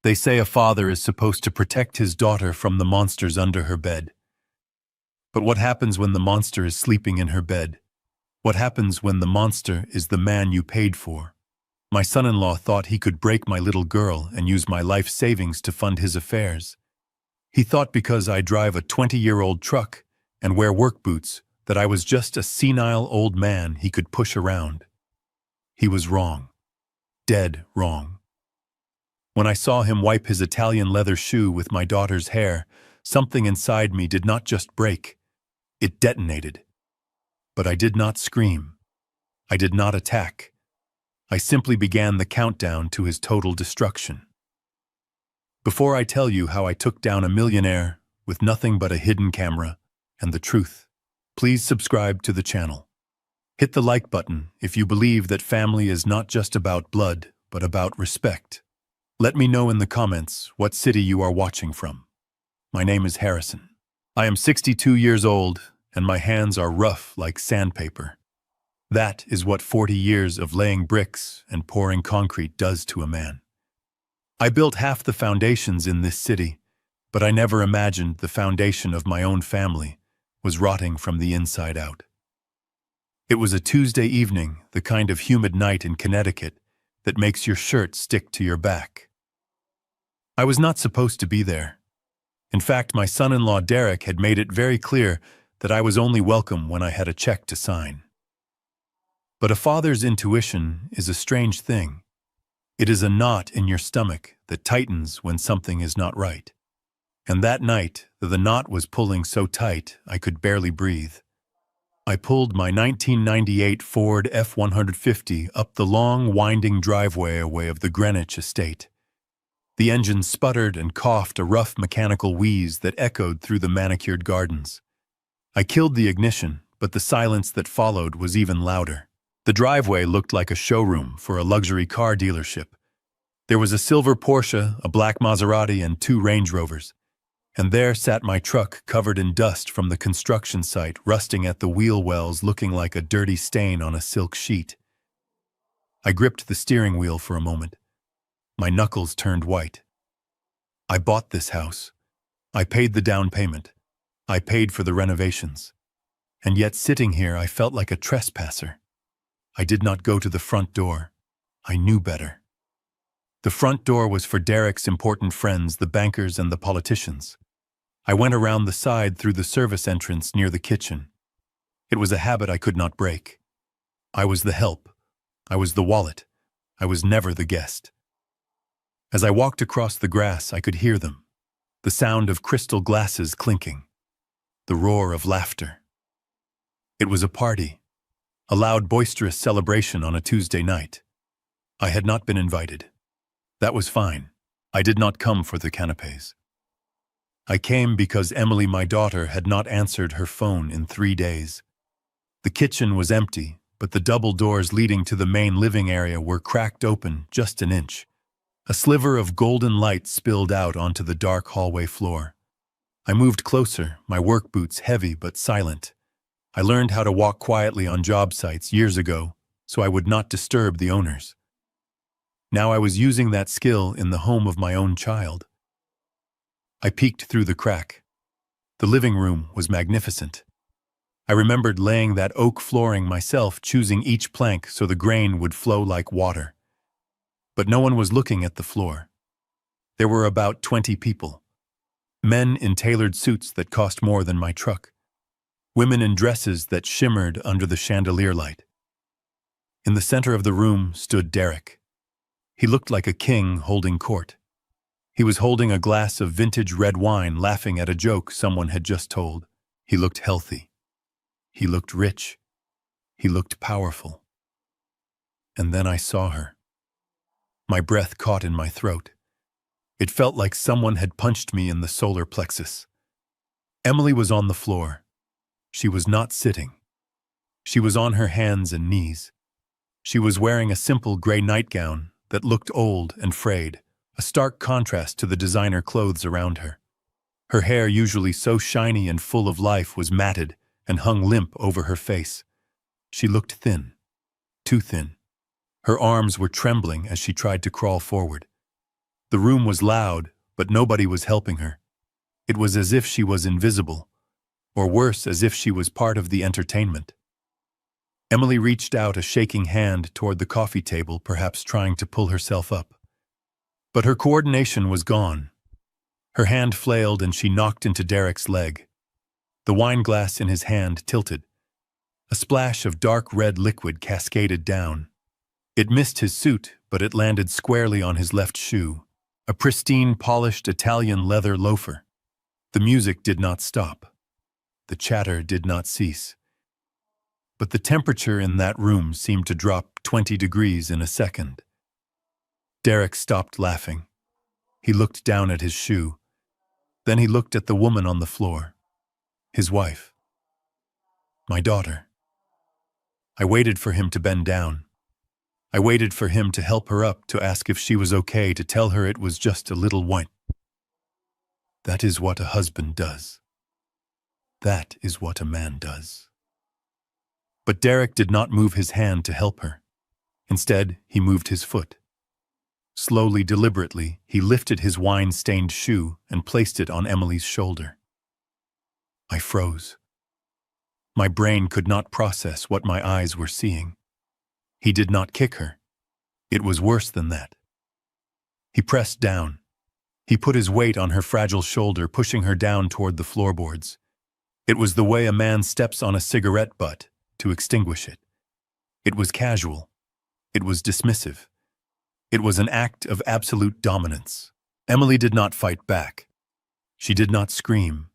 They say a father is supposed to protect his daughter from the monsters under her bed. But what happens when the monster is sleeping in her bed? What happens when the monster is the man you paid for? My son-in-law thought he could break my little girl and use my life savings to fund his affairs. He thought because I drive a 20-year-old truck and wear work boots that I was just a senile old man he could push around. He was wrong. Dead wrong. When I saw him wipe his Italian leather shoe with my daughter's hair, something inside me did not just break, it detonated. But I did not scream. I did not attack. I simply began the countdown to his total destruction. Before I tell you how I took down a millionaire with nothing but a hidden camera and the truth, please subscribe to the channel. Hit the like button if you believe that family is not just about blood, but about respect. Let me know in the comments what city you are watching from. My name is Harrison. I am 62 years old, and my hands are rough like sandpaper. That is what 40 years of laying bricks and pouring concrete does to a man. I built half the foundations in this city, but I never imagined the foundation of my own family was rotting from the inside out. It was a Tuesday evening, the kind of humid night in Connecticut that makes your shirt stick to your back. I was not supposed to be there. In fact, my son-in-law Derek had made it very clear that I was only welcome when I had a check to sign. But a father's intuition is a strange thing. It is a knot in your stomach that tightens when something is not right. And that night, the knot was pulling so tight I could barely breathe. I pulled my 1998 Ford F-150 up the long, winding driveway away of the Greenwich estate. The engine sputtered and coughed a rough mechanical wheeze that echoed through the manicured gardens. I killed the ignition, but the silence that followed was even louder. The driveway looked like a showroom for a luxury car dealership. There was a silver Porsche, a black Maserati, and 2 Range Rovers. And there sat my truck covered in dust from the construction site, rusting at the wheel wells, looking like a dirty stain on a silk sheet. I gripped the steering wheel for a moment. My knuckles turned white. I bought this house. I paid the down payment. I paid for the renovations. And yet sitting here I felt like a trespasser. I did not go to the front door. I knew better. The front door was for Derek's important friends, the bankers and the politicians. I went around the side through the service entrance near the kitchen. It was a habit I could not break. I was the help. I was the wallet. I was never the guest. As I walked across the grass, I could hear them. The sound of crystal glasses clinking. The roar of laughter. It was a party. A loud, boisterous celebration on a Tuesday night. I had not been invited. That was fine. I did not come for the canapés. I came because Emily, my daughter, had not answered her phone in 3 days. The kitchen was empty, but the double doors leading to the main living area were cracked open just an inch. A sliver of golden light spilled out onto the dark hallway floor. I moved closer, my work boots heavy but silent. I learned how to walk quietly on job sites years ago, so I would not disturb the owners. Now I was using that skill in the home of my own child. I peeked through the crack. The living room was magnificent. I remembered laying that oak flooring myself, choosing each plank so the grain would flow like water. But no one was looking at the floor. There were about 20 people. Men in tailored suits that cost more than my truck. Women in dresses that shimmered under the chandelier light. In the center of the room stood Derek. He looked like a king holding court. He was holding a glass of vintage red wine, laughing at a joke someone had just told. He looked healthy. He looked rich. He looked powerful. And then I saw her. My breath caught in my throat. It felt like someone had punched me in the solar plexus. Emily was on the floor. She was not sitting. She was on her hands and knees. She was wearing a simple gray nightgown that looked old and frayed, a stark contrast to the designer clothes around her. Her hair, usually so shiny and full of life, was matted and hung limp over her face. She looked thin, too thin. Her arms were trembling as she tried to crawl forward. The room was loud, but nobody was helping her. It was as if she was invisible, or worse, as if she was part of the entertainment. Emily reached out a shaking hand toward the coffee table, perhaps trying to pull herself up. But her coordination was gone. Her hand flailed and she knocked into Derek's leg. The wine glass in his hand tilted. A splash of dark red liquid cascaded down. It missed his suit, but it landed squarely on his left shoe, a pristine, polished Italian leather loafer. The music did not stop. The chatter did not cease. But the temperature in that room seemed to drop 20 degrees in a second. Derek stopped laughing. He looked down at his shoe. Then he looked at the woman on the floor. His wife. My daughter. I waited for him to bend down. I waited for him to help her up, to ask if she was okay, to tell her it was just a little wine. That is what a husband does. That is what a man does. But Derek did not move his hand to help her. Instead, he moved his foot. Slowly, deliberately, he lifted his wine-stained shoe and placed it on Emily's shoulder. I froze. My brain could not process what my eyes were seeing. He did not kick her. It was worse than that. He pressed down. He put his weight on her fragile shoulder, pushing her down toward the floorboards. It was the way a man steps on a cigarette butt to extinguish it. It was casual. It was dismissive. It was an act of absolute dominance. Emily did not fight back. She did not scream.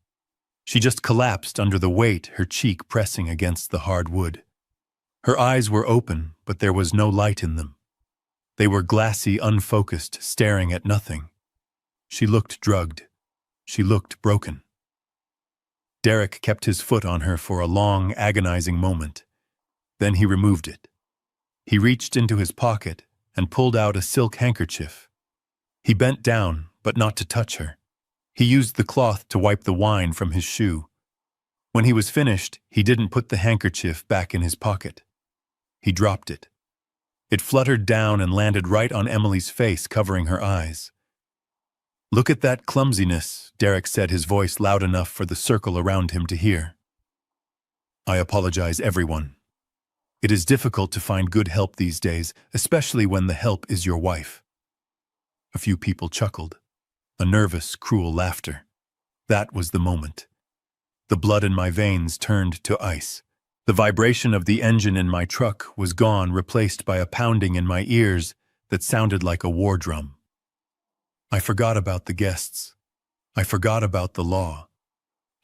She just collapsed under the weight, her cheek pressing against the hard wood. Her eyes were open, but there was no light in them. They were glassy, unfocused, staring at nothing. She looked drugged. She looked broken. Derek kept his foot on her for a long, agonizing moment. Then he removed it. He reached into his pocket and pulled out a silk handkerchief. He bent down, but not to touch her. He used the cloth to wipe the wine from his shoe. When he was finished, he didn't put the handkerchief back in his pocket. He dropped it. It fluttered down and landed right on Emily's face, covering her eyes. "Look at that clumsiness," Derek said, his voice loud enough for the circle around him to hear. "I apologize, everyone. It is difficult to find good help these days, especially when the help is your wife." A few people chuckled. A nervous, cruel laughter. That was the moment. The blood in my veins turned to ice. The vibration of the engine in my truck was gone, replaced by a pounding in my ears that sounded like a war drum. I forgot about the guests. I forgot about the law.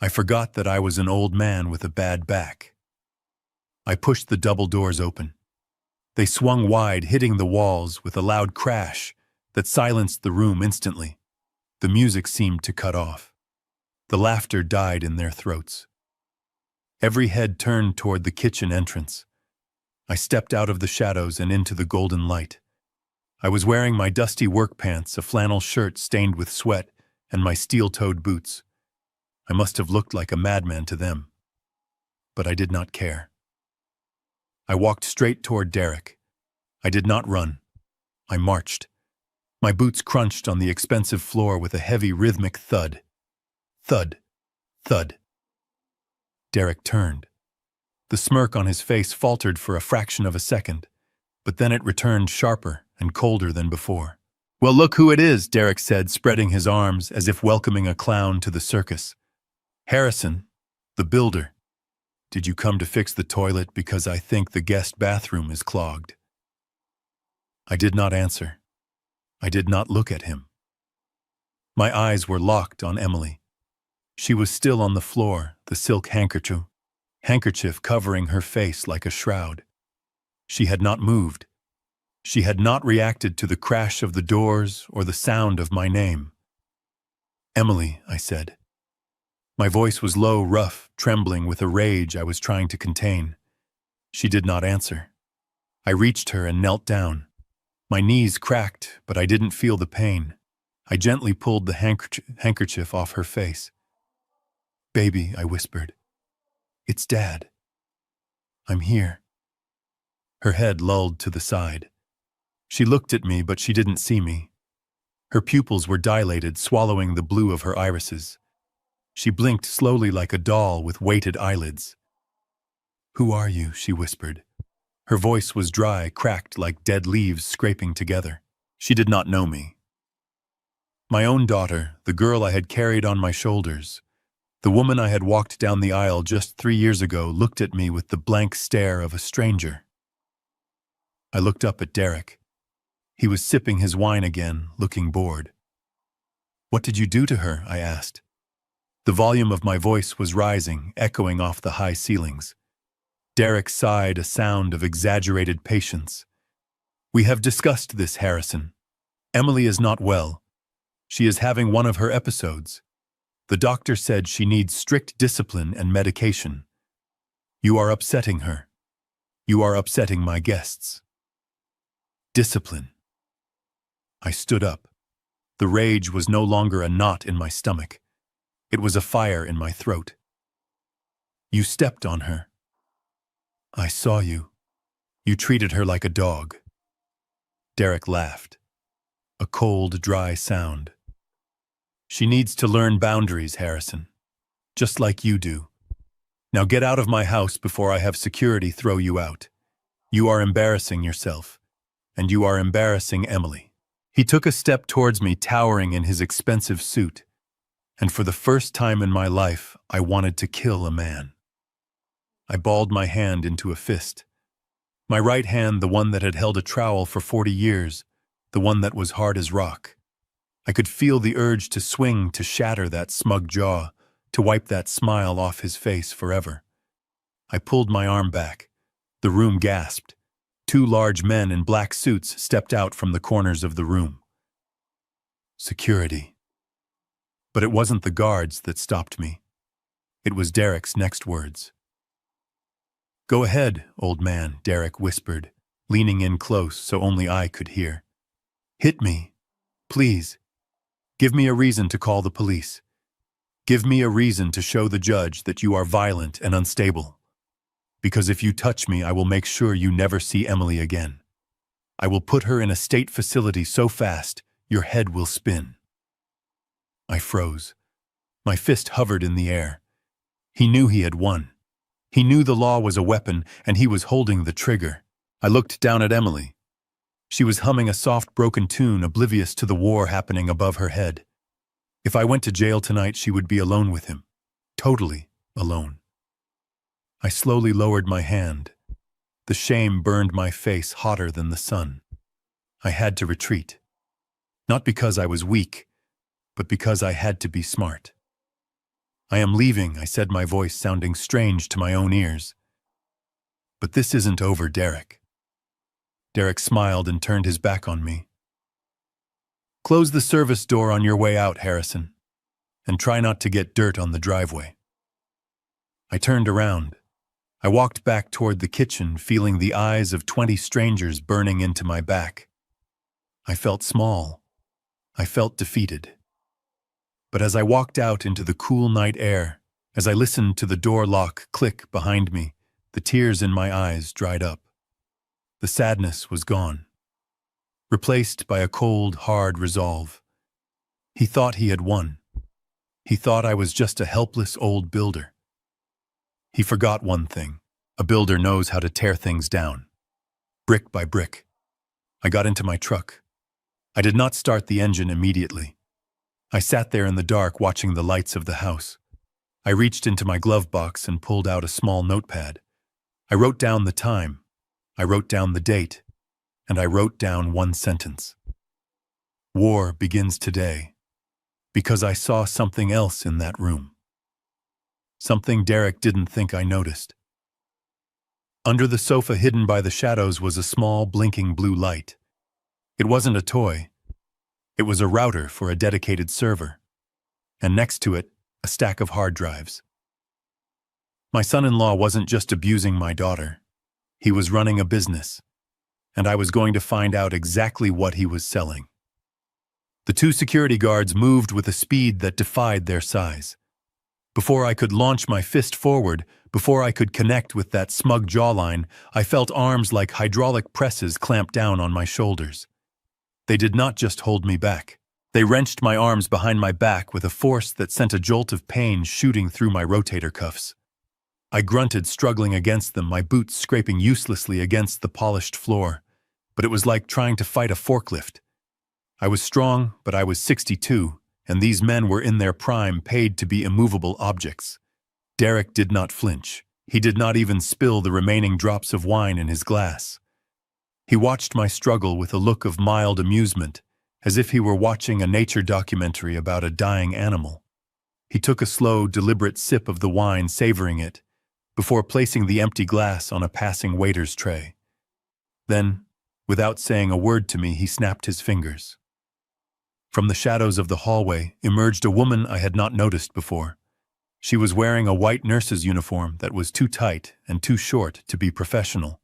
I forgot that I was an old man with a bad back. I pushed the double doors open. They swung wide, hitting the walls with a loud crash that silenced the room instantly. The music seemed to cut off. The laughter died in their throats. Every head turned toward the kitchen entrance. I stepped out of the shadows and into the golden light. I was wearing my dusty work pants, a flannel shirt stained with sweat, and my steel-toed boots. I must have looked like a madman to them. But I did not care. I walked straight toward Derek. I did not run. I marched. My boots crunched on the expensive floor with a heavy, rhythmic thud. Thud. Thud. Derek turned. The smirk on his face faltered for a fraction of a second, but then it returned sharper and colder than before. "Well, look who it is," Derek said, spreading his arms as if welcoming a clown to the circus. "Harrison, the builder. Did you come to fix the toilet, because I think the guest bathroom is clogged?" I did not answer. I did not look at him. My eyes were locked on Emily. She was still on the floor, the silk handkerchief covering her face like a shroud. She had not moved. She had not reacted to the crash of the doors or the sound of my name. "Emily," I said. My voice was low, rough, trembling with a rage I was trying to contain. She did not answer. I reached her and knelt down. My knees cracked, but I didn't feel the pain. I gently pulled the handkerchief off her face. "Baby," I whispered. "It's Dad. I'm here." Her head lulled to the side. She looked at me, but she didn't see me. Her pupils were dilated, swallowing the blue of her irises. She blinked slowly like a doll with weighted eyelids. "Who are you?" she whispered. Her voice was dry, cracked like dead leaves scraping together. She did not know me. My own daughter, the girl I had carried on my shoulders, the woman I had walked down the aisle just 3 years ago, looked at me with the blank stare of a stranger. I looked up at Derek. He was sipping his wine again, looking bored. "What did you do to her?" I asked. The volume of my voice was rising, echoing off the high ceilings. Derek sighed, a sound of exaggerated patience. "We have discussed this, Harrison. Emily is not well. She is having one of her episodes. The doctor said she needs strict discipline and medication. You are upsetting her. You are upsetting my guests." Discipline. I stood up. The rage was no longer a knot in my stomach. It was a fire in my throat. "You stepped on her. I saw you. You treated her like a dog." Derek laughed. A cold, dry sound. "She needs to learn boundaries, Harrison. Just like you do. Now get out of my house before I have security throw you out. You are embarrassing yourself. And you are embarrassing Emily." He took a step towards me, towering in his expensive suit. And for the first time in my life, I wanted to kill a man. I balled my hand into a fist. My right hand, the one that had held a trowel for 40 years, the one that was hard as rock. I could feel the urge to swing, to shatter that smug jaw, to wipe that smile off his face forever. I pulled my arm back. The room gasped. 2 large men in black suits stepped out from the corners of the room. Security. But it wasn't the guards that stopped me. It was Derek's next words. "Go ahead, old man," Derek whispered, leaning in close so only I could hear. "Hit me. Please. Give me a reason to call the police. Give me a reason to show the judge that you are violent and unstable. Because if you touch me, I will make sure you never see Emily again. I will put her in a state facility so fast, your head will spin." I froze. My fist hovered in the air. He knew he had won. He knew the law was a weapon, and he was holding the trigger. I looked down at Emily. She was humming a soft, broken tune, oblivious to the war happening above her head. If I went to jail tonight, she would be alone with him. Totally alone. I slowly lowered my hand. The shame burned my face hotter than the sun. I had to retreat. Not because I was weak, but because I had to be smart. "I am leaving," I said, my voice sounding strange to my own ears. "But this isn't over, Derek." Derek smiled and turned his back on me. "Close the service door on your way out, Harrison, and try not to get dirt on the driveway." I turned around. I walked back toward the kitchen, feeling the eyes of 20 strangers burning into my back. I felt small. I felt defeated. But as I walked out into the cool night air, as I listened to the door lock click behind me, the tears in my eyes dried up. The sadness was gone, replaced by a cold, hard resolve. He thought he had won. He thought I was just a helpless old builder. He forgot one thing. A builder knows how to tear things down, brick by brick. I got into my truck. I did not start the engine immediately. I sat there in the dark watching the lights of the house. I reached into my glove box and pulled out a small notepad. I wrote down the time. I wrote down the date. And I wrote down one sentence. War begins today, because I saw something else in that room. Something Derek didn't think I noticed. Under the sofa, hidden by the shadows, was a small, blinking blue light. It wasn't a toy. It was a router for a dedicated server. And next to it, a stack of hard drives. My son-in-law wasn't just abusing my daughter. He was running a business. And I was going to find out exactly what he was selling. The 2 security guards moved with a speed that defied their size. Before I could launch my fist forward, before I could connect with that smug jawline, I felt arms like hydraulic presses clamp down on my shoulders. They did not just hold me back. They wrenched my arms behind my back with a force that sent a jolt of pain shooting through my rotator cuffs. I grunted, struggling against them, my boots scraping uselessly against the polished floor, but it was like trying to fight a forklift. I was strong, but I was 62, and these men were in their prime, paid to be immovable objects. Derek did not flinch. He did not even spill the remaining drops of wine in his glass. He watched my struggle with a look of mild amusement, as if he were watching a nature documentary about a dying animal. He took a slow, deliberate sip of the wine, savoring it, before placing the empty glass on a passing waiter's tray. Then, without saying a word to me, he snapped his fingers. From the shadows of the hallway emerged a woman I had not noticed before. She was wearing a white nurse's uniform that was too tight and too short to be professional.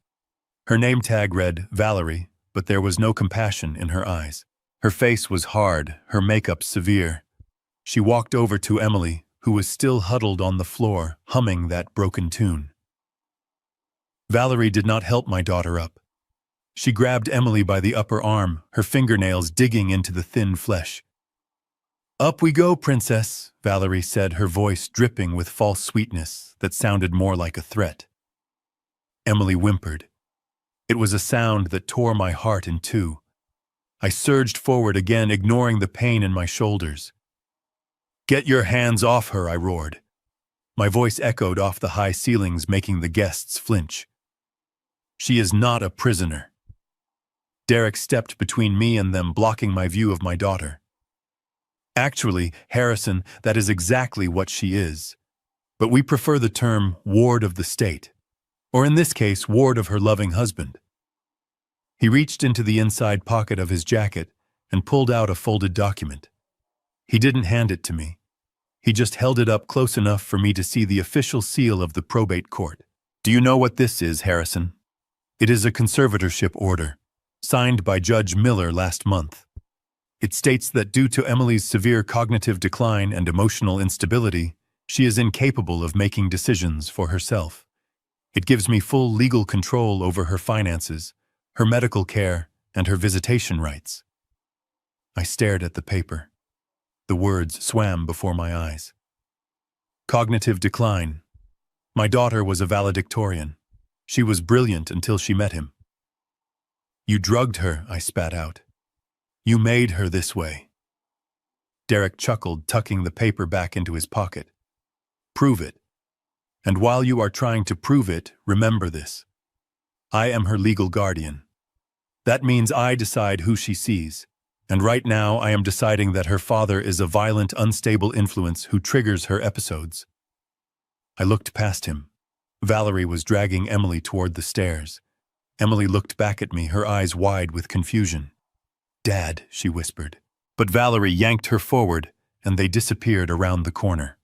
Her name tag read Valerie, but there was no compassion in her eyes. Her face was hard, her makeup severe. She walked over to Emily, who was still huddled on the floor, humming that broken tune. Valerie did not help my daughter up. She grabbed Emily by the upper arm, her fingernails digging into the thin flesh. "Up we go, princess," Valerie said, her voice dripping with false sweetness that sounded more like a threat. Emily whimpered. It was a sound that tore my heart in two. I surged forward again, ignoring the pain in my shoulders. "Get your hands off her," I roared. My voice echoed off the high ceilings, making the guests flinch. "She is not a prisoner." Derek stepped between me and them, blocking my view of my daughter. "Actually, Harrison, that is exactly what she is. But we prefer the term ward of the state, or in this case, ward of her loving husband." He reached into the inside pocket of his jacket and pulled out a folded document. He didn't hand it to me. He just held it up close enough for me to see the official seal of the probate court. "Do you know what this is, Harrison?" "It is a conservatorship order, signed by Judge Miller last month. It states that due to Emily's severe cognitive decline and emotional instability, she is incapable of making decisions for herself. It gives me full legal control over her finances, her medical care, and her visitation rights." I stared at the paper. The words swam before my eyes. Cognitive decline. My daughter was a valedictorian. She was brilliant until she met him. "You drugged her," I spat out. "You made her this way." Derek chuckled, tucking the paper back into his pocket. "Prove it. And while you are trying to prove it, remember this. I am her legal guardian. That means I decide who she sees. And right now I am deciding that her father is a violent, unstable influence who triggers her episodes." I looked past him. Valerie was dragging Emily toward the stairs. Emily looked back at me, her eyes wide with confusion. "Dad," she whispered. But Valerie yanked her forward, and they disappeared around the corner.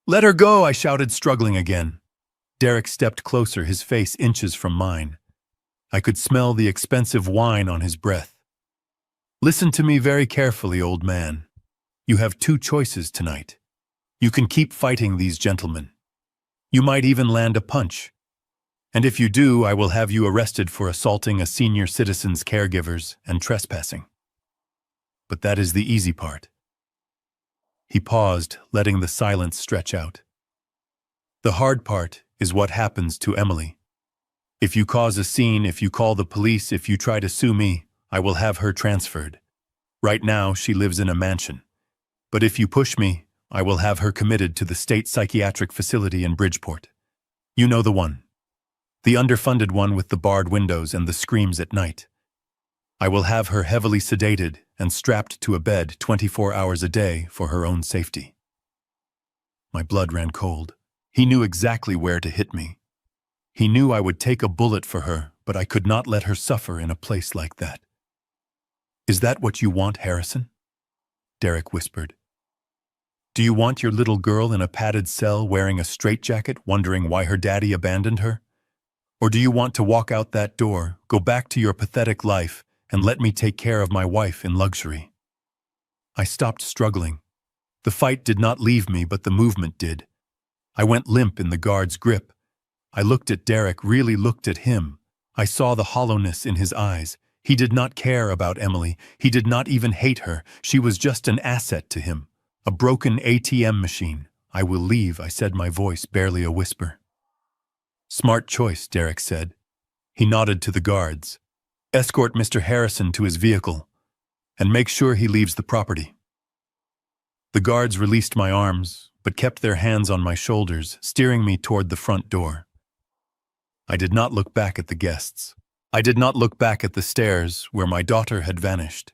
"Let her go," I shouted, struggling again. Derek stepped closer, his face inches from mine. I could smell the expensive wine on his breath. "Listen to me very carefully, old man. You have two choices tonight. You can keep fighting these gentlemen. You might even land a punch. And if you do, I will have you arrested for assaulting a senior citizen's caregivers and trespassing. But that is the easy part." He paused, letting the silence stretch out. "The hard part is what happens to Emily. If you cause a scene, if you call the police, if you try to sue me, I will have her transferred. Right now, she lives in a mansion. But if you push me, I will have her committed to the state psychiatric facility in Bridgeport. You know the one. The underfunded one with the barred windows and the screams at night. I will have her heavily sedated and strapped to a bed 24 hours a day for her own safety." My blood ran cold. He knew exactly where to hit me. He knew I would take a bullet for her, but I could not let her suffer in a place like that. "Is that what you want, Harrison?" Derek whispered. "Do you want your little girl in a padded cell wearing a straitjacket, wondering why her daddy abandoned her? Or do you want to walk out that door, go back to your pathetic life, and let me take care of my wife in luxury?" I stopped struggling. The fight did not leave me, but the movement did. I went limp in the guard's grip. I looked at Derek, really looked at him. I saw the hollowness in his eyes. He did not care about Emily. He did not even hate her. She was just an asset to him. A broken ATM machine. I will leave, I said, my voice barely a whisper. Smart choice, Derek said. He nodded to the guards. Escort Mr. Harrison to his vehicle, and make sure he leaves the property. The guards released my arms, but kept their hands on my shoulders, steering me toward the front door. I did not look back at the guests. I did not look back at the stairs where my daughter had vanished.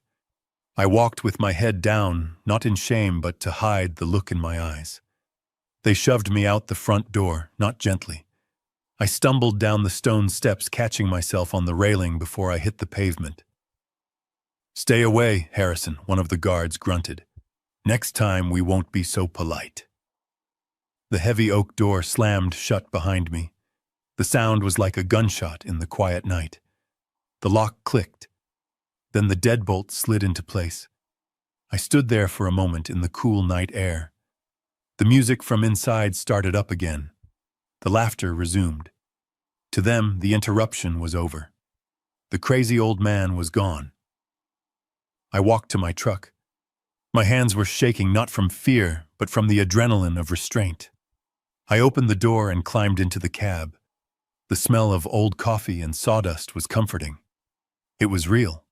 I walked with my head down, not in shame, but to hide the look in my eyes. They shoved me out the front door, not gently. I stumbled down the stone steps, catching myself on the railing before I hit the pavement. Stay away, Harrison, one of the guards grunted. Next time we won't be so polite. The heavy oak door slammed shut behind me. The sound was like a gunshot in the quiet night. The lock clicked. Then the deadbolt slid into place. I stood there for a moment in the cool night air. The music from inside started up again. The laughter resumed. To them, the interruption was over. The crazy old man was gone. I walked to my truck. My hands were shaking not from fear, but from the adrenaline of restraint. I opened the door and climbed into the cab. The smell of old coffee and sawdust was comforting. It was real.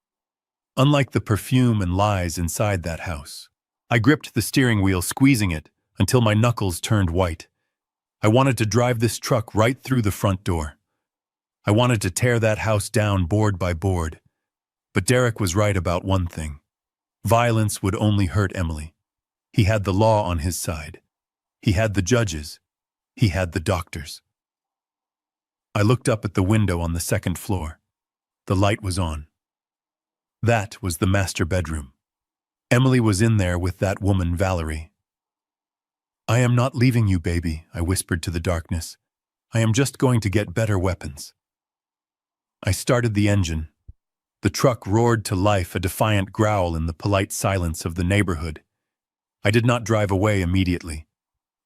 Unlike the perfume and lies inside that house. I gripped the steering wheel, squeezing it until my knuckles turned white. I wanted to drive this truck right through the front door. I wanted to tear that house down board by board. But Derek was right about one thing. Violence would only hurt Emily. He had the law on his side. He had the judges. He had the doctors. I looked up at the window on the second floor. The light was on. That was the master bedroom. Emily was in there with that woman, Valerie. I am not leaving you, baby, I whispered to the darkness. I am just going to get better weapons. I started the engine. The truck roared to life, a defiant growl in the polite silence of the neighborhood. I did not drive away immediately.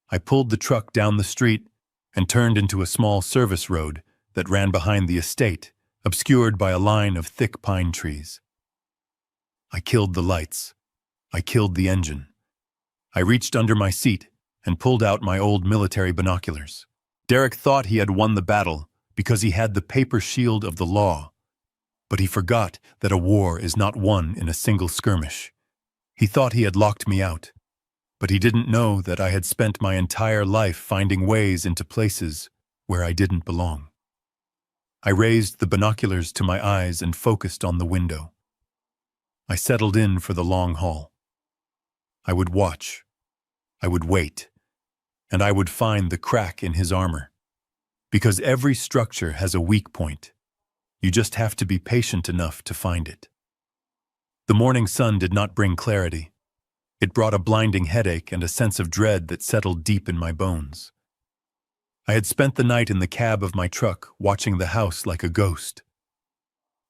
I pulled the truck down the street and turned into a small service road that ran behind the estate, obscured by a line of thick pine trees. I killed the lights. I killed the engine. I reached under my seat and pulled out my old military binoculars. Derek thought he had won the battle because he had the paper shield of the law, but he forgot that a war is not won in a single skirmish. He thought he had locked me out, but he didn't know that I had spent my entire life finding ways into places where I didn't belong. I raised the binoculars to my eyes and focused on the window. I settled in for the long haul. I would watch. I would wait. And I would find the crack in his armor. Because every structure has a weak point. You just have to be patient enough to find it. The morning sun did not bring clarity. It brought a blinding headache and a sense of dread that settled deep in my bones. I had spent the night in the cab of my truck, watching the house like a ghost.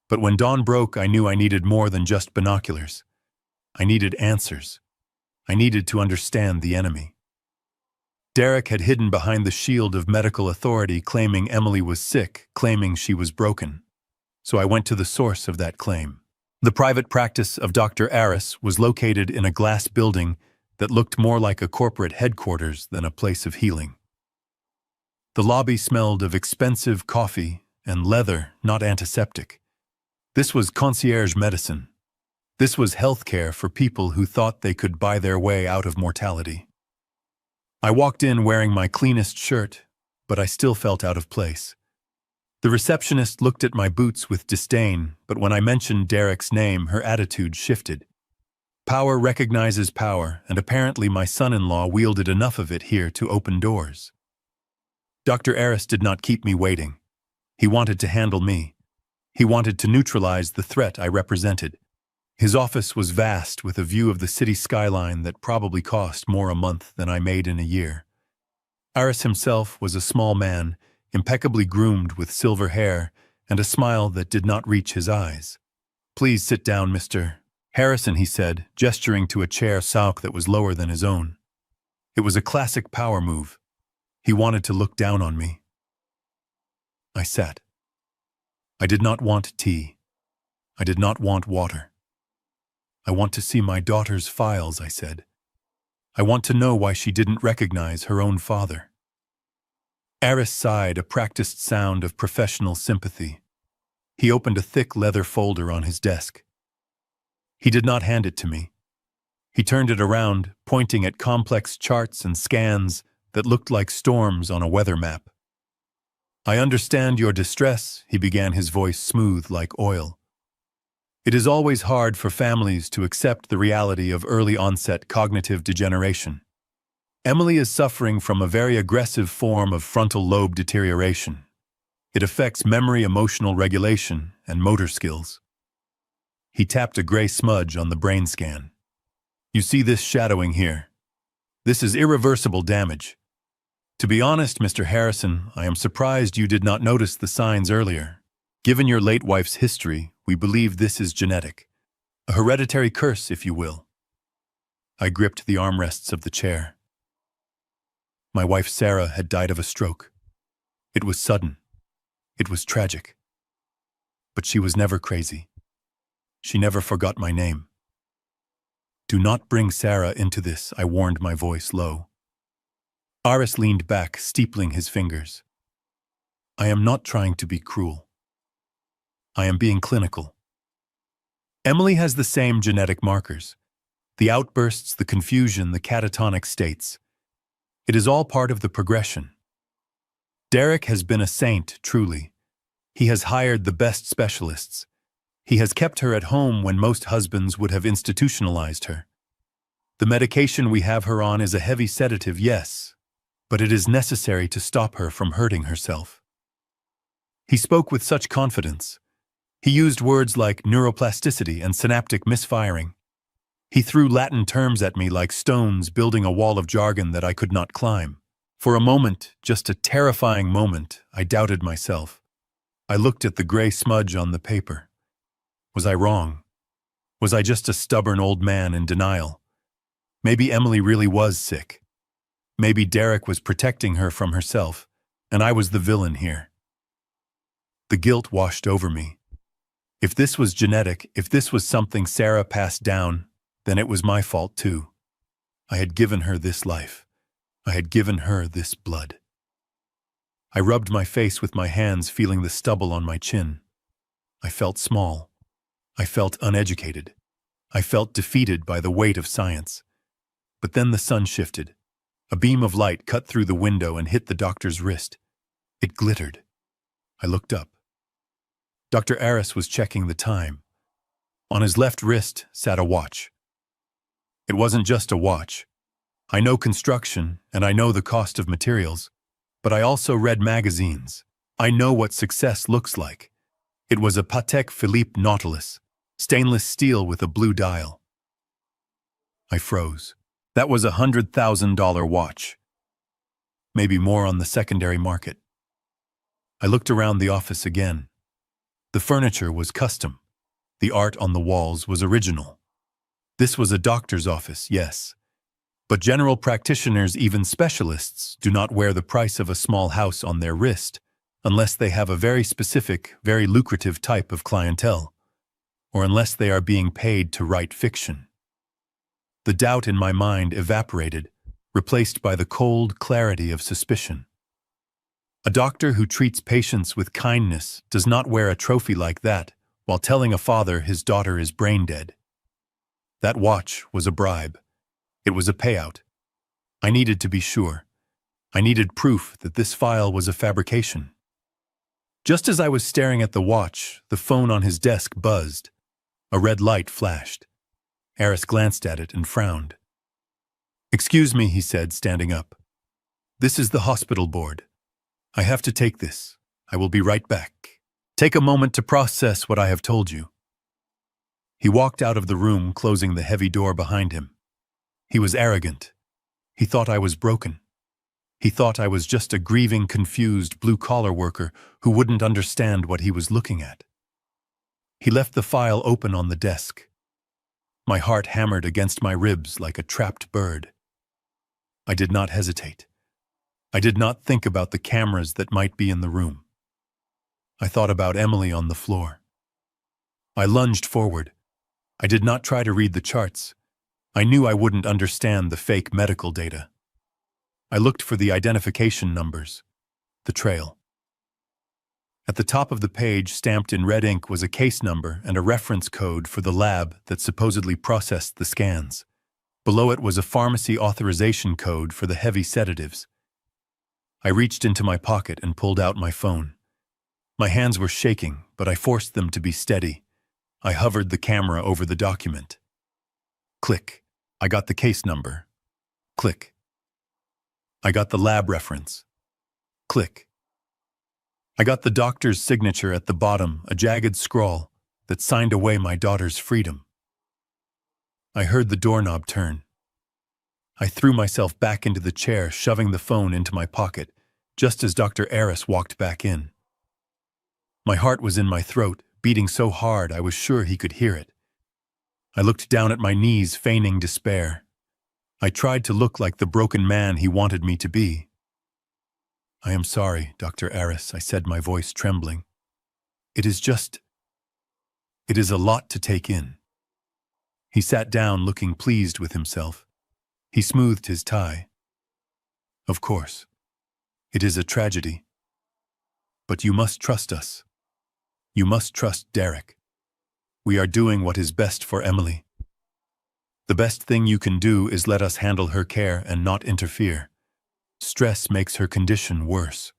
But when dawn broke, I knew I needed more than just binoculars. I needed answers. I needed to understand the enemy. Derek had hidden behind the shield of medical authority, claiming Emily was sick, claiming she was broken. So I went to the source of that claim. The private practice of Dr. Aris was located in a glass building that looked more like a corporate headquarters than a place of healing. The lobby smelled of expensive coffee and leather, not antiseptic. This was concierge medicine. This was healthcare for people who thought they could buy their way out of mortality. I walked in wearing my cleanest shirt, but I still felt out of place. The receptionist looked at my boots with disdain, but when I mentioned Derek's name, her attitude shifted. Power recognizes power, and apparently my son-in-law wielded enough of it here to open doors. Dr. Aris did not keep me waiting. He wanted to handle me. He wanted to neutralize the threat I represented. His office was vast, with a view of the city skyline that probably cost more a month than I made in a year. Aris himself was a small man, impeccably groomed with silver hair and a smile that did not reach his eyes. "Please sit down, Mr. Harrison," he said, gesturing to a chair that was lower than his own. It was a classic power move. He wanted to look down on me. I sat. I did not want tea. I did not want water. I want to see my daughter's files, I said. I want to know why she didn't recognize her own father. Aris sighed, a practiced sound of professional sympathy. He opened a thick leather folder on his desk. He did not hand it to me. He turned it around, pointing at complex charts and scans that looked like storms on a weather map. I understand your distress, he began, his voice smooth like oil. It is always hard for families to accept the reality of early-onset cognitive degeneration. Emily is suffering from a very aggressive form of frontal lobe deterioration. It affects memory, emotional regulation, and motor skills. He tapped a gray smudge on the brain scan. You see this shadowing here? This is irreversible damage. To be honest, Mr. Harrison, I am surprised you did not notice the signs earlier. Given your late wife's history, we believe this is genetic. A hereditary curse, if you will. I gripped the armrests of the chair. My wife Sarah had died of a stroke. It was sudden. It was tragic. But she was never crazy. She never forgot my name. Do not bring Sarah into this, I warned, my voice low. Aris leaned back, steepling his fingers. I am not trying to be cruel. I am being clinical. Emily has the same genetic markers. The outbursts, the confusion, the catatonic states. It is all part of the progression. Derek has been a saint, truly. He has hired the best specialists. He has kept her at home when most husbands would have institutionalized her. The medication we have her on is a heavy sedative, yes, but it is necessary to stop her from hurting herself. He spoke with such confidence. He used words like neuroplasticity and synaptic misfiring. He threw Latin terms at me like stones, building a wall of jargon that I could not climb. For a moment, just a terrifying moment, I doubted myself. I looked at the gray smudge on the paper. Was I wrong? Was I just a stubborn old man in denial? Maybe Emily really was sick. Maybe Derek was protecting her from herself, and I was the villain here. The guilt washed over me. If this was genetic, if this was something Sarah passed down, then it was my fault too. I had given her this life. I had given her this blood. I rubbed my face with my hands, feeling the stubble on my chin. I felt small. I felt uneducated. I felt defeated by the weight of science. But then the sun shifted. A beam of light cut through the window and hit the doctor's wrist. It glittered. I looked up. Dr. Aris was checking the time. On his left wrist sat a watch. It wasn't just a watch. I know construction, and I know the cost of materials, but I also read magazines. I know what success looks like. It was a Patek Philippe Nautilus, stainless steel with a blue dial. I froze. That was a $100,000 watch. Maybe more on the secondary market. I looked around the office again. The furniture was custom. The art on the walls was original. This was a doctor's office, yes. But general practitioners, even specialists, do not wear the price of a small house on their wrist unless they have a very specific, very lucrative type of clientele, or unless they are being paid to write fiction. The doubt in my mind evaporated, replaced by the cold clarity of suspicion. A doctor who treats patients with kindness does not wear a trophy like that while telling a father his daughter is brain dead. That watch was a bribe. It was a payout. I needed to be sure. I needed proof that this file was a fabrication. Just as I was staring at the watch, the phone on his desk buzzed. A red light flashed. Aris glanced at it and frowned. "Excuse me," he said, standing up. "This is the hospital board. I have to take this. I will be right back. Take a moment to process what I have told you." He walked out of the room, closing the heavy door behind him. He was arrogant. He thought I was broken. He thought I was just a grieving, confused blue-collar worker who wouldn't understand what he was looking at. He left the file open on the desk. My heart hammered against my ribs like a trapped bird. I did not hesitate. I did not think about the cameras that might be in the room. I thought about Emily on the floor. I lunged forward. I did not try to read the charts. I knew I wouldn't understand the fake medical data. I looked for the identification numbers, the trail. At the top of the page, stamped in red ink, was a case number and a reference code for the lab that supposedly processed the scans. Below it was a pharmacy authorization code for the heavy sedatives. I reached into my pocket and pulled out my phone. My hands were shaking, but I forced them to be steady. I hovered the camera over the document. Click. I got the case number. Click. I got the lab reference. Click. I got the doctor's signature at the bottom, a jagged scrawl that signed away my daughter's freedom. I heard the doorknob turn. I threw myself back into the chair, shoving the phone into my pocket, just as Dr. Aris walked back in. My heart was in my throat, beating so hard I was sure he could hear it. I looked down at my knees, feigning despair. I tried to look like the broken man he wanted me to be. "I am sorry, Dr. Aris," I said, my voice trembling. It is a lot to take in." He sat down, looking pleased with himself. He smoothed his tie. "Of course. It is a tragedy. But you must trust us. You must trust Derek. We are doing what is best for Emily. The best thing you can do is let us handle her care and not interfere. Stress makes her condition worse."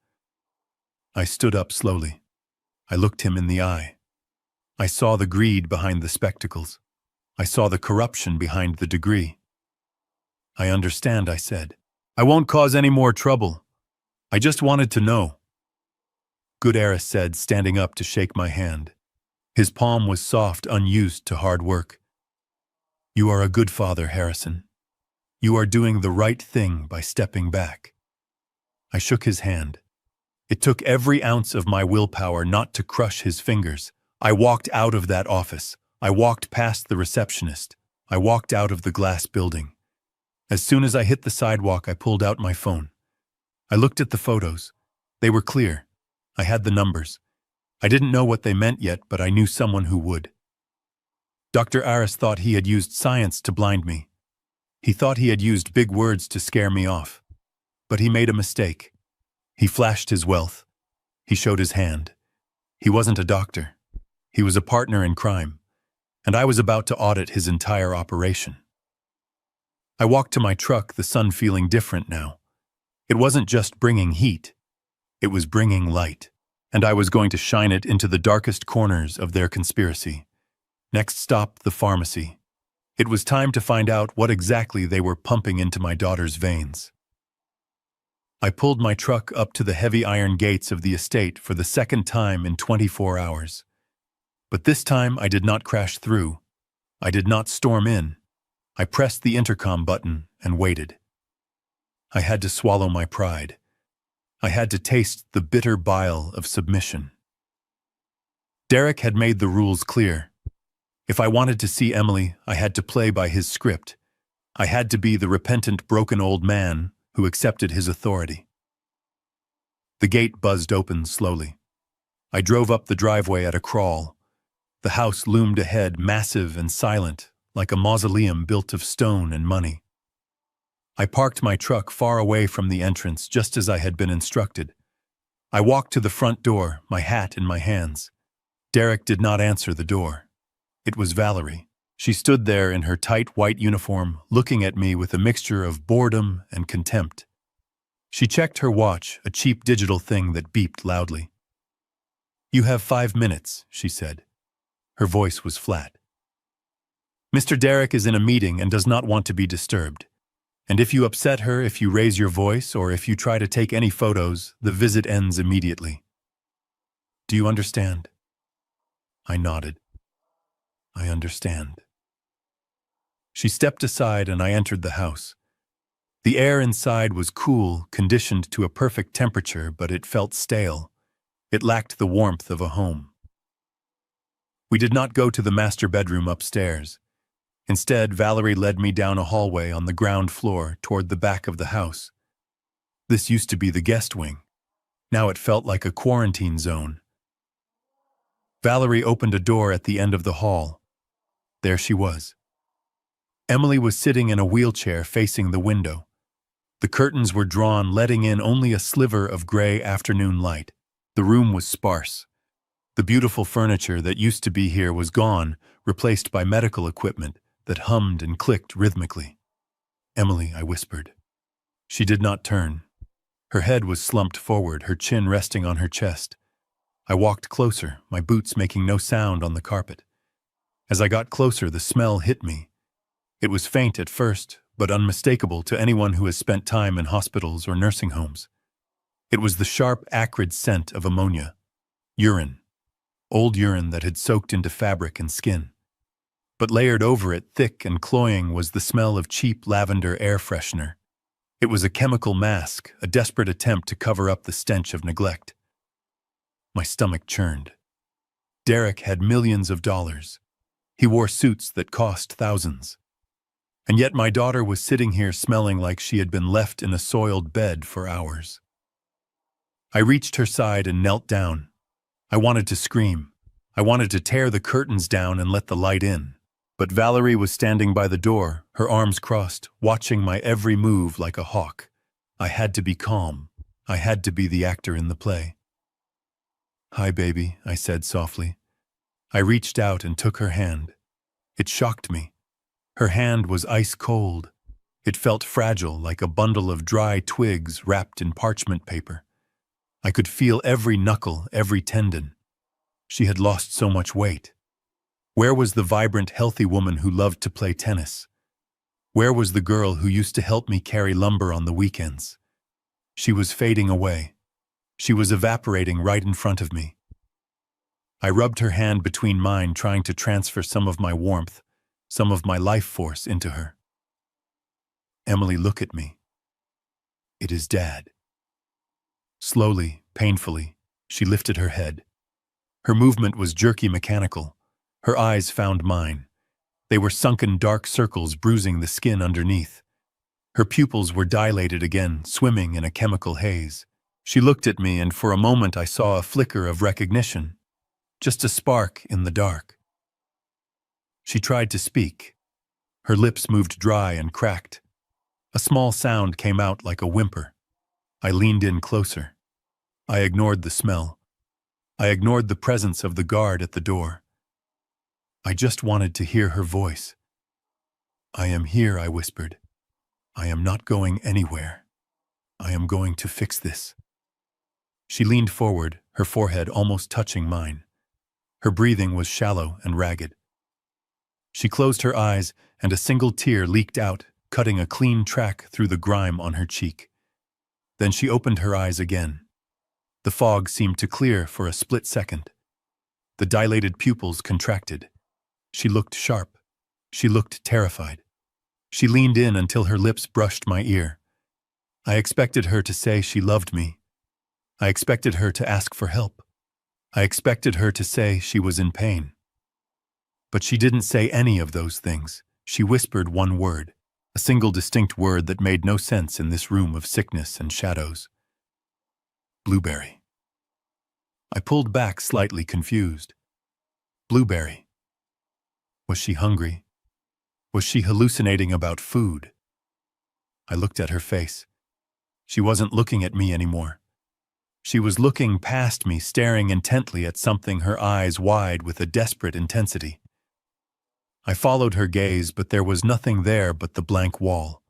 I stood up slowly. I looked him in the eye. I saw the greed behind the spectacles. I saw the corruption behind the degree. "I understand," I said. "I won't cause any more trouble. I just wanted to know." Good Aris said, standing up to shake my hand. His palm was soft, unused to hard work. "You are a good father, Harrison. You are doing the right thing by stepping back." I shook his hand. It took every ounce of my willpower not to crush his fingers. I walked out of that office. I walked past the receptionist. I walked out of the glass building. As soon as I hit the sidewalk, I pulled out my phone. I looked at the photos. They were clear. I had the numbers. I didn't know what they meant yet, but I knew someone who would. Dr. Aris thought he had used science to blind me. He thought he had used big words to scare me off. But he made a mistake. He flashed his wealth. He showed his hand. He wasn't a doctor. He was a partner in crime. And I was about to audit his entire operation. I walked to my truck, the sun feeling different now. It wasn't just bringing heat. It was bringing light. And I was going to shine it into the darkest corners of their conspiracy. Next stop, the pharmacy. It was time to find out what exactly they were pumping into my daughter's veins. I pulled my truck up to the heavy iron gates of the estate for the second time in 24 hours. But this time I did not crash through. I did not storm in. I pressed the intercom button and waited. I had to swallow my pride. I had to taste the bitter bile of submission. Derek had made the rules clear. If I wanted to see Emily, I had to play by his script. I had to be the repentant, broken old man who accepted his authority. The gate buzzed open slowly. I drove up the driveway at a crawl. The house loomed ahead, massive and silent, like a mausoleum built of stone and money. I parked my truck far away from the entrance, just as I had been instructed. I walked to the front door, my hat in my hands. Derek did not answer the door. It was Valerie. She stood there in her tight white uniform, looking at me with a mixture of boredom and contempt. She checked her watch, a cheap digital thing that beeped loudly. "You have 5 minutes," she said. Her voice was flat. "Mr. Derek is in a meeting and does not want to be disturbed. And if you upset her, if you raise your voice, or if you try to take any photos, the visit ends immediately. Do you understand?" I nodded. "I understand." She stepped aside and I entered the house. The air inside was cool, conditioned to a perfect temperature, but it felt stale. It lacked the warmth of a home. We did not go to the master bedroom upstairs. Instead, Valerie led me down a hallway on the ground floor toward the back of the house. This used to be the guest wing. Now it felt like a quarantine zone. Valerie opened a door at the end of the hall. There she was. Emily was sitting in a wheelchair facing the window. The curtains were drawn, letting in only a sliver of gray afternoon light. The room was sparse. The beautiful furniture that used to be here was gone, replaced by medical equipment that hummed and clicked rhythmically. "Emily," I whispered. She did not turn. Her head was slumped forward, her chin resting on her chest. I walked closer, my boots making no sound on the carpet. As I got closer, the smell hit me. It was faint at first, but unmistakable to anyone who has spent time in hospitals or nursing homes. It was the sharp, acrid scent of ammonia. Urine. Old urine that had soaked into fabric and skin. But layered over it, thick and cloying, was the smell of cheap lavender air freshener. It was a chemical mask, a desperate attempt to cover up the stench of neglect. My stomach churned. Derek had millions of dollars. He wore suits that cost thousands. And yet my daughter was sitting here smelling like she had been left in a soiled bed for hours. I reached her side and knelt down. I wanted to scream. I wanted to tear the curtains down and let the light in. But Valerie was standing by the door, her arms crossed, watching my every move like a hawk. I had to be calm. I had to be the actor in the play. "Hi, baby," I said softly. I reached out and took her hand. It shocked me. Her hand was ice cold. It felt fragile, like a bundle of dry twigs wrapped in parchment paper. I could feel every knuckle, every tendon. She had lost so much weight. Where was the vibrant, healthy woman who loved to play tennis? Where was the girl who used to help me carry lumber on the weekends? She was fading away. She was evaporating right in front of me. I rubbed her hand between mine, trying to transfer some of my warmth, some of my life force into her. "Emily, look at me. It is Dad." Slowly, painfully, she lifted her head. Her movement was jerky, mechanical. Her eyes found mine. They were sunken dark circles bruising the skin underneath. Her pupils were dilated again, swimming in a chemical haze. She looked at me, and for a moment I saw a flicker of recognition. Just a spark in the dark. She tried to speak. Her lips moved dry and cracked. A small sound came out like a whimper. I leaned in closer. I ignored the smell. I ignored the presence of the guard at the door. I just wanted to hear her voice. "I am here," I whispered. "I am not going anywhere. I am going to fix this." She leaned forward, her forehead almost touching mine. Her breathing was shallow and ragged. She closed her eyes, and a single tear leaked out, cutting a clean track through the grime on her cheek. Then she opened her eyes again. The fog seemed to clear for a split second. The dilated pupils contracted. She looked sharp. She looked terrified. She leaned in until her lips brushed my ear. I expected her to say she loved me. I expected her to ask for help. I expected her to say she was in pain. But she didn't say any of those things. She whispered one word, a single distinct word that made no sense in this room of sickness and shadows. "Blueberry." I pulled back, slightly confused. Blueberry. Was she hungry? Was she hallucinating about food? I looked at her face. She wasn't looking at me anymore. She was looking past me, staring intently at something, her eyes wide with a desperate intensity. I followed her gaze, but there was nothing there but the blank wall.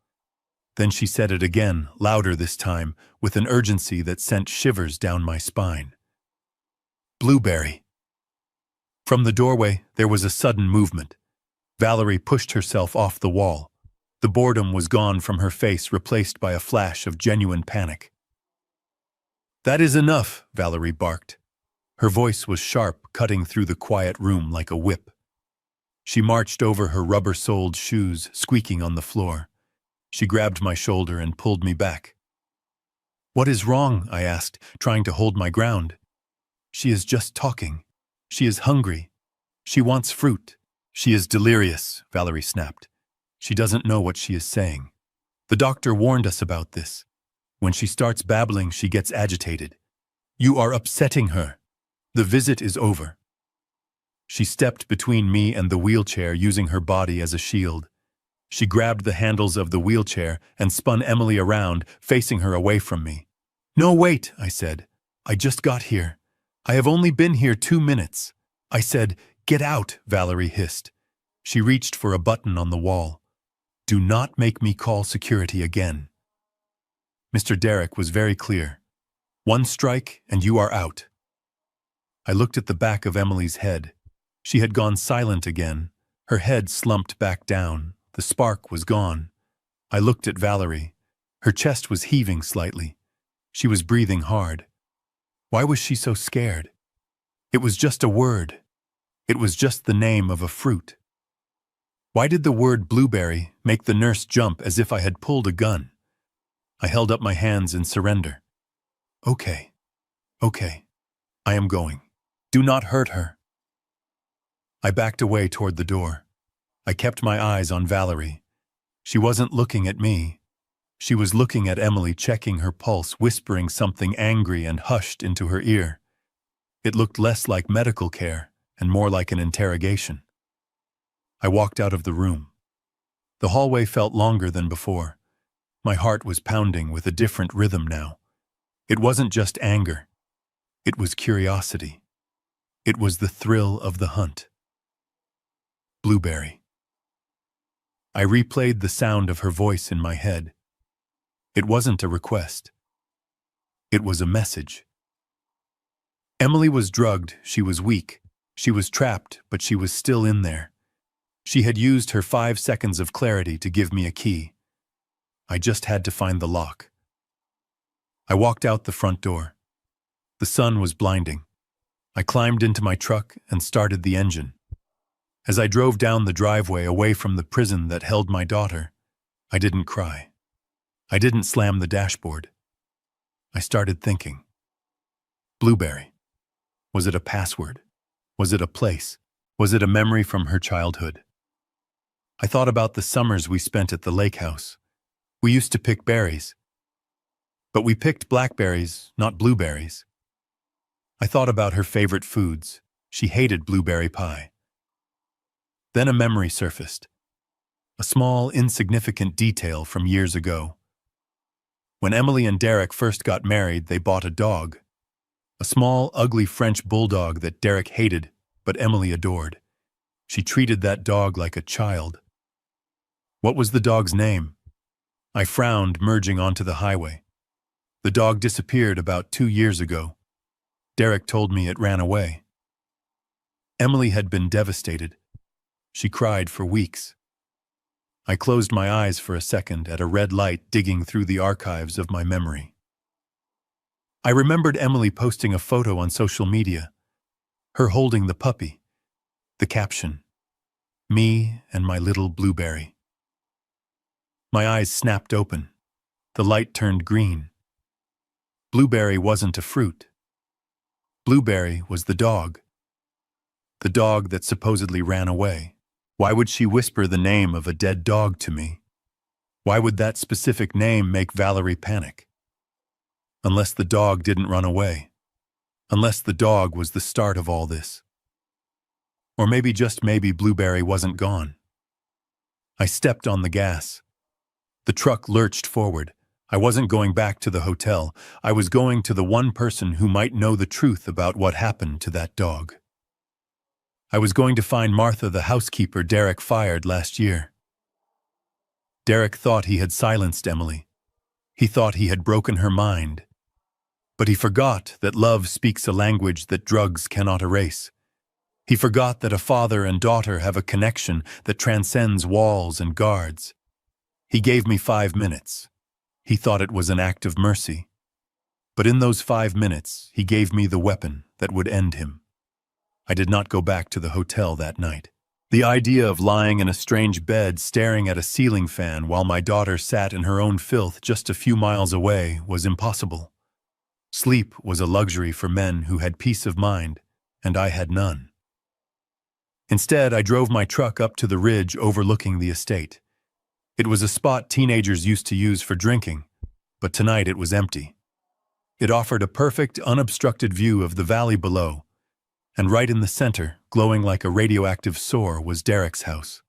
Then she said it again, louder this time, with an urgency that sent shivers down my spine. "Blueberry." From the doorway, there was a sudden movement. Valerie pushed herself off the wall. The boredom was gone from her face, replaced by a flash of genuine panic. "That is enough," Valerie barked. Her voice was sharp, cutting through the quiet room like a whip. She marched over her rubber-soled shoes, squeaking on the floor. She grabbed my shoulder and pulled me back. "What is wrong?" I asked, trying to hold my ground. "She is just talking. She is hungry. She wants fruit." "She is delirious," Valerie snapped. "She doesn't know what she is saying. The doctor warned us about this. When she starts babbling, she gets agitated. You are upsetting her. The visit is over." She stepped between me and the wheelchair, using her body as a shield. She grabbed the handles of the wheelchair and spun Emily around, facing her away from me. "No, wait," I said. "I just got here. I have only been here 2 minutes." I said, "Get out," Valerie hissed. She reached for a button on the wall. "Do not make me call security again." Mr. Derek was very clear. "One strike and you are out." I looked at the back of Emily's head. She had gone silent again. Her head slumped back down. The spark was gone. I looked at Valerie. Her chest was heaving slightly. She was breathing hard. Why was she so scared? It was just a word. It was just the name of a fruit. Why did the word blueberry make the nurse jump as if I had pulled a gun? I held up my hands in surrender. Okay. I am going. Do not hurt her." I backed away toward the door. I kept my eyes on Valerie. She wasn't looking at me. She was looking at Emily, checking her pulse, whispering something angry and hushed into her ear. It looked less like medical care and more like an interrogation. I walked out of the room. The hallway felt longer than before. My heart was pounding with a different rhythm now. It wasn't just anger. It was curiosity. It was the thrill of the hunt. Blueberry. I replayed the sound of her voice in my head. It wasn't a request. It was a message. Emily was drugged, she was weak. She was trapped, but she was still in there. She had used her 5 seconds of clarity to give me a key. I just had to find the lock. I walked out the front door. The sun was blinding. I climbed into my truck and started the engine. As I drove down the driveway away from the prison that held my daughter, I didn't cry. I didn't slam the dashboard. I started thinking. Blueberry. Was it a password? Was it a place? Was it a memory from her childhood? I thought about the summers we spent at the lake house. We used to pick berries. But we picked blackberries, not blueberries. I thought about her favorite foods. She hated blueberry pie. Then a memory surfaced. A small, insignificant detail from years ago. When Emily and Derek first got married, they bought a dog. A small, ugly French bulldog that Derek hated, but Emily adored. She treated that dog like a child. What was the dog's name? I frowned, merging onto the highway. The dog disappeared about 2 years ago. Derek told me it ran away. Emily had been devastated. She cried for weeks. I closed my eyes for a second at a red light digging through the archives of my memory. I remembered Emily posting a photo on social media, her holding the puppy, the caption, "Me and my little blueberry." My eyes snapped open. The light turned green. Blueberry wasn't a fruit. Blueberry was the dog. The dog that supposedly ran away. Why would she whisper the name of a dead dog to me? Why would that specific name make Valerie panic? Unless the dog didn't run away. Unless the dog was the start of all this. Or maybe, just maybe, Blueberry wasn't gone. I stepped on the gas. The truck lurched forward. I wasn't going back to the hotel. I was going to the one person who might know the truth about what happened to that dog. I was going to find Martha, the housekeeper Derek fired last year. Derek thought he had silenced Emily. He thought he had broken her mind. But he forgot that love speaks a language that drugs cannot erase. He forgot that a father and daughter have a connection that transcends walls and guards. He gave me 5 minutes. He thought it was an act of mercy. But in those 5 minutes, he gave me the weapon that would end him. I did not go back to the hotel that night. The idea of lying in a strange bed staring at a ceiling fan while my daughter sat in her own filth just a few miles away was impossible. Sleep was a luxury for men who had peace of mind, and I had none. Instead, I drove my truck up to the ridge overlooking the estate. It was a spot teenagers used to use for drinking, but tonight it was empty. It offered a perfect, unobstructed view of the valley below. And right in the center, glowing like a radioactive sore, was Derek's house.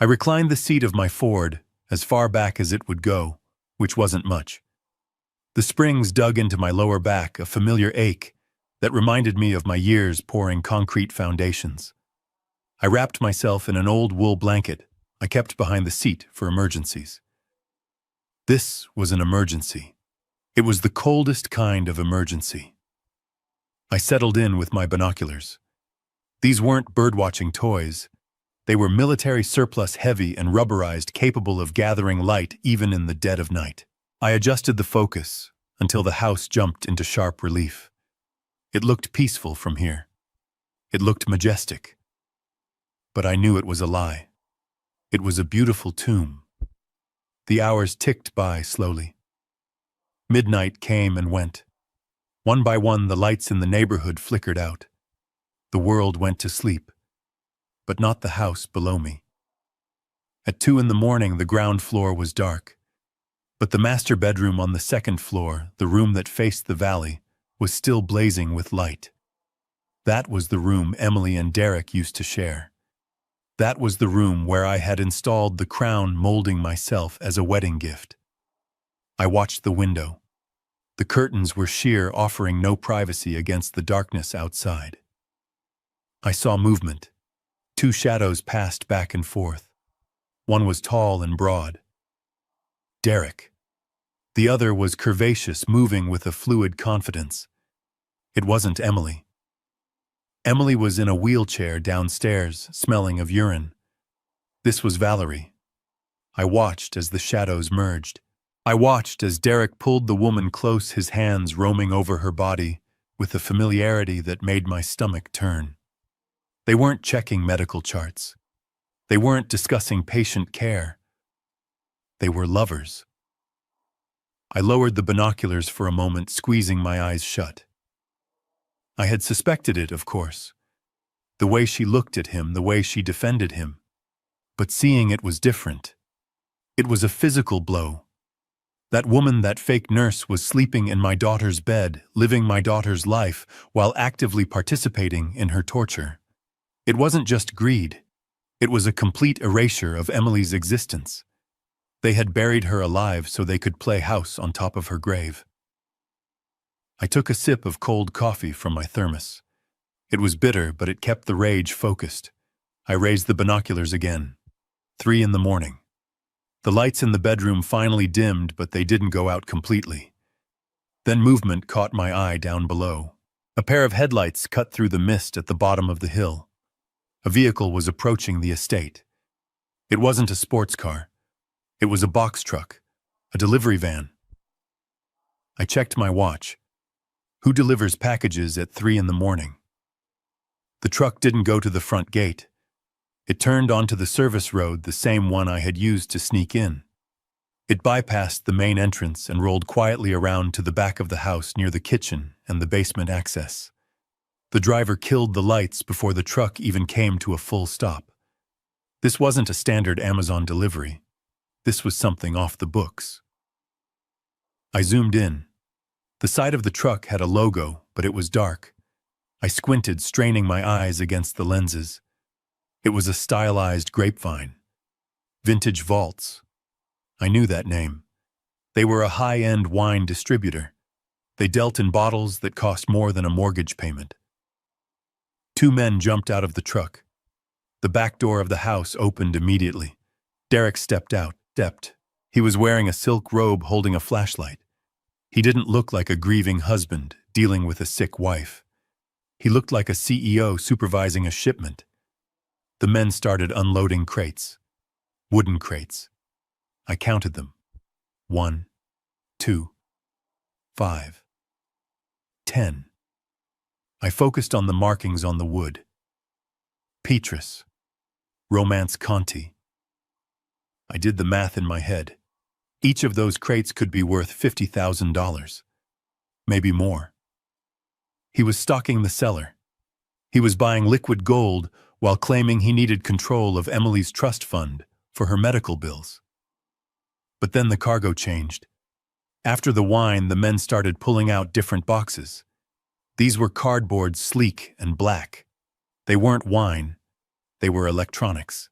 I reclined the seat of my Ford, as far back as it would go, which wasn't much. The springs dug into my lower back, a familiar ache that reminded me of my years pouring concrete foundations. I wrapped myself in an old wool blanket I kept behind the seat for emergencies. This was an emergency. It was the coldest kind of emergency. I settled in with my binoculars. These weren't birdwatching toys. They were military surplus, heavy and rubberized, capable of gathering light even in the dead of night. I adjusted the focus until the house jumped into sharp relief. It looked peaceful from here. It looked majestic. But I knew it was a lie. It was a beautiful tomb. The hours ticked by slowly. Midnight came and went. One by one, the lights in the neighborhood flickered out. The world went to sleep, but not the house below me. At 2 a.m, the ground floor was dark, but the master bedroom on the second floor, the room that faced the valley, was still blazing with light. That was the room Emily and Derek used to share. That was the room where I had installed the crown, molding myself as a wedding gift. I watched the window. The curtains were sheer, offering no privacy against the darkness outside. I saw movement. 2 shadows passed back and forth. One was tall and broad. Derek. The other was curvaceous, moving with a fluid confidence. It wasn't Emily. Emily was in a wheelchair downstairs, smelling of urine. This was Valerie. I watched as the shadows merged. I watched as Derek pulled the woman close, his hands roaming over her body with a familiarity that made my stomach turn. They weren't checking medical charts. They weren't discussing patient care. They were lovers. I lowered the binoculars for a moment, squeezing my eyes shut. I had suspected it, of course. The way she looked at him, the way she defended him. But seeing it was different. It was a physical blow. That woman, that fake nurse, was sleeping in my daughter's bed, living my daughter's life, while actively participating in her torture. It wasn't just greed. It was a complete erasure of Emily's existence. They had buried her alive so they could play house on top of her grave. I took a sip of cold coffee from my thermos. It was bitter, but it kept the rage focused. I raised the binoculars again. 3 a.m. The lights in the bedroom finally dimmed, but they didn't go out completely. Then movement caught my eye down below. A pair of headlights cut through the mist at the bottom of the hill. A vehicle was approaching the estate. It wasn't a sports car. It was a box truck, a delivery van. I checked my watch. Who delivers packages at 3 a.m? The truck didn't go to the front gate. It turned onto the service road, the same one I had used to sneak in. It bypassed the main entrance and rolled quietly around to the back of the house near the kitchen and the basement access. The driver killed the lights before the truck even came to a full stop. This wasn't a standard Amazon delivery. This was something off the books. I zoomed in. The side of the truck had a logo, but it was dark. I squinted, straining my eyes against the lenses. It was a stylized Grapevine. Vintage Vaults. I knew that name. They were a high-end wine distributor. They dealt in bottles that cost more than a mortgage payment. 2 men jumped out of the truck. The back door of the house opened immediately. Derek stepped out. He was wearing a silk robe, holding a flashlight. He didn't look like a grieving husband dealing with a sick wife. He looked like a CEO supervising a shipment. The men started unloading crates. Wooden crates. I counted them. 1, 2, 5, 10. I focused on the markings on the wood. Petrus. Romance Conti. I did the math in my head. Each of those crates could be worth $50,000. Maybe more. He was stocking the cellar. He was buying liquid gold while claiming he needed control of Emily's trust fund for her medical bills. But then the cargo changed. After the wine, the men started pulling out different boxes. These were cardboard, sleek and black. They weren't wine, they were electronics.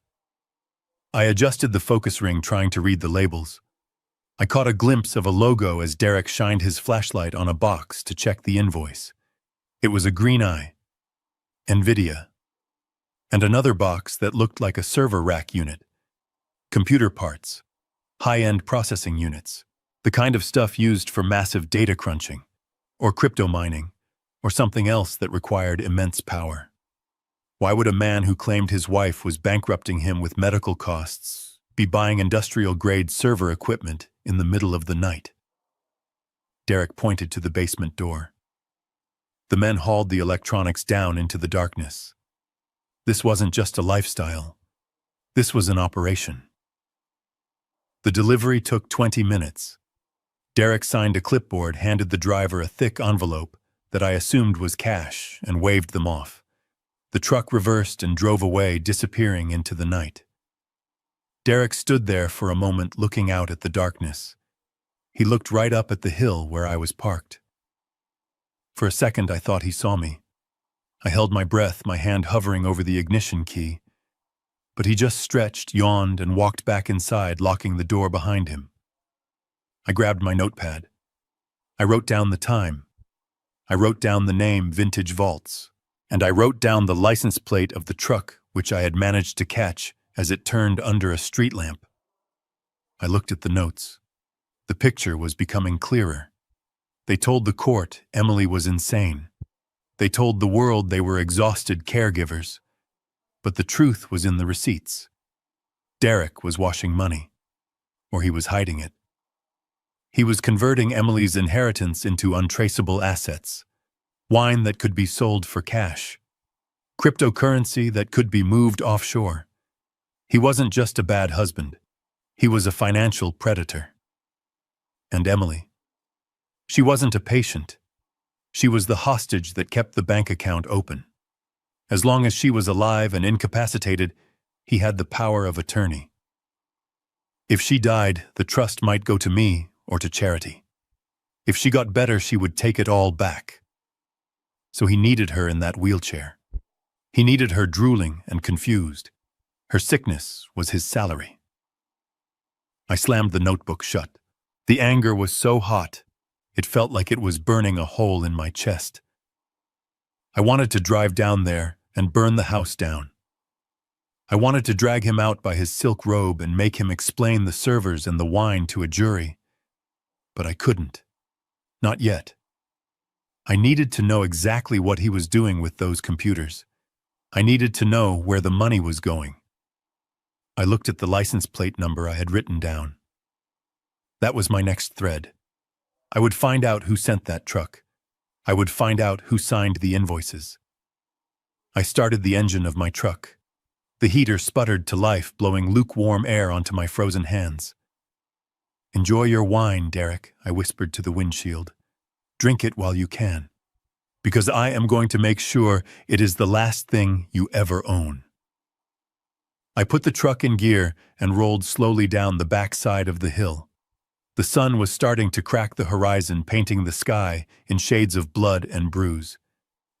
I adjusted the focus ring trying to read the labels. I caught a glimpse of a logo as Derek shined his flashlight on a box to check the invoice. It was a green eye, NVIDIA, and another box that looked like a server rack unit. Computer parts, high-end processing units, the kind of stuff used for massive data crunching, or crypto mining, or something else that required immense power. Why would a man who claimed his wife was bankrupting him with medical costs be buying industrial-grade server equipment in the middle of the night? Derek pointed to the basement door. The men hauled the electronics down into the darkness. This wasn't just a lifestyle. This was an operation. The delivery took 20 minutes. Derek signed a clipboard, handed the driver a thick envelope that I assumed was cash, and waved them off. The truck reversed and drove away, disappearing into the night. Derek stood there for a moment, looking out at the darkness. He looked right up at the hill where I was parked. For a second, I thought he saw me. I held my breath, my hand hovering over the ignition key. But he just stretched, yawned, and walked back inside, locking the door behind him. I grabbed my notepad. I wrote down the time. I wrote down the name Vintage Vaults. And I wrote down the license plate of the truck which I had managed to catch as it turned under a street lamp. I looked at the notes. The picture was becoming clearer. They told the court Emily was insane. They told the world they were exhausted caregivers. But the truth was in the receipts. Derek was washing money, or he was hiding it. He was converting Emily's inheritance into untraceable assets. Wine that could be sold for cash. Cryptocurrency that could be moved offshore. He wasn't just a bad husband. He was a financial predator. And Emily. She wasn't a patient. She was the hostage that kept the bank account open. As long as she was alive and incapacitated, he had the power of attorney. If she died, the trust might go to me or to charity. If she got better, she would take it all back. So he needed her in that wheelchair. He needed her drooling and confused. Her sickness was his salary. I slammed the notebook shut. The anger was so hot, it felt like it was burning a hole in my chest. I wanted to drive down there and burn the house down. I wanted to drag him out by his silk robe and make him explain the servers and the wine to a jury. But I couldn't. Not yet. I needed to know exactly what he was doing with those computers. I needed to know where the money was going. I looked at the license plate number I had written down. That was my next thread. I would find out who sent that truck. I would find out who signed the invoices. I started the engine of my truck. The heater sputtered to life, blowing lukewarm air onto my frozen hands. "Enjoy your wine, Derek," I whispered to the windshield. "Drink it while you can, because I am going to make sure it is the last thing you ever own." I put the truck in gear and rolled slowly down the back side of the hill. The sun was starting to crack the horizon, painting the sky in shades of blood and bruise.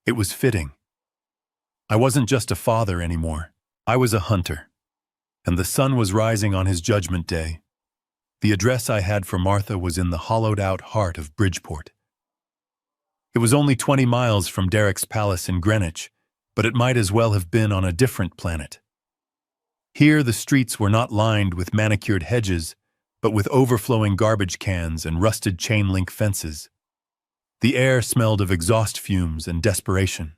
It was fitting. I wasn't just a father anymore. I was a hunter. And the sun was rising on his judgment day. The address I had for Martha was in the hollowed-out heart of Bridgeport. It was only 20 miles from Derek's palace in Greenwich, but it might as well have been on a different planet. Here the streets were not lined with manicured hedges, but with overflowing garbage cans and rusted chain-link fences. The air smelled of exhaust fumes and desperation.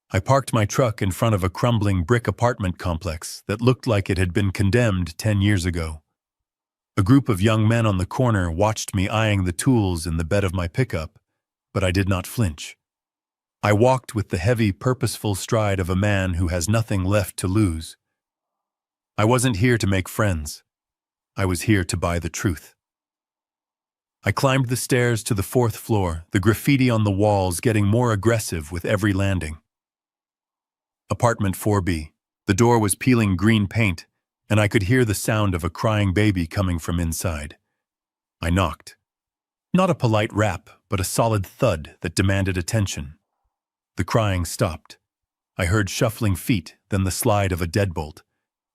I parked my truck in front of a crumbling brick apartment complex that looked like it had been condemned 10 years ago. A group of young men on the corner watched me eyeing the tools in the bed of my pickup, but I did not flinch. I walked with the heavy, purposeful stride of a man who has nothing left to lose. I wasn't here to make friends. I was here to buy the truth. I climbed the stairs to the 4th floor, the graffiti on the walls getting more aggressive with every landing. Apartment 4B. The door was peeling green paint, and I could hear the sound of a crying baby coming from inside. I knocked. Not a polite rap, but a solid thud that demanded attention. The crying stopped. I heard shuffling feet, then the slide of a deadbolt.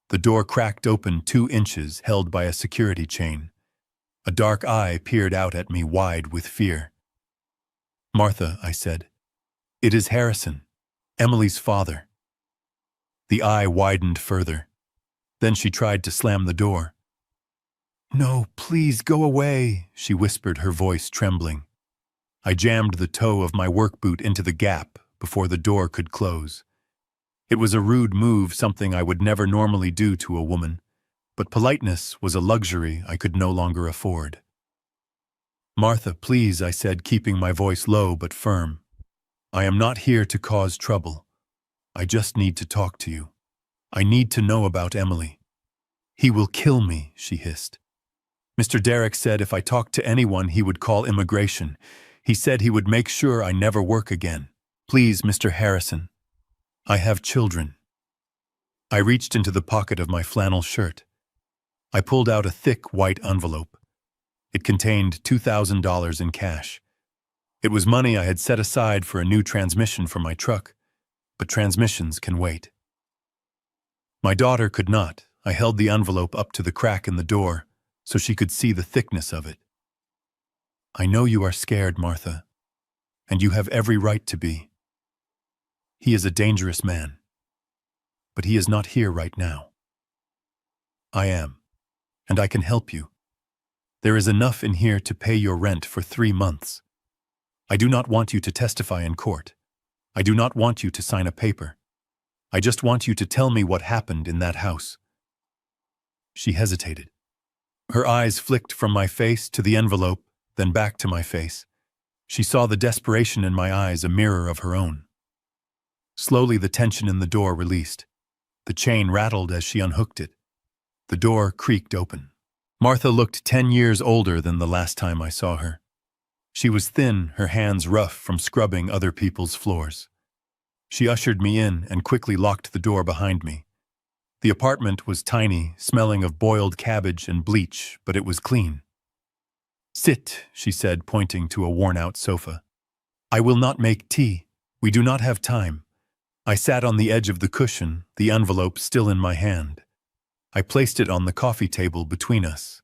The door cracked open 2 inches, held by a security chain. A dark eye peered out at me, wide with fear. "Martha," I said. "It is Harrison, Emily's father." The eye widened further. Then she tried to slam the door. "No, please go away," she whispered, her voice trembling. I jammed the toe of my work boot into the gap before the door could close. It was a rude move, something I would never normally do to a woman, but politeness was a luxury I could no longer afford. "Martha, please," I said, keeping my voice low but firm. "I am not here to cause trouble. I just need to talk to you. I need to know about Emily." "He will kill me," she hissed. "Mr. Derek said if I talked to anyone he would call immigration. He said he would make sure I never work again. Please, Mr. Harrison. I have children." I reached into the pocket of my flannel shirt. I pulled out a thick white envelope. It contained $2,000 in cash. It was money I had set aside for a new transmission for my truck, but transmissions can wait. My daughter could not. I held the envelope up to the crack in the door so she could see the thickness of it. "I know you are scared, Martha, and you have every right to be. He is a dangerous man, but he is not here right now. I am, and I can help you. There is enough in here to pay your rent for 3 months. I do not want you to testify in court. I do not want you to sign a paper. I just want you to tell me what happened in that house." She hesitated. Her eyes flicked from my face to the envelope, then back to my face. She saw the desperation in my eyes, a mirror of her own. Slowly the tension in the door released. The chain rattled as she unhooked it. The door creaked open. Martha looked 10 years older than the last time I saw her. She was thin, her hands rough from scrubbing other people's floors. She ushered me in and quickly locked the door behind me. The apartment was tiny, smelling of boiled cabbage and bleach, but it was clean. "Sit," she said, pointing to a worn-out sofa. "I will not make tea. We do not have time." I sat on the edge of the cushion, the envelope still in my hand. I placed it on the coffee table between us.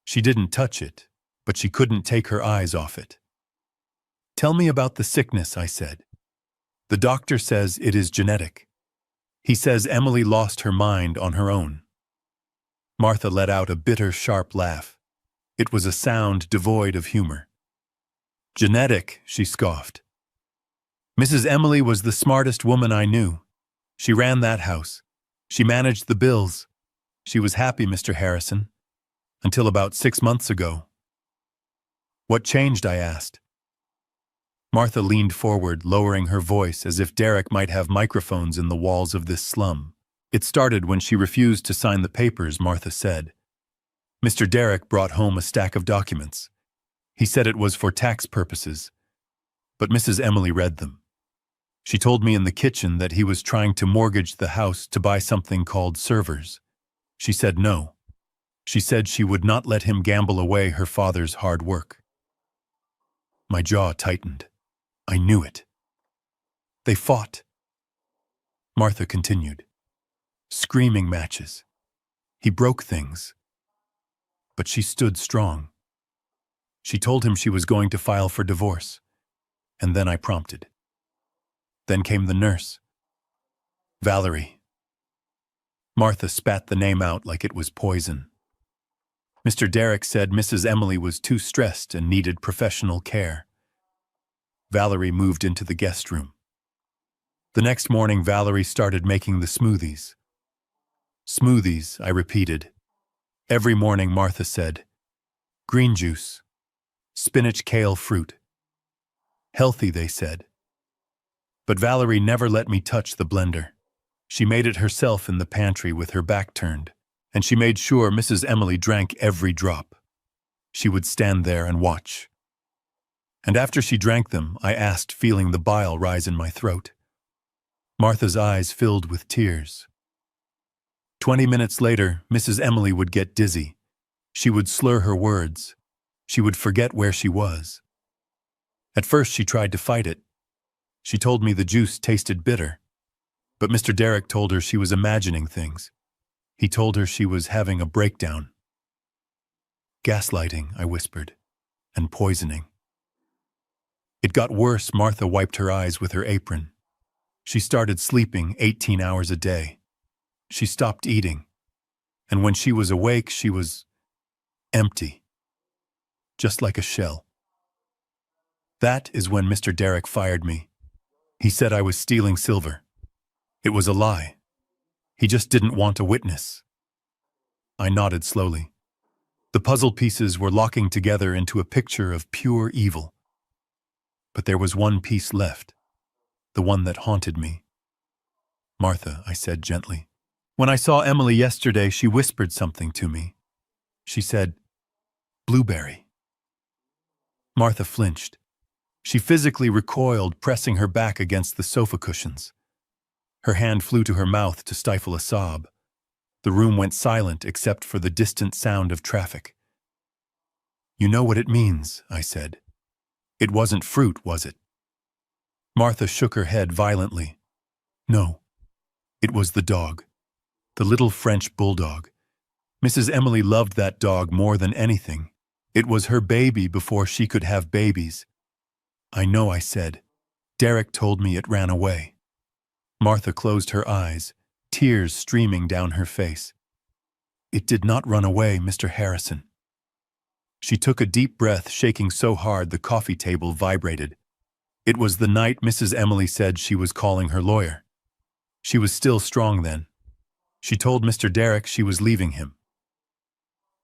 She didn't touch it, but she couldn't take her eyes off it. "Tell me about the sickness," I said. "The doctor says it is genetic. He says Emily lost her mind on her own." Martha let out a bitter, sharp laugh. It was a sound devoid of humor. "Genetic," she scoffed. "Mrs. Emily was the smartest woman I knew. She ran that house. She managed the bills. She was happy, Mr. Harrison, until about 6 months ago." "What changed?" I asked. Martha leaned forward, lowering her voice as if Derek might have microphones in the walls of this slum. "It started when she refused to sign the papers," Martha said. "Mr. Derek brought home a stack of documents. He said it was for tax purposes, but Mrs. Emily read them. She told me in the kitchen that he was trying to mortgage the house to buy something called servers. She said no. She said she would not let him gamble away her father's hard work." My jaw tightened. I knew it. "They fought," Martha continued. "Screaming matches. He broke things. But she stood strong. She told him she was going to file for divorce. And then I prompted. Then came the nurse. Valerie." Martha spat the name out like it was poison. "Mr. Derek said Mrs. Emily was too stressed and needed professional care." Valerie moved into the guest room. The next morning, Valerie started making the smoothies. "Smoothies," I repeated. Every morning, Martha said. "Green juice. Spinach, kale, fruit. Healthy," they said. But Valerie never let me touch the blender. She made it herself in the pantry with her back turned, and she made sure Mrs. Emily drank every drop. She would stand there and watch. And after she drank them, I asked, feeling the bile rise in my throat. Martha's eyes filled with tears. 20 minutes later, Mrs. Emily would get dizzy. She would slur her words. She would forget where she was. At first she tried to fight it. She told me the juice tasted bitter. But Mr. Derek told her she was imagining things. He told her she was having a breakdown. Gaslighting, I whispered, and poisoning. It got worse. Martha wiped her eyes with her apron. She started sleeping 18 hours a day. She stopped eating. And when she was awake, she was empty. Just like a shell. That is when Mr. Derek fired me. He said I was stealing silver. It was a lie. He just didn't want a witness. I nodded slowly. The puzzle pieces were locking together into a picture of pure evil. But there was one piece left, the one that haunted me. Martha, I said gently. When I saw Emily yesterday, she whispered something to me. She said, "Blueberry." Martha flinched. She physically recoiled, pressing her back against the sofa cushions. Her hand flew to her mouth to stifle a sob. The room went silent except for the distant sound of traffic. "You know what it means," I said. "It wasn't fruit, was it?" Martha shook her head violently. "No. It was the dog. The little French bulldog. Mrs. Emily loved that dog more than anything. It was her baby before she could have babies." "I know," I said. "Derek told me it ran away." Martha closed her eyes, tears streaming down her face. "It did not run away, Mr. Harrison." She took a deep breath, shaking so hard the coffee table vibrated. It was the night Mrs. Emily said she was calling her lawyer. She was still strong then. She told Mr. Derek she was leaving him.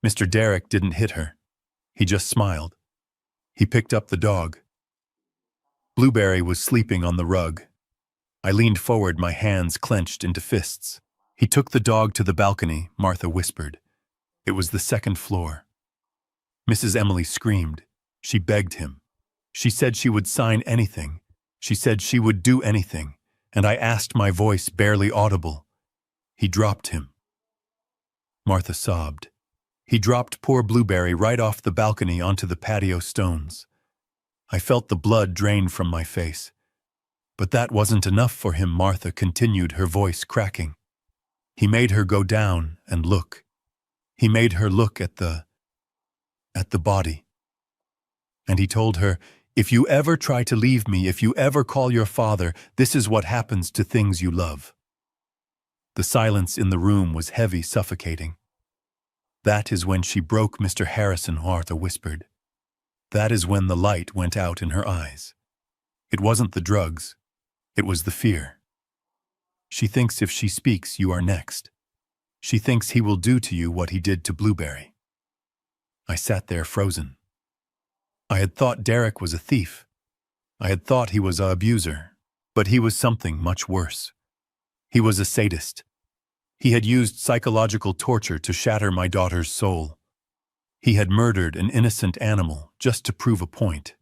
Mr. Derek didn't hit her. He just smiled. He picked up the dog. Blueberry was sleeping on the rug. I leaned forward, my hands clenched into fists. "He took the dog to the balcony," Martha whispered. "It was the second floor." Mrs. Emily screamed. She begged him. She said she would sign anything. She said she would do anything, and I asked, my voice barely audible. "He dropped him." Martha sobbed. "He dropped poor Blueberry right off the balcony onto the patio stones." I felt the blood drain from my face. "But that wasn't enough for him," Martha continued, her voice cracking. "He made her go down and look. He made her look at the body. And he told her, 'If you ever try to leave me, if you ever call your father, this is what happens to things you love.'" The silence in the room was heavy, suffocating. "That is when she broke, Mr. Harrison," Martha whispered. "That is when the light went out in her eyes. It wasn't the drugs. It was the fear. She thinks if she speaks, you are next. She thinks he will do to you what he did to Blueberry." I sat there frozen. I had thought Derek was a thief. I had thought he was an abuser. But he was something much worse. He was a sadist. He had used psychological torture to shatter my daughter's soul. He had murdered an innocent animal just to prove a point.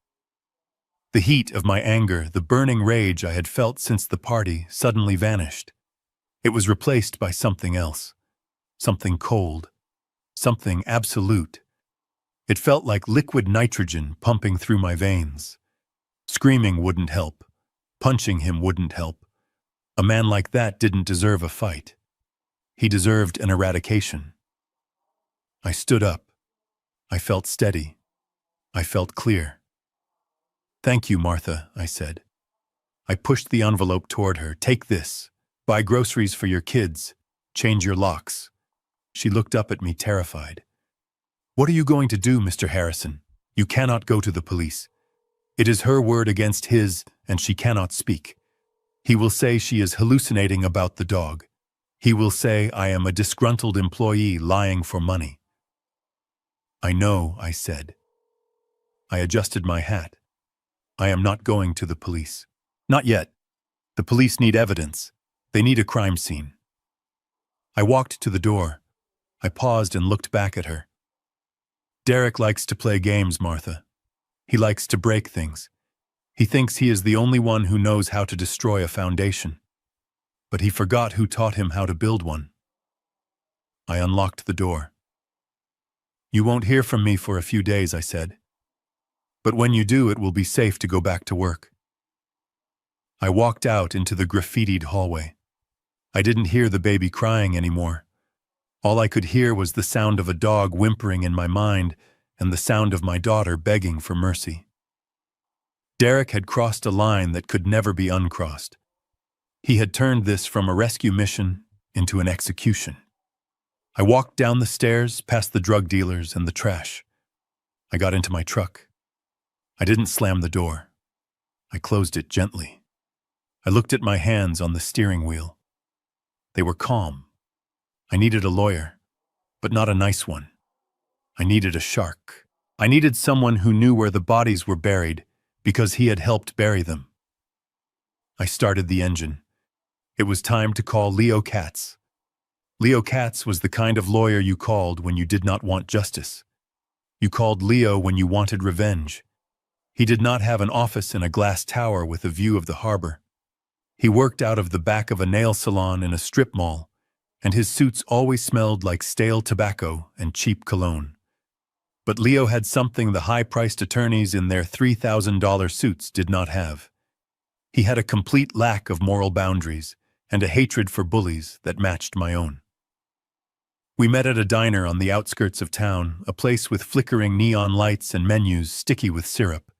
The heat of my anger, the burning rage I had felt since the party, suddenly vanished. It was replaced by something else. Something cold. Something absolute. It felt like liquid nitrogen pumping through my veins. Screaming wouldn't help. Punching him wouldn't help. A man like that didn't deserve a fight. He deserved an eradication. I stood up. I felt steady. I felt clear. "Thank you, Martha," I said. I pushed the envelope toward her. "Take this. Buy groceries for your kids. Change your locks." She looked up at me, terrified. "What are you going to do, Mr. Harrison? You cannot go to the police. It is her word against his, and she cannot speak. He will say she is hallucinating about the dog. He will say I am a disgruntled employee lying for money." "I know," I said. I adjusted my hat. "I am not going to the police. Not yet. The police need evidence. They need a crime scene." I walked to the door. I paused and looked back at her. "Derek likes to play games, Martha. He likes to break things. He thinks he is the only one who knows how to destroy a foundation. But he forgot who taught him how to build one." I unlocked the door. "You won't hear from me for a few days," I said. But when you do, it will be safe to go back to work. I walked out into the graffitied hallway. I didn't hear the baby crying anymore. All I could hear was the sound of a dog whimpering in my mind and the sound of my daughter begging for mercy. Derek had crossed a line that could never be uncrossed. He had turned this from a rescue mission into an execution. I walked down the stairs, past the drug dealers and the trash. I got into my truck. I didn't slam the door. I closed it gently. I looked at my hands on the steering wheel. They were calm. I needed a lawyer, but not a nice one. I needed a shark. I needed someone who knew where the bodies were buried because he had helped bury them. I started the engine. It was time to call Leo Katz. Leo Katz was the kind of lawyer you called when you did not want justice. You called Leo when you wanted revenge. He did not have an office in a glass tower with a view of the harbor. He worked out of the back of a nail salon in a strip mall, and his suits always smelled like stale tobacco and cheap cologne. But Leo had something the high-priced attorneys in their $3,000 suits did not have. He had a complete lack of moral boundaries and a hatred for bullies that matched my own. We met at a diner on the outskirts of town, a place with flickering neon lights and menus sticky with syrup.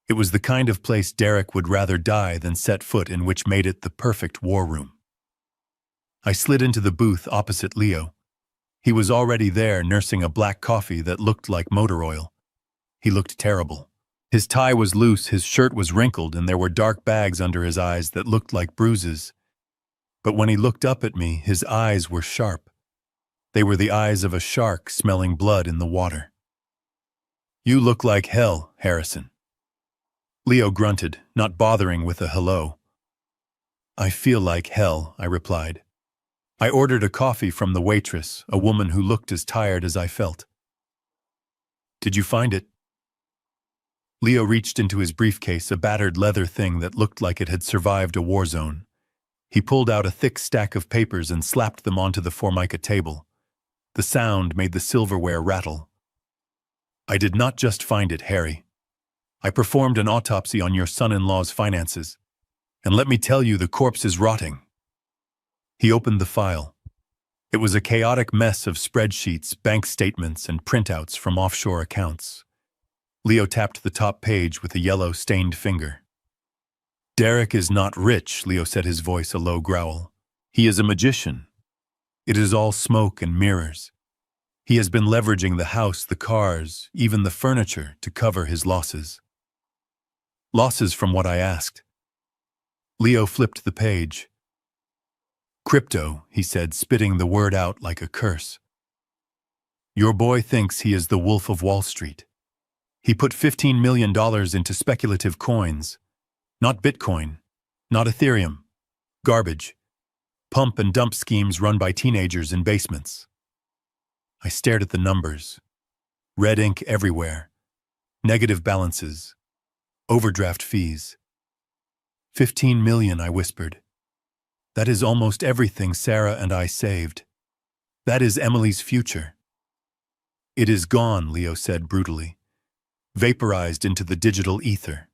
It was the kind of place Derek would rather die than set foot in, which made it the perfect war room. I slid into the booth opposite Leo. He was already there, nursing a black coffee that looked like motor oil. He looked terrible. His tie was loose, his shirt was wrinkled, and there were dark bags under his eyes that looked like bruises. But when he looked up at me, his eyes were sharp. They were the eyes of a shark smelling blood in the water. "You look like hell, Harrison." Leo grunted, not bothering with a hello. "I feel like hell," I replied. I ordered a coffee from the waitress, a woman who looked as tired as I felt. "Did you find it?" Leo reached into his briefcase, a battered leather thing that looked like it had survived a war zone. He pulled out a thick stack of papers and slapped them onto the Formica table. The sound made the silverware rattle. "I did not just find it, Harry. I performed an autopsy on your son-in-law's finances. And let me tell you, the corpse is rotting." He opened the file. It was a chaotic mess of spreadsheets, bank statements, and printouts from offshore accounts. Leo tapped the top page with a yellow, stained finger. "Derek is not rich," Leo said, his voice a low growl. "He is a magician. It is all smoke and mirrors. He has been leveraging the house, the cars, even the furniture to cover his losses." "Losses from what?" I asked. Leo flipped the page. "Crypto," he said, spitting the word out like a curse. "Your boy thinks he is the Wolf of Wall Street. He put $15 million into speculative coins. Not Bitcoin, not Ethereum. Garbage. Pump and dump schemes run by teenagers in basements." I stared at the numbers. Red ink everywhere. Negative balances. Overdraft fees. 15 million, I whispered. "That is almost everything Sarah and I saved. That is Emily's future." "It is gone," Leo said brutally. "Vaporized into the digital ether."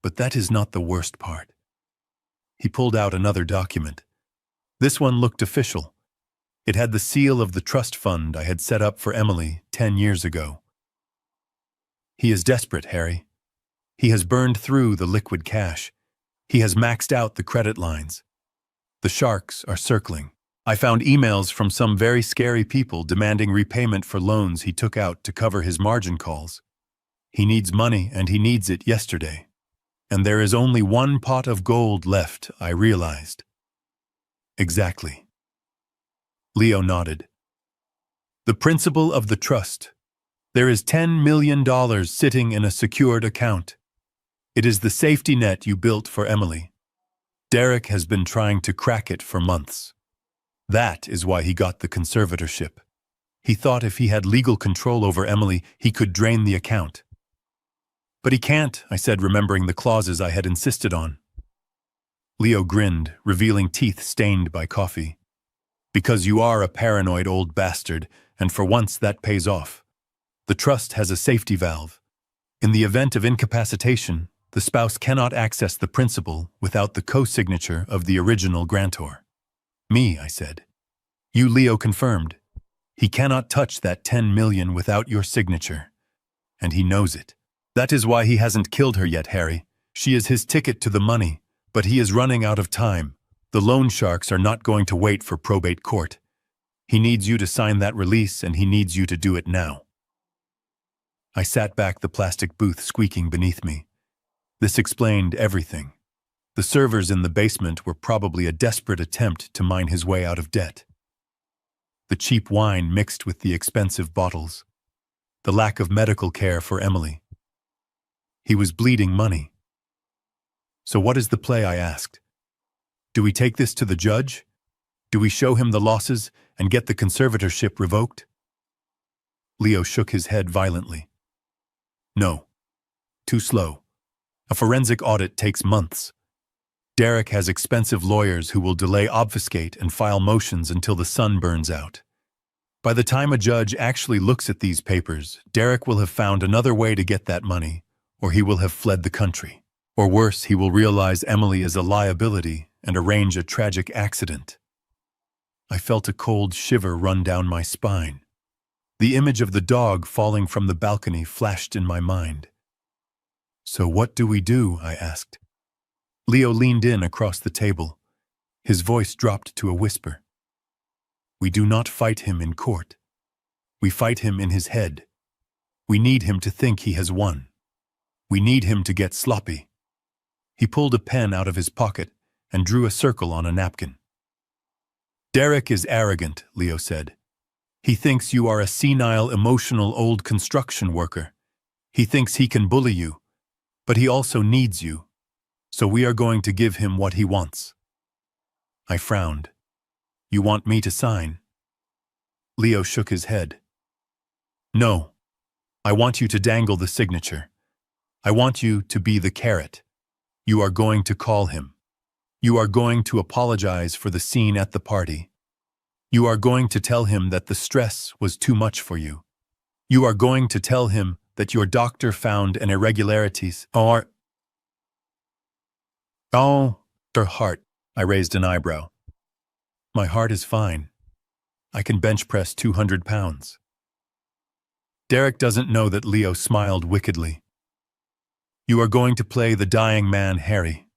"But that is not the worst part." He pulled out another document. This one looked official. It had the seal of the trust fund I had set up for Emily 10 years ago. "He is desperate, Harry. He has burned through the liquid cash. He has maxed out the credit lines. The sharks are circling. I found emails from some very scary people demanding repayment for loans he took out to cover his margin calls. He needs money, and he needs it yesterday. And there is only one pot of gold left, I realized." "Exactly." Leo nodded. "The principle of the trust. There is $10 million sitting in a secured account. It is the safety net you built for Emily. Derek has been trying to crack it for months. That is why he got the conservatorship. He thought if he had legal control over Emily, he could drain the account." "But he can't," I said, remembering the clauses I had insisted on. Leo grinned, revealing teeth stained by coffee. "Because you are a paranoid old bastard, and for once that pays off. The trust has a safety valve. In the event of incapacitation, the spouse cannot access the principal without the co-signature of the original grantor. Me, I said. You, Leo, confirmed. He cannot touch that 10 million without your signature. And he knows it. That is why he hasn't killed her yet, Harry. She is his ticket to the money, but he is running out of time. The loan sharks are not going to wait for probate court. He needs you to sign that release, and he needs you to do it now. I sat back, the plastic booth squeaking beneath me. This explained everything. The servers in the basement were probably a desperate attempt to mine his way out of debt. The cheap wine mixed with the expensive bottles. The lack of medical care for Emily. He was bleeding money. So what is the play, I asked. Do we take this to the judge? Do we show him the losses and get the conservatorship revoked? Leo shook his head violently. No. Too slow. A forensic audit takes months. Derek has expensive lawyers who will delay, obfuscate, and file motions until the sun burns out. By the time a judge actually looks at these papers, Derek will have found another way to get that money, or he will have fled the country. Or worse, he will realize Emily is a liability and arrange a tragic accident. I felt a cold shiver run down my spine. The image of the dog falling from the balcony flashed in my mind. So what do we do? I asked. Leo leaned in across the table. His voice dropped to a whisper. We do not fight him in court. We fight him in his head. We need him to think he has won. We need him to get sloppy. He pulled a pen out of his pocket and drew a circle on a napkin. Derek is arrogant, Leo said. He thinks you are a senile, emotional old construction worker. He thinks he can bully you, but he also needs you. So we are going to give him what he wants. I frowned. You want me to sign? Leo shook his head. No. I want you to dangle the signature. I want you to be the carrot. You are going to call him. You are going to apologize for the scene at the party. You are going to tell him that the stress was too much for you. You are going to tell him that your doctor found an irregularities or... Oh, your heart. I raised an eyebrow. My heart is fine. I can bench press 200 pounds. Derek doesn't know that Leo smiled wickedly. You are going to play the dying man, Harry.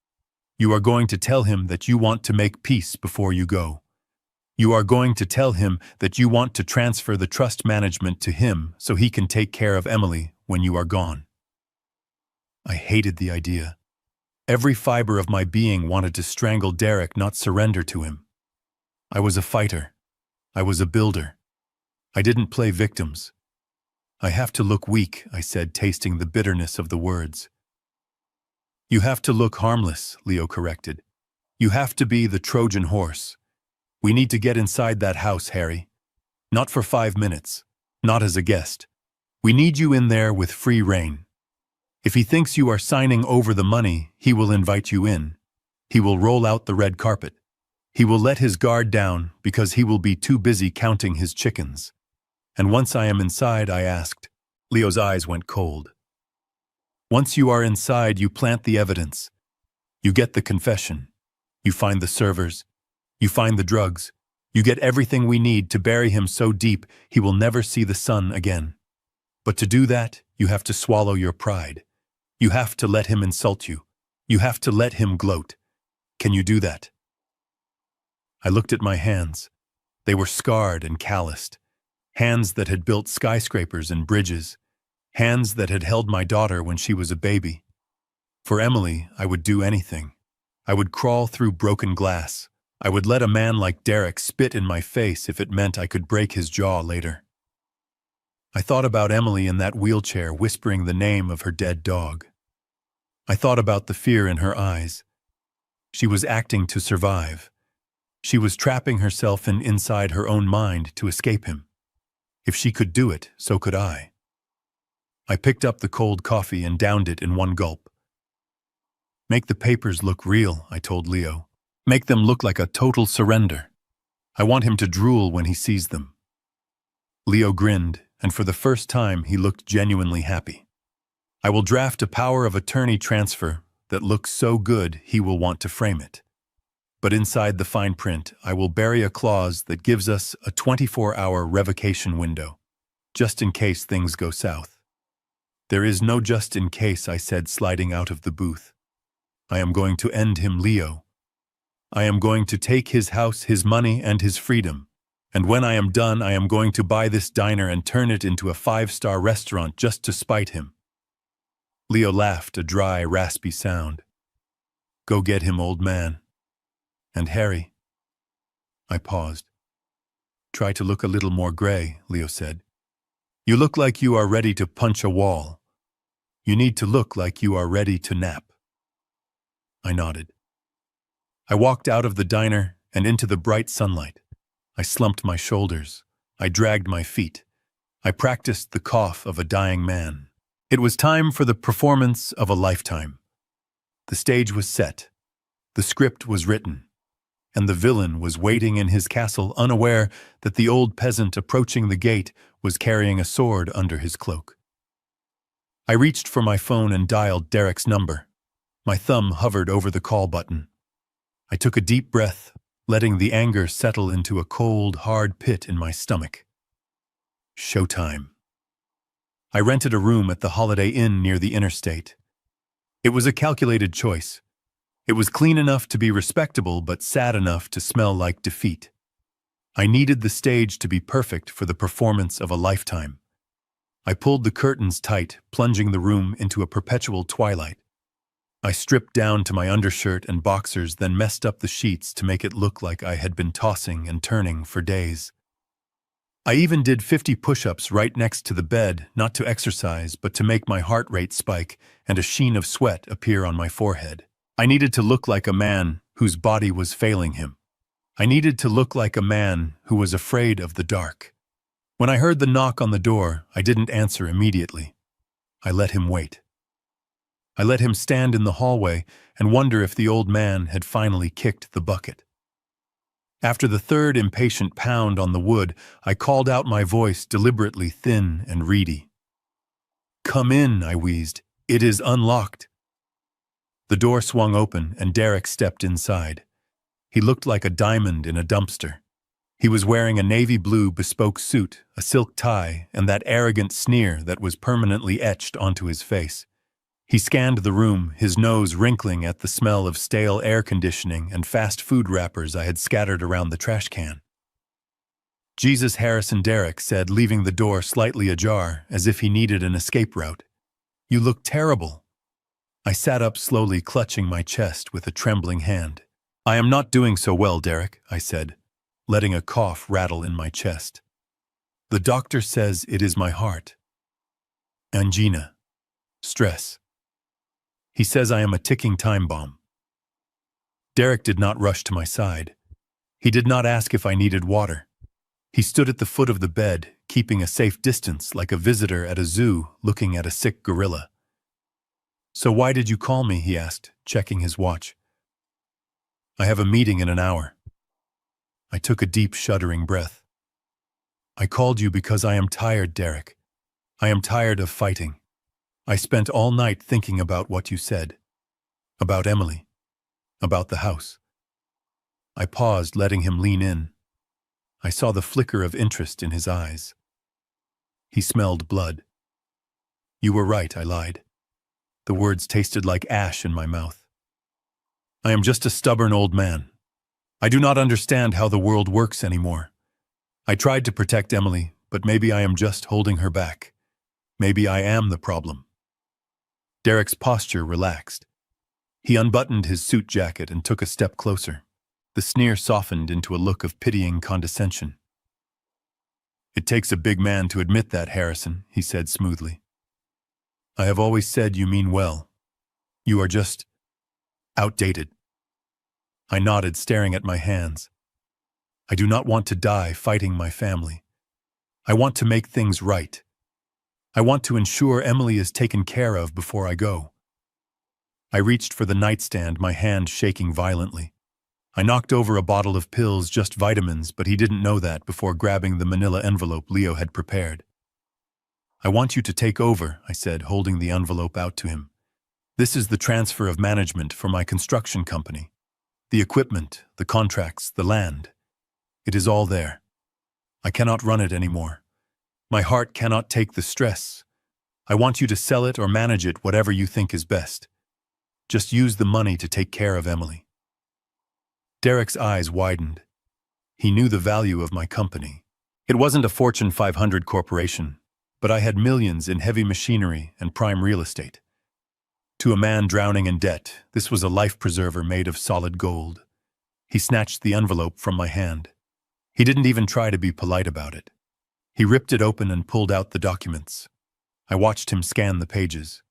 You are going to tell him that you want to make peace before you go. You are going to tell him that you want to transfer the trust management to him so he can take care of Emily when you are gone. I hated the idea. Every fiber of my being wanted to strangle Derek, not surrender to him. I was a fighter. I was a builder. I didn't play victims. I have to look weak, I said, tasting the bitterness of the words. You have to look harmless, Leo corrected. You have to be the Trojan horse. We need to get inside that house, Harry. Not for 5 minutes. Not as a guest. We need you in there with free rein. If he thinks you are signing over the money, he will invite you in. He will roll out the red carpet. He will let his guard down because he will be too busy counting his chickens. And once I am inside, I asked. Leo's eyes went cold. Once you are inside, you plant the evidence. You get the confession. You find the servers. You find the drugs. You get everything we need to bury him so deep he will never see the sun again. But to do that, you have to swallow your pride. You have to let him insult you. You have to let him gloat. Can you do that? I looked at my hands. They were scarred and calloused. Hands that had built skyscrapers and bridges. Hands that had held my daughter when she was a baby. For Emily, I would do anything. I would crawl through broken glass. I would let a man like Derek spit in my face if it meant I could break his jaw later. I thought about Emily in that wheelchair whispering the name of her dead dog. I thought about the fear in her eyes. She was acting to survive. She was trapping herself inside her own mind to escape him. If she could do it, so could I. I picked up the cold coffee and downed it in one gulp. Make the papers look real, I told Leo. Make them look like a total surrender. I want him to drool when he sees them. Leo grinned, and for the first time he looked genuinely happy. I will draft a power of attorney transfer that looks so good he will want to frame it. But inside the fine print, I will bury a clause that gives us a 24-hour revocation window, just in case things go south. There is no just in case, I said, sliding out of the booth. I am going to end him, Leo. I am going to take his house, his money, and his freedom. And when I am done, I am going to buy this diner and turn it into a 5-star restaurant just to spite him. Leo laughed, a dry, raspy sound. Go get him, old man. And Harry. I paused. Try to look a little more gray, Leo said. You look like you are ready to punch a wall. You need to look like you are ready to nap. I nodded. I walked out of the diner and into the bright sunlight. I slumped my shoulders. I dragged my feet. I practiced the cough of a dying man. It was time for the performance of a lifetime. The stage was set. The script was written. And the villain was waiting in his castle, unaware that the old peasant approaching the gate was carrying a sword under his cloak. I reached for my phone and dialed Derek's number. My thumb hovered over the call button. I took a deep breath, letting the anger settle into a cold, hard pit in my stomach. Showtime. I rented a room at the Holiday Inn near the interstate. It was a calculated choice. It was clean enough to be respectable, but sad enough to smell like defeat. I needed the stage to be perfect for the performance of a lifetime. I pulled the curtains tight, plunging the room into a perpetual twilight. I stripped down to my undershirt and boxers, then messed up the sheets to make it look like I had been tossing and turning for days. I even did 50 push-ups right next to the bed, not to exercise, but to make my heart rate spike and a sheen of sweat appear on my forehead. I needed to look like a man whose body was failing him. I needed to look like a man who was afraid of the dark. When I heard the knock on the door, I didn't answer immediately. I let him wait. I let him stand in the hallway and wonder if the old man had finally kicked the bucket. After the third impatient pound on the wood, I called out, my voice deliberately thin and reedy. Come in, I wheezed. It is unlocked. The door swung open and Derek stepped inside. He looked like a diamond in a dumpster. He was wearing a navy blue bespoke suit, a silk tie, and that arrogant sneer that was permanently etched onto his face. He scanned the room, his nose wrinkling at the smell of stale air conditioning and fast food wrappers I had scattered around the trash can. Jesus, Harrison, Derek said, leaving the door slightly ajar, as if he needed an escape route. You look terrible. I sat up slowly, clutching my chest with a trembling hand. I am not doing so well, Derek, I said, letting a cough rattle in my chest. The doctor says it is my heart. Angina. Stress. He says I am a ticking time bomb. Derek did not rush to my side. He did not ask if I needed water. He stood at the foot of the bed, keeping a safe distance like a visitor at a zoo looking at a sick gorilla. So why did you call me? He asked, checking his watch. I have a meeting in an hour. I took a deep, shuddering breath. I called you because I am tired, Derek. I am tired of fighting. I spent all night thinking about what you said. About Emily. About the house. I paused, letting him lean in. I saw the flicker of interest in his eyes. He smelled blood. You were right, I lied. The words tasted like ash in my mouth. I am just a stubborn old man. I do not understand how the world works anymore. I tried to protect Emily, but maybe I am just holding her back. Maybe I am the problem. Derek's posture relaxed. He unbuttoned his suit jacket and took a step closer. The sneer softened into a look of pitying condescension. It takes a big man to admit that, Harrison, he said smoothly. I have always said you mean well. You are just outdated. I nodded, staring at my hands. I do not want to die fighting my family. I want to make things right. I want to ensure Emily is taken care of before I go. I reached for the nightstand, my hand shaking violently. I knocked over a bottle of pills, just vitamins, but he didn't know that before grabbing the manila envelope Leo had prepared. I want you to take over, I said, holding the envelope out to him. This is the transfer of management for my construction company. The equipment, the contracts, the land. It is all there. I cannot run it anymore. My heart cannot take the stress. I want you to sell it or manage it, whatever you think is best. Just use the money to take care of Emily. Derek's eyes widened. He knew the value of my company. It wasn't a Fortune 500 corporation, but I had millions in heavy machinery and prime real estate. To a man drowning in debt, this was a life preserver made of solid gold. He snatched the envelope from my hand. He didn't even try to be polite about it. He ripped it open and pulled out the documents. I watched him scan the pages.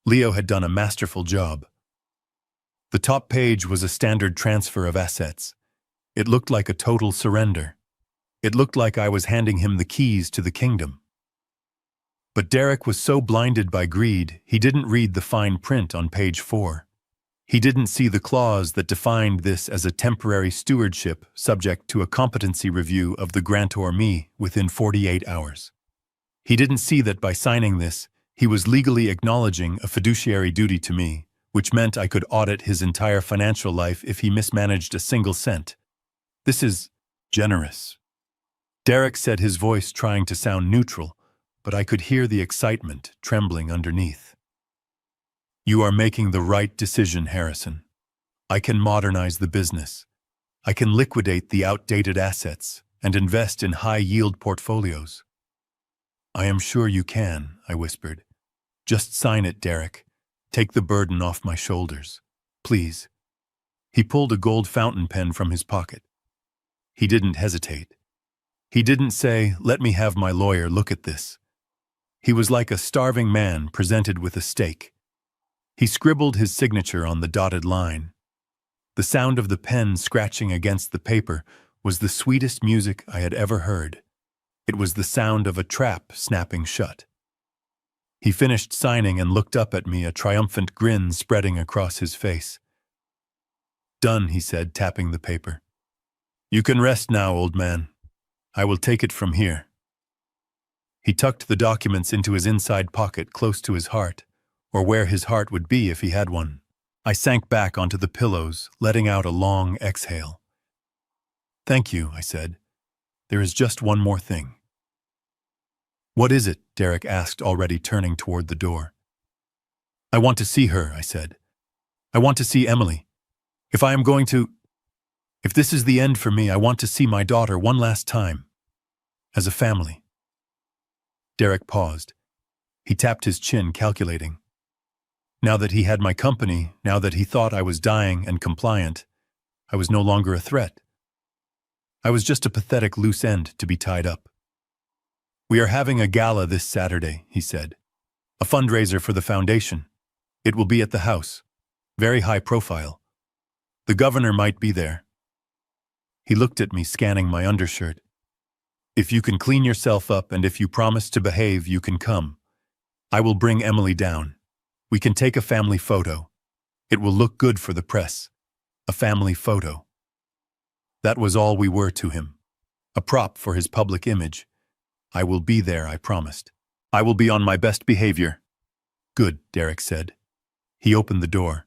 Leo had done a masterful job. The top page was a standard transfer of assets. It looked like a total surrender. It looked like I was handing him the keys to the kingdom. But Derek was so blinded by greed, he didn't read the fine print on page 4. He didn't see the clause that defined this as a temporary stewardship subject to a competency review of the grantor me within 48 hours. He didn't see that by signing this, he was legally acknowledging a fiduciary duty to me, which meant I could audit his entire financial life if he mismanaged a single cent. This is generous. Derek said, his voice trying to sound neutral, but I could hear the excitement trembling underneath. You are making the right decision, Harrison. I can modernize the business. I can liquidate the outdated assets and invest in high-yield portfolios. I am sure you can, I whispered. Just sign it, Derek. Take the burden off my shoulders. Please. He pulled a gold fountain pen from his pocket. He didn't hesitate. He didn't say, let me have my lawyer look at this. He was like a starving man presented with a steak. He scribbled his signature on the dotted line. The sound of the pen scratching against the paper was the sweetest music I had ever heard. It was the sound of a trap snapping shut. He finished signing and looked up at me, a triumphant grin spreading across his face. Done, he said, tapping the paper. You can rest now, old man. I will take it from here. He tucked the documents into his inside pocket close to his heart, or where his heart would be if he had one. I sank back onto the pillows, letting out a long exhale. Thank you, I said. There is just one more thing. What is it? Derek asked, already turning toward the door. I want to see her, I said. I want to see Emily. If this is the end for me, I want to see my daughter one last time. As a family. Derek paused. He tapped his chin, calculating. Now that he had my company, now that he thought I was dying and compliant, I was no longer a threat. I was just a pathetic loose end to be tied up. We are having a gala this Saturday, he said. A fundraiser for the foundation. It will be at the house. Very high profile. The governor might be there. He looked at me, scanning my undershirt. If you can clean yourself up and if you promise to behave, you can come. I will bring Emily down. We can take a family photo. It will look good for the press. A family photo. That was all we were to him. A prop for his public image. I will be there, I promised. I will be on my best behavior. Good, Derek said. He opened the door.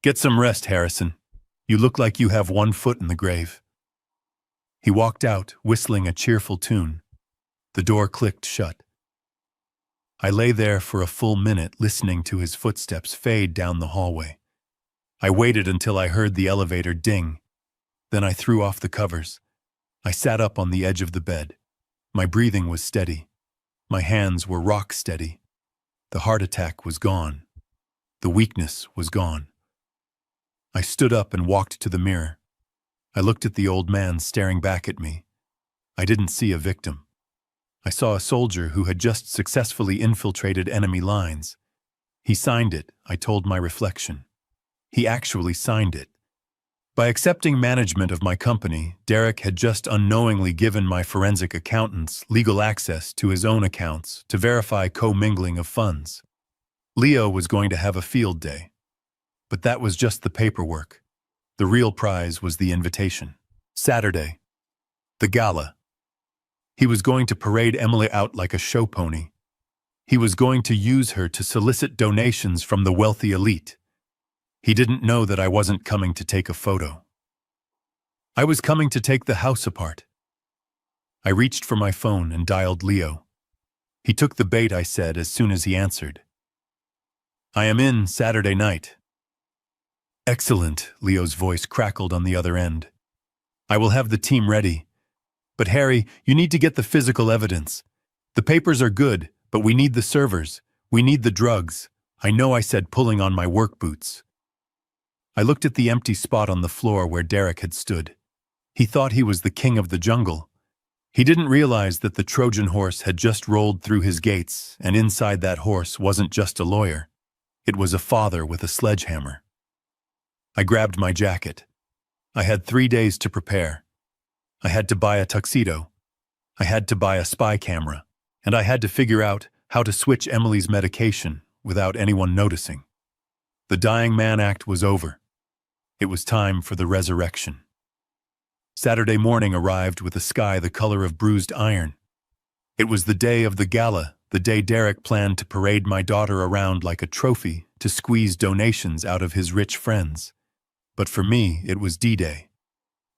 Get some rest, Harrison. You look like you have one foot in the grave. He walked out, whistling a cheerful tune. The door clicked shut. I lay there for a full minute, listening to his footsteps fade down the hallway. I waited until I heard the elevator ding. Then I threw off the covers. I sat up on the edge of the bed. My breathing was steady. My hands were rock steady. The heart attack was gone. The weakness was gone. I stood up and walked to the mirror. I looked at the old man staring back at me. I didn't see a victim. I saw a soldier who had just successfully infiltrated enemy lines. He signed it, I told my reflection. He actually signed it. By accepting management of my company, Derek had just unknowingly given my forensic accountants legal access to his own accounts to verify commingling of funds. Leo was going to have a field day. But that was just the paperwork. The real prize was the invitation. Saturday. The gala. He was going to parade Emily out like a show pony. He was going to use her to solicit donations from the wealthy elite. He didn't know that I wasn't coming to take a photo. I was coming to take the house apart. I reached for my phone and dialed Leo. He took the bait, I said as soon as he answered. I am in Saturday night. Excellent, Leo's voice crackled on the other end. I will have the team ready. But Harry, you need to get the physical evidence. The papers are good, but we need the servers. We need the drugs. I know, I said, pulling on my work boots. I looked at the empty spot on the floor where Derek had stood. He thought he was the king of the jungle. He didn't realize that the Trojan horse had just rolled through his gates, and inside that horse wasn't just a lawyer. It was a father with a sledgehammer. I grabbed my jacket. I had 3 days to prepare. I had to buy a tuxedo. I had to buy a spy camera. And I had to figure out how to switch Emily's medication without anyone noticing. The dying man act was over. It was time for the resurrection. Saturday morning arrived with a sky the color of bruised iron. It was the day of the gala, the day Derek planned to parade my daughter around like a trophy to squeeze donations out of his rich friends. But for me, it was D-Day.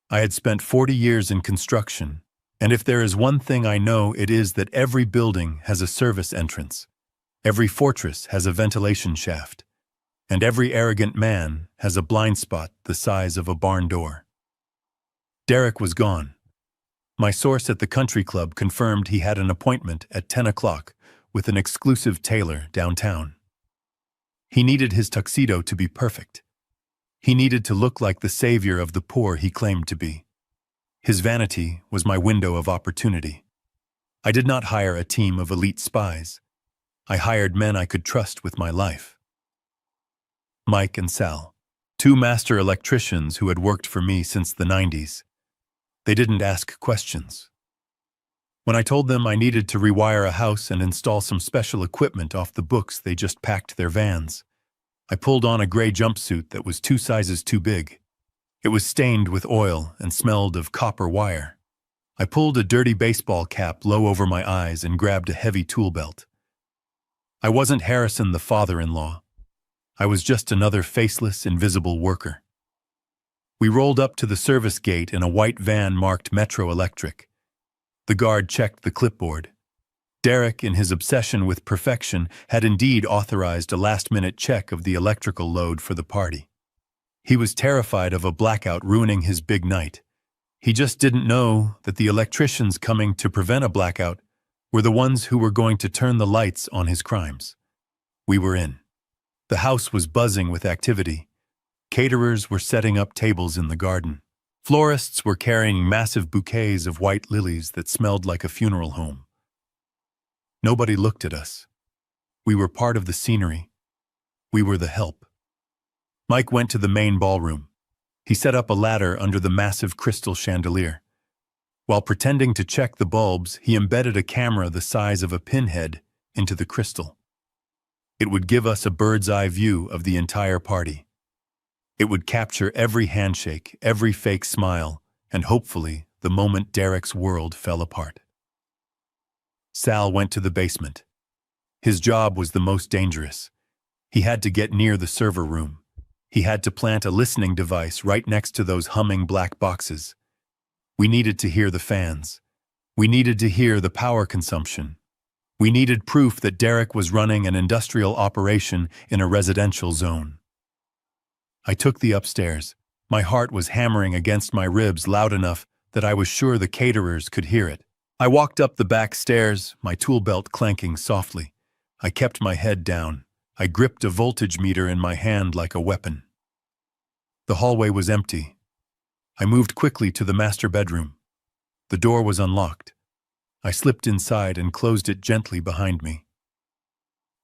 I had spent 40 years in construction, and if there is one thing I know, it is that every building has a service entrance, every fortress has a ventilation shaft, and every arrogant man has a blind spot the size of a barn door. Derek was gone. My source at the country club confirmed he had an appointment at 10 o'clock with an exclusive tailor downtown. He needed his tuxedo to be perfect. He needed to look like the savior of the poor he claimed to be. His vanity was my window of opportunity. I did not hire a team of elite spies. I hired men I could trust with my life. Mike and Sal, 2 master electricians who had worked for me since the 90s. They didn't ask questions. When I told them I needed to rewire a house and install some special equipment off the books, they just packed their vans. I pulled on a gray jumpsuit that was 2 sizes too big. It was stained with oil and smelled of copper wire. I pulled a dirty baseball cap low over my eyes and grabbed a heavy tool belt. I wasn't Harrison, the father-in-law. I was just another faceless, invisible worker. We rolled up to the service gate in a white van marked Metro Electric. The guard checked the clipboard. Derek, in his obsession with perfection, had indeed authorized a last-minute check of the electrical load for the party. He was terrified of a blackout ruining his big night. He just didn't know that the electricians coming to prevent a blackout were the ones who were going to turn the lights on his crimes. We were in. The house was buzzing with activity. Caterers were setting up tables in the garden. Florists were carrying massive bouquets of white lilies that smelled like a funeral home. Nobody looked at us. We were part of the scenery. We were the help. Mike went to the main ballroom. He set up a ladder under the massive crystal chandelier. While pretending to check the bulbs, he embedded a camera the size of a pinhead into the crystal. It would give us a bird's-eye view of the entire party. It would capture every handshake, every fake smile, and hopefully the moment Derek's world fell apart. Sal went to the basement. His job was the most dangerous. He had to get near the server room. He had to plant a listening device right next to those humming black boxes. We needed to hear the fans. We needed to hear the power consumption. We needed proof that Derek was running an industrial operation in a residential zone. I took the upstairs. My heart was hammering against my ribs loud enough that I was sure the caterers could hear it. I walked up the back stairs, my tool belt clanking softly. I kept my head down. I gripped a voltage meter in my hand like a weapon. The hallway was empty. I moved quickly to the master bedroom. The door was unlocked. I slipped inside and closed it gently behind me.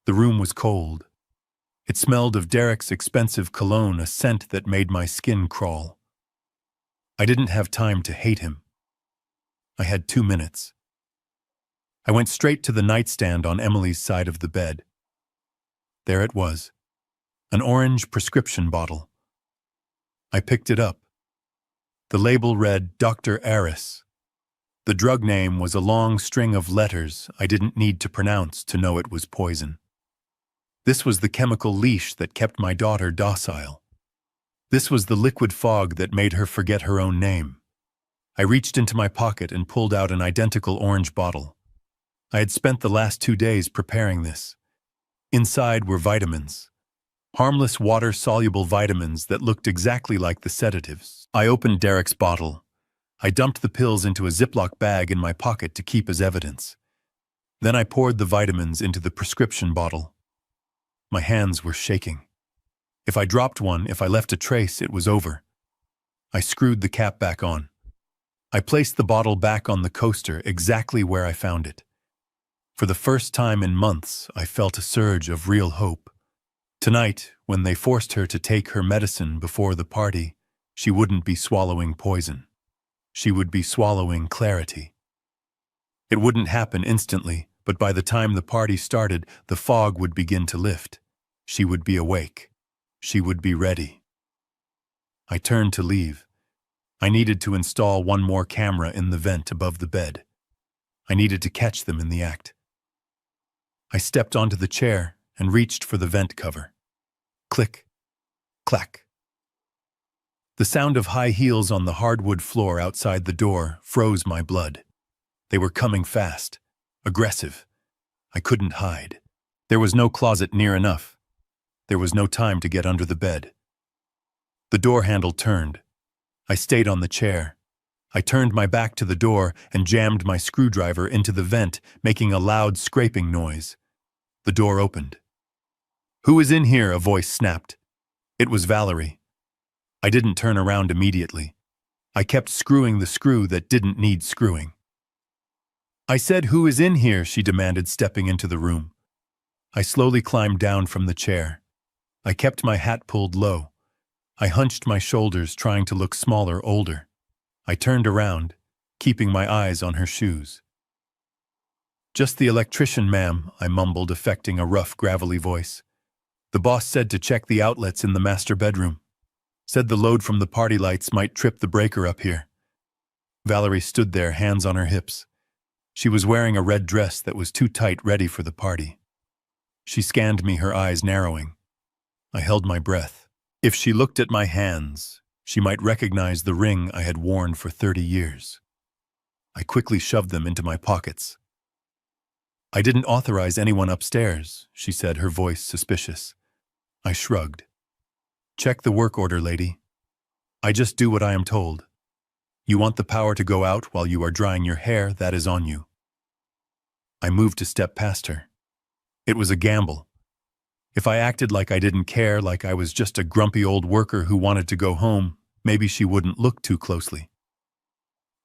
The room was cold. It smelled of Derek's expensive cologne, a scent that made my skin crawl. I didn't have time to hate him. I had 2 minutes. I went straight to the nightstand on Emily's side of the bed. There it was, an orange prescription bottle. I picked it up. The label read Dr. Aris. The drug name was a long string of letters I didn't need to pronounce to know it was poison. This was the chemical leash that kept my daughter docile. This was the liquid fog that made her forget her own name. I reached into my pocket and pulled out an identical orange bottle. I had spent the last 2 days preparing this. Inside were vitamins. Harmless water-soluble vitamins that looked exactly like the sedatives. I opened Derek's bottle. I dumped the pills into a Ziploc bag in my pocket to keep as evidence. Then I poured the vitamins into the prescription bottle. My hands were shaking. If I dropped one, if I left a trace, it was over. I screwed the cap back on. I placed the bottle back on the coaster exactly where I found it. For the first time in months, I felt a surge of real hope. Tonight, when they forced her to take her medicine before the party, she wouldn't be swallowing poison. She would be swallowing clarity. It wouldn't happen instantly, but by the time the party started, the fog would begin to lift. She would be awake. She would be ready. I turned to leave. I needed to install one more camera in the vent above the bed. I needed to catch them in the act. I stepped onto the chair and reached for the vent cover. Click, clack. The sound of high heels on the hardwood floor outside the door froze my blood. They were coming fast, aggressive. I couldn't hide. There was no closet near enough. There was no time to get under the bed. The door handle turned. I stayed on the chair. I turned my back to the door and jammed my screwdriver into the vent, making a loud scraping noise. The door opened. "Who is in here?" a voice snapped. It was Valerie. I didn't turn around immediately. I kept screwing the screw that didn't need screwing. "I said, who is in here?" she demanded, stepping into the room. I slowly climbed down from the chair. I kept my hat pulled low. I hunched my shoulders, trying to look smaller, older. I turned around, keeping my eyes on her shoes. "Just the electrician, ma'am," I mumbled, affecting a rough, gravelly voice. "The boss said to check the outlets in the master bedroom. Said the load from the party lights might trip the breaker up here." Valerie stood there, hands on her hips. She was wearing a red dress that was too tight, ready for the party. She scanned me, her eyes narrowing. I held my breath. If she looked at my hands, she might recognize the ring I had worn for 30 years. I quickly shoved them into my pockets. "I didn't authorize anyone upstairs," she said, her voice suspicious. I shrugged. "Check the work order, lady. I just do what I am told. You want the power to go out while you are drying your hair, that is on you." I moved to step past her. It was a gamble. If I acted like I didn't care, like I was just a grumpy old worker who wanted to go home, maybe she wouldn't look too closely.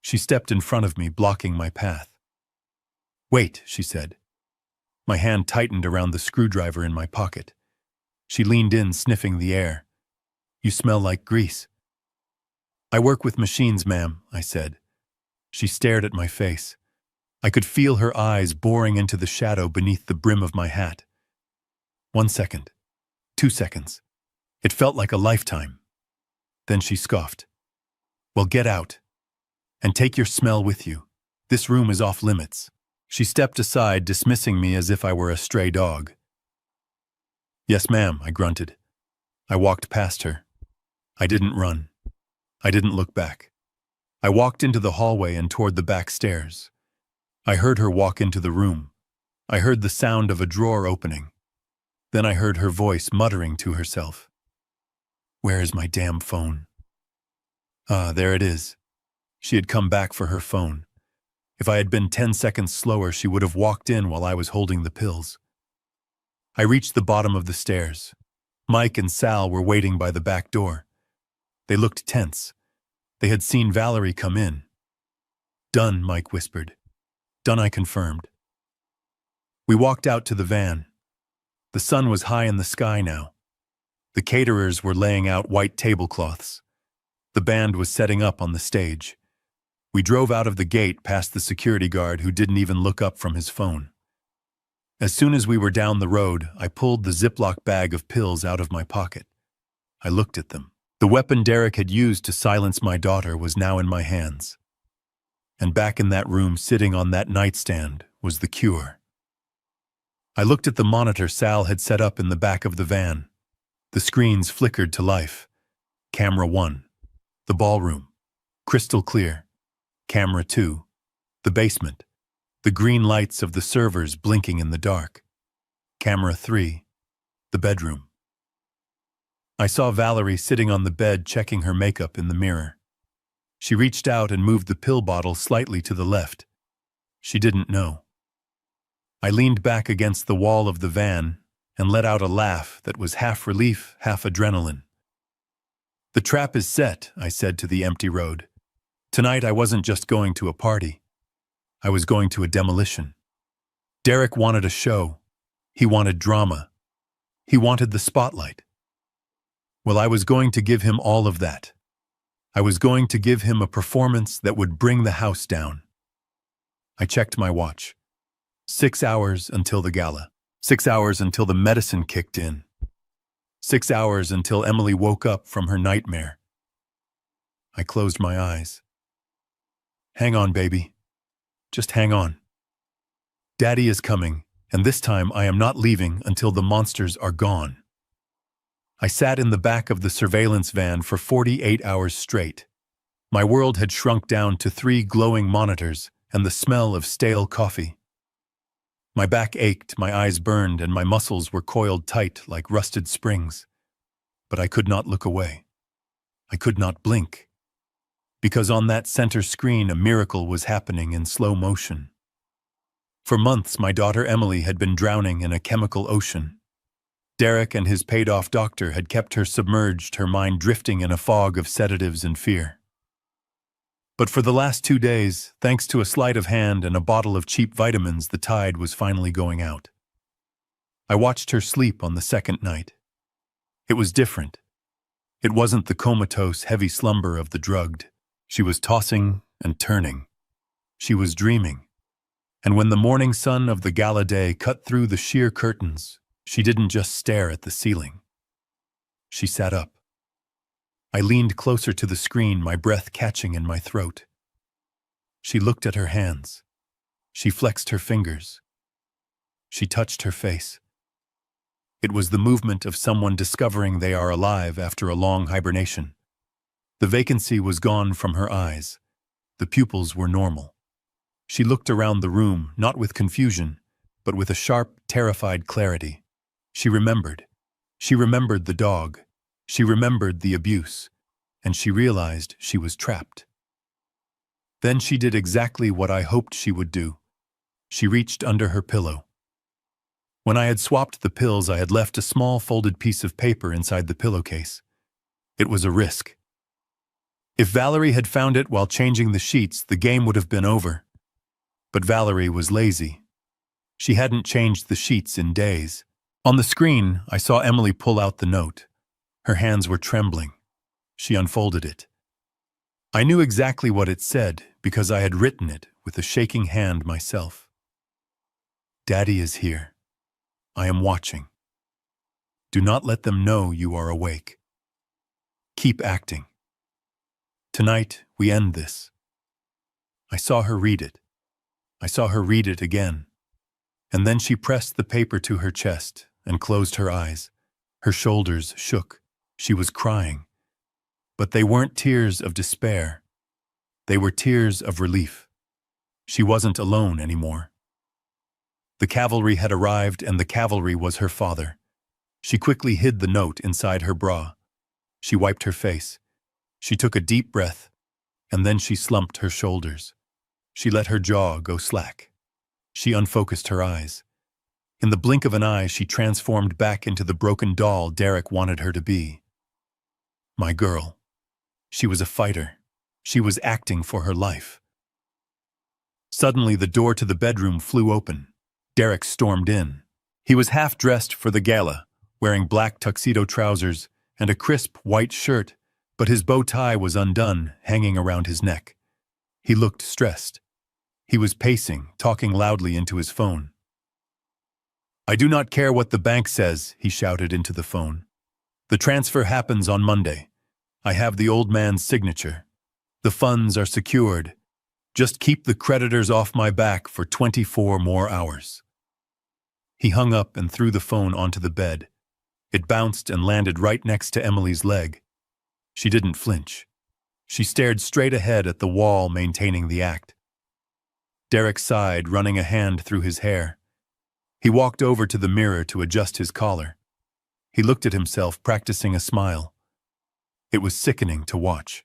She stepped in front of me, blocking my path. "Wait," she said. My hand tightened around the screwdriver in my pocket. She leaned in, sniffing the air. "You smell like grease." "I work with machines, ma'am," I said. She stared at my face. I could feel her eyes boring into the shadow beneath the brim of my hat. 1 second. 2 seconds. It felt like a lifetime. Then she scoffed. "Well, get out. And take your smell with you. This room is off limits." She stepped aside, dismissing me as if I were a stray dog. "Yes, ma'am," I grunted. I walked past her. I didn't run. I didn't look back. I walked into the hallway and toward the back stairs. I heard her walk into the room. I heard the sound of a drawer opening. Then I heard her voice muttering to herself. "Where is my damn phone?" Ah, there it is. She had come back for her phone. If I had been 10 seconds slower, she would have walked in while I was holding the pills. I reached the bottom of the stairs. Mike and Sal were waiting by the back door. They looked tense. They had seen Valerie come in. "Done," Mike whispered. "Done," I confirmed. We walked out to the van. The sun was high in the sky now. The caterers were laying out white tablecloths. The band was setting up on the stage. We drove out of the gate past the security guard who didn't even look up from his phone. As soon as we were down the road, I pulled the Ziploc bag of pills out of my pocket. I looked at them. The weapon Derek had used to silence my daughter was now in my hands. And back in that room, sitting on that nightstand, was the cure. I looked at the monitor Sal had set up in the back of the van. The screens flickered to life. Camera 1. The ballroom. Crystal clear. Camera 2. The basement. The green lights of the servers blinking in the dark. Camera 3. The bedroom. I saw Valerie sitting on the bed checking her makeup in the mirror. She reached out and moved the pill bottle slightly to the left. She didn't know. I leaned back against the wall of the van and let out a laugh that was half relief, half adrenaline. "The trap is set," I said to the empty road. "Tonight I wasn't just going to a party. I was going to a demolition." Derek wanted a show. He wanted drama. He wanted the spotlight. Well, I was going to give him all of that. I was going to give him a performance that would bring the house down. I checked my watch. 6 hours until the gala. 6 hours until the medicine kicked in. 6 hours until Emily woke up from her nightmare. I closed my eyes. "Hang on, baby. Just hang on. Daddy is coming, and this time I am not leaving until the monsters are gone." I sat in the back of the surveillance van for 48 hours straight. My world had shrunk down to 3 glowing monitors and the smell of stale coffee. My back ached, my eyes burned, and my muscles were coiled tight like rusted springs. But I could not look away. I could not blink. Because on that center screen a miracle was happening in slow motion. For months my daughter Emily had been drowning in a chemical ocean. Derek and his paid-off doctor had kept her submerged, her mind drifting in a fog of sedatives and fear. But for the last 2 days, thanks to a sleight of hand and a bottle of cheap vitamins, the tide was finally going out. I watched her sleep on the second night. It was different. It wasn't the comatose, heavy slumber of the drugged. She was tossing and turning. She was dreaming. And when the morning sun of the gala day cut through the sheer curtains, she didn't just stare at the ceiling. She sat up. I leaned closer to the screen, my breath catching in my throat. She looked at her hands. She flexed her fingers. She touched her face. It was the movement of someone discovering they are alive after a long hibernation. The vacancy was gone from her eyes. The pupils were normal. She looked around the room, not with confusion, but with a sharp, terrified clarity. She remembered. She remembered the dog. She remembered the abuse. And she realized she was trapped. Then she did exactly what I hoped she would do. She reached under her pillow. When I had swapped the pills, I had left a small folded piece of paper inside the pillowcase. It was a risk. If Valerie had found it while changing the sheets, the game would have been over. But Valerie was lazy. She hadn't changed the sheets in days. On the screen, I saw Emily pull out the note. Her hands were trembling. She unfolded it. I knew exactly what it said because I had written it with a shaking hand myself. "Daddy is here. I am watching. Do not let them know you are awake. Keep acting. Tonight, we end this." I saw her read it. I saw her read it again. And then she pressed the paper to her chest and closed her eyes. Her shoulders shook. She was crying. But they weren't tears of despair. They were tears of relief. She wasn't alone anymore. The cavalry had arrived, and the cavalry was her father. She quickly hid the note inside her bra. She wiped her face. She took a deep breath, and then she slumped her shoulders. She let her jaw go slack. She unfocused her eyes. In the blink of an eye, she transformed back into the broken doll Derek wanted her to be. My girl. She was a fighter. She was acting for her life. Suddenly, the door to the bedroom flew open. Derek stormed in. He was half-dressed for the gala, wearing black tuxedo trousers and a crisp white shirt, but his bow tie was undone, hanging around his neck. He looked stressed. He was pacing, talking loudly into his phone. "I do not care what the bank says," he shouted into the phone. "The transfer happens on Monday. I have the old man's signature. The funds are secured. Just keep the creditors off my back for 24 more hours. He hung up and threw the phone onto the bed. It bounced and landed right next to Emily's leg. She didn't flinch. She stared straight ahead at the wall, maintaining the act. Derek sighed, running a hand through his hair. He walked over to the mirror to adjust his collar. He looked at himself, practicing a smile. It was sickening to watch.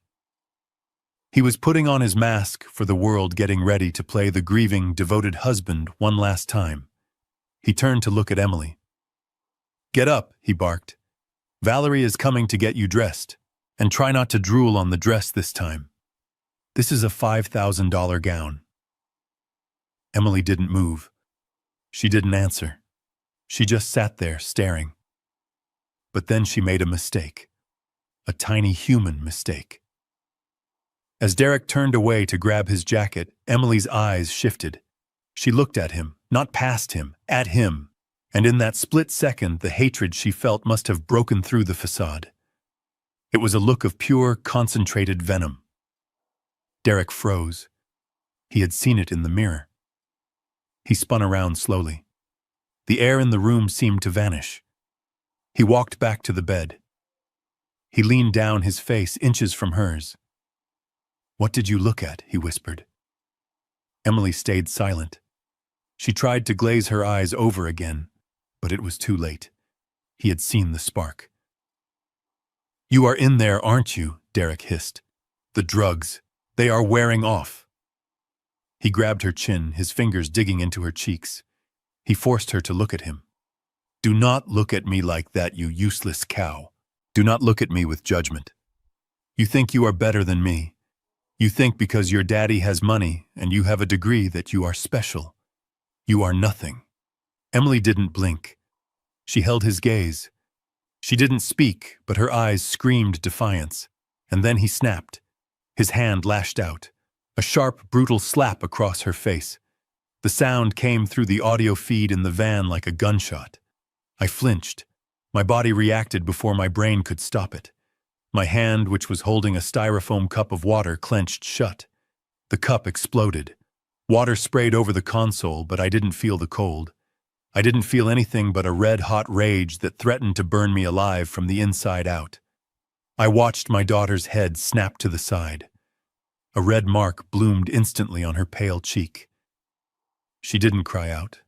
He was putting on his mask for the world, getting ready to play the grieving, devoted husband one last time. He turned to look at Emily. "Get up," he barked. "Valerie is coming to get you dressed. And try not to drool on the dress this time. This is a $5,000 gown." Emily didn't move. She didn't answer. She just sat there, staring. But then she made a mistake. A tiny human mistake. As Derek turned away to grab his jacket, Emily's eyes shifted. She looked at him, not past him, at him. And in that split second, the hatred she felt must have broken through the facade. It was a look of pure, concentrated venom. Derek froze. He had seen it in the mirror. He spun around slowly. The air in the room seemed to vanish. He walked back to the bed. He leaned down, his face inches from hers. "What did you look at?" he whispered. Emily stayed silent. She tried to glaze her eyes over again, but it was too late. He had seen the spark. "You are in there, aren't you?" Derek hissed. "The drugs. They are wearing off." He grabbed her chin, his fingers digging into her cheeks. He forced her to look at him. "Do not look at me like that, you useless cow. Do not look at me with judgment. You think you are better than me. You think because your daddy has money and you have a degree that you are special. You are nothing." Emily didn't blink. She held his gaze. She didn't speak, but her eyes screamed defiance. And then he snapped. His hand lashed out. A sharp, brutal slap across her face. The sound came through the audio feed in the van like a gunshot. I flinched. My body reacted before my brain could stop it. My hand, which was holding a styrofoam cup of water, clenched shut. The cup exploded. Water sprayed over the console, but I didn't feel the cold. I didn't feel anything but a red-hot rage that threatened to burn me alive from the inside out. I watched my daughter's head snap to the side. A red mark bloomed instantly on her pale cheek. She didn't cry out.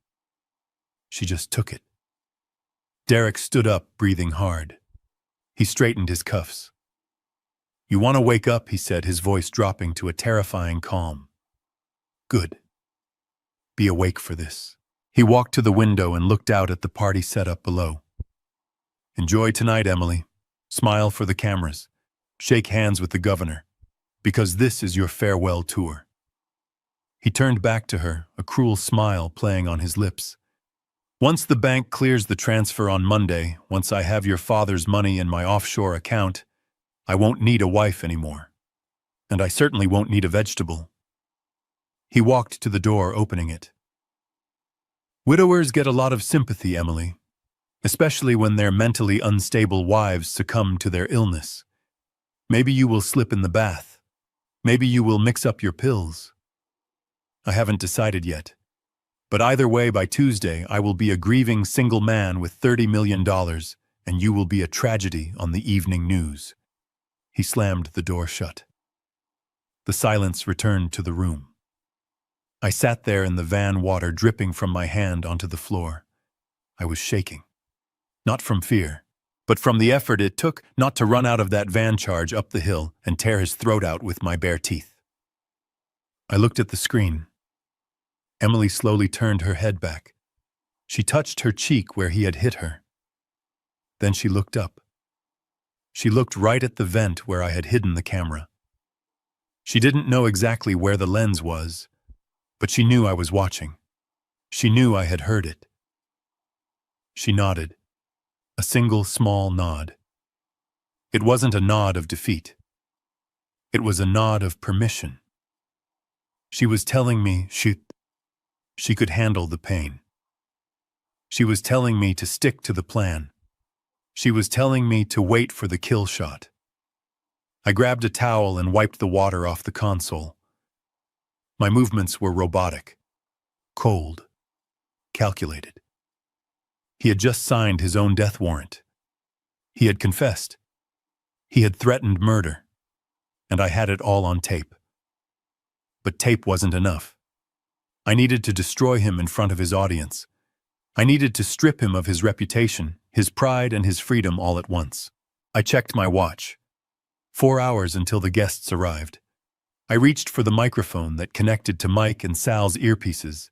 She just took it. Derek stood up, breathing hard. He straightened his cuffs. "You want to wake up," he said, his voice dropping to a terrifying calm. "Good. Be awake for this." He walked to the window and looked out at the party setup below. "Enjoy tonight, Emily. Smile for the cameras. Shake hands with the governor, because this is your farewell tour." He turned back to her, a cruel smile playing on his lips. "Once the bank clears the transfer on Monday, once I have your father's money in my offshore account, I won't need a wife anymore. And I certainly won't need a vegetable." He walked to the door, opening it. "Widowers get a lot of sympathy, Emily, especially when their mentally unstable wives succumb to their illness. Maybe you will slip in the bath. Maybe you will mix up your pills. I haven't decided yet. But either way, by Tuesday, I will be a grieving single man with $30 million, and you will be a tragedy on the evening news." He slammed the door shut. The silence returned to the room. I sat there in the van, water dripping from my hand onto the floor. I was shaking. Not from fear, but from the effort it took not to run out of that van charge up the hill and tear his throat out with my bare teeth. I looked at the screen. Emily slowly turned her head back. She touched her cheek where he had hit her. Then she looked up. She looked right at the vent where I had hidden the camera. She didn't know exactly where the lens was, but she knew I was watching. She knew I had heard it. She nodded. A single small nod. It wasn't a nod of defeat. It was a nod of permission. She was telling me she could handle the pain. She was telling me to stick to the plan. She was telling me to wait for the kill shot. I grabbed a towel and wiped the water off the console. My movements were robotic, cold, calculated. He had just signed his own death warrant. He had confessed. He had threatened murder. And I had it all on tape. But tape wasn't enough. I needed to destroy him in front of his audience. I needed to strip him of his reputation, his pride, and his freedom all at once. I checked my watch. 4 hours until the guests arrived. I reached for the microphone that connected to Mike and Sal's earpieces.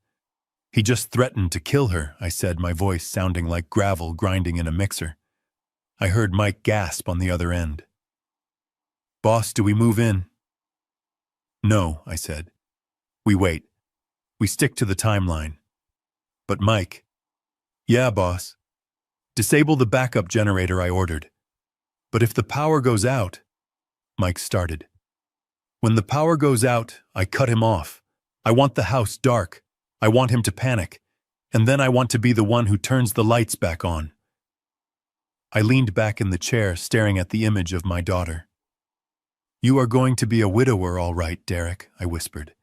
"He just threatened to kill her," I said, my voice sounding like gravel grinding in a mixer. I heard Mike gasp on the other end. "Boss, do we move in?" "No," I said. "We wait. We stick to the timeline." "But Mike..." "Yeah, boss. Disable the backup generator," I ordered. "But if the power goes out..." Mike started. "When the power goes out, I cut him off. I want the house dark. I want him to panic. And then I want to be the one who turns the lights back on." I leaned back in the chair, staring at the image of my daughter. "You are going to be a widower, all right, Derek," I whispered.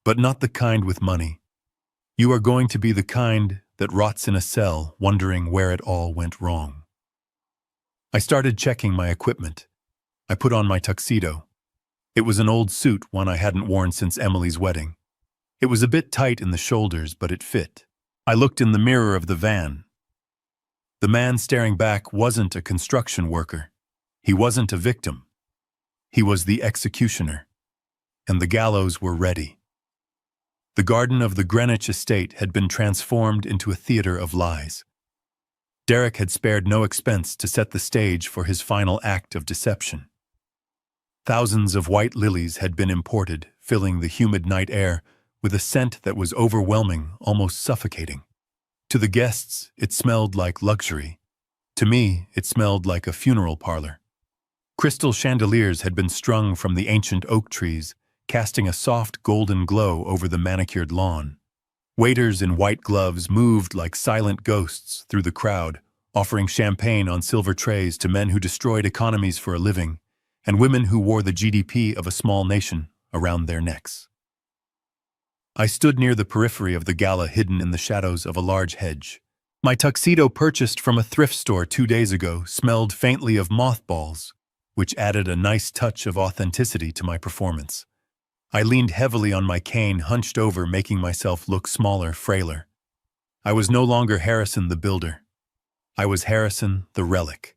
"But not the kind with money. You are going to be the kind that rots in a cell, wondering where it all went wrong." I started checking my equipment. I put on my tuxedo. It was an old suit, one I hadn't worn since Emily's wedding. It was a bit tight in the shoulders, but it fit. I looked in the mirror of the van. The man staring back wasn't a construction worker. He wasn't a victim. He was the executioner. And the gallows were ready. The garden of the Greenwich estate had been transformed into a theater of lies. Derek had spared no expense to set the stage for his final act of deception. Thousands of white lilies had been imported, filling the humid night air with a scent that was overwhelming, almost suffocating. To the guests, it smelled like luxury. To me, it smelled like a funeral parlor. Crystal chandeliers had been strung from the ancient oak trees, casting a soft golden glow over the manicured lawn. Waiters in white gloves moved like silent ghosts through the crowd, offering champagne on silver trays to men who destroyed economies for a living, and women who wore the GDP of a small nation around their necks. I stood near the periphery of the gala, hidden in the shadows of a large hedge. My tuxedo, purchased from a thrift store 2 days ago, smelled faintly of mothballs, which added a nice touch of authenticity to my performance. I leaned heavily on my cane, hunched over, making myself look smaller, frailer. I was no longer Harrison the builder. I was Harrison the relic.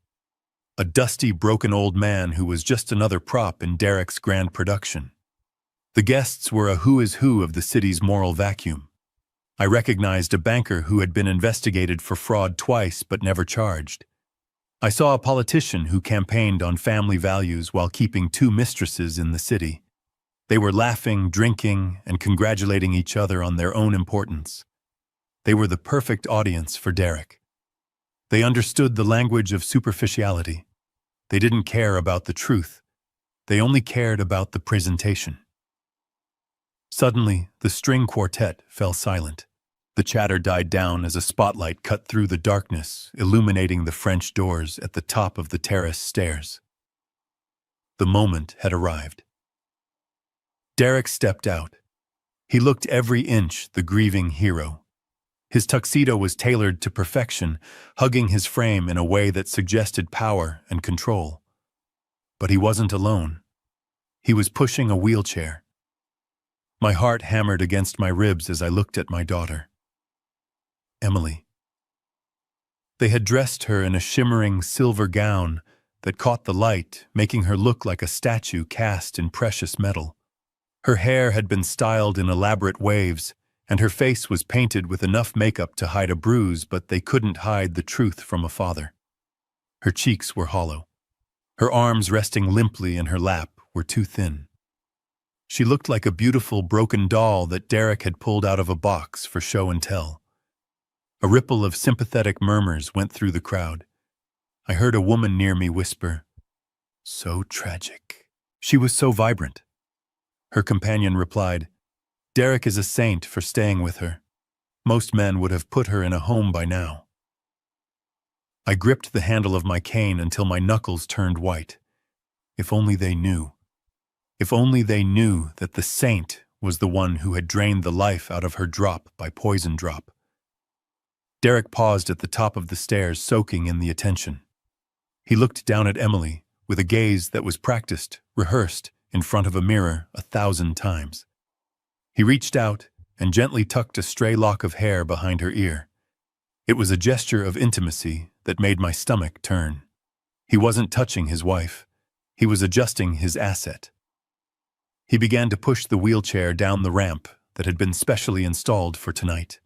A dusty, broken old man who was just another prop in Derek's grand production. The guests were a who is who of the city's moral vacuum. I recognized a banker who had been investigated for fraud twice but never charged. I saw a politician who campaigned on family values while keeping 2 mistresses in the city. They were laughing, drinking, and congratulating each other on their own importance. They were the perfect audience for Derek. They understood the language of superficiality. They didn't care about the truth. They only cared about the presentation. Suddenly, the string quartet fell silent. The chatter died down as a spotlight cut through the darkness, illuminating the French doors at the top of the terrace stairs. The moment had arrived. Derek stepped out. He looked every inch the grieving hero. His tuxedo was tailored to perfection, hugging his frame in a way that suggested power and control. But he wasn't alone. He was pushing a wheelchair. My heart hammered against my ribs as I looked at my daughter. Emily. They had dressed her in a shimmering silver gown that caught the light, making her look like a statue cast in precious metal. Her hair had been styled in elaborate waves, and her face was painted with enough makeup to hide a bruise, but they couldn't hide the truth from a father. Her cheeks were hollow. Her arms, resting limply in her lap, were too thin. She looked like a beautiful broken doll that Derek had pulled out of a box for show and tell. A ripple of sympathetic murmurs went through the crowd. I heard a woman near me whisper, "So tragic." She was so vibrant. Her companion replied, "Derek is a saint for staying with her. Most men would have put her in a home by now." I gripped the handle of my cane until my knuckles turned white. If only they knew. If only they knew that the saint was the one who had drained the life out of her drop by poison drop. Derek paused at the top of the stairs, soaking in the attention. He looked down at Emily with a gaze that was practiced, rehearsed, in front of a mirror 1,000 times. He reached out and gently tucked a stray lock of hair behind her ear. It was a gesture of intimacy that made my stomach turn. He wasn't touching his wife. He was adjusting his asset. He began to push the wheelchair down the ramp that had been specially installed for tonight.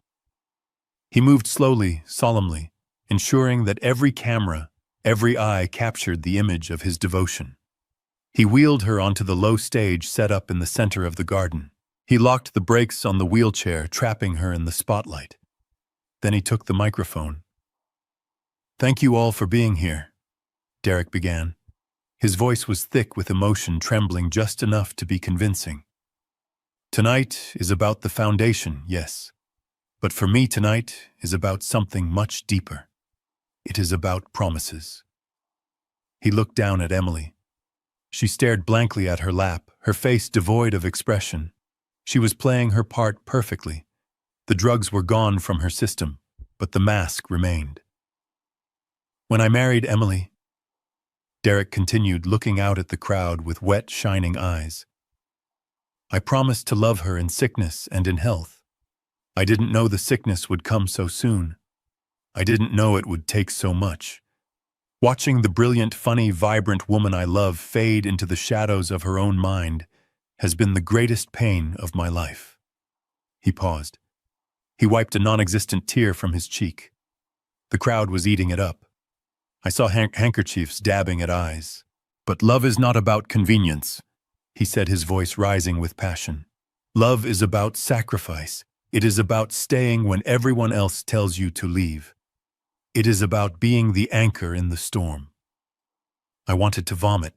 He moved slowly, solemnly, ensuring that every camera, every eye captured the image of his devotion. He wheeled her onto the low stage set up in the center of the garden. He locked the brakes on the wheelchair, trapping her in the spotlight. Then he took the microphone. "Thank you all for being here," Derek began. His voice was thick with emotion, trembling just enough to be convincing. "Tonight is about the foundation, yes. But for me tonight is about something much deeper. It is about promises." He looked down at Emily. She stared blankly at her lap, her face devoid of expression. She was playing her part perfectly. The drugs were gone from her system, but the mask remained. "When I married Emily," Derek continued, looking out at the crowd with wet, shining eyes, "I promised to love her in sickness and in health. I didn't know the sickness would come so soon. I didn't know it would take so much. Watching the brilliant, funny, vibrant woman I love fade into the shadows of her own mind has been the greatest pain of my life." He paused. He wiped a non-existent tear from his cheek. The crowd was eating it up. I saw handkerchiefs dabbing at eyes. "But love is not about convenience," he said, his voice rising with passion. "Love is about sacrifice. It is about staying when everyone else tells you to leave. It is about being the anchor in the storm." I wanted to vomit.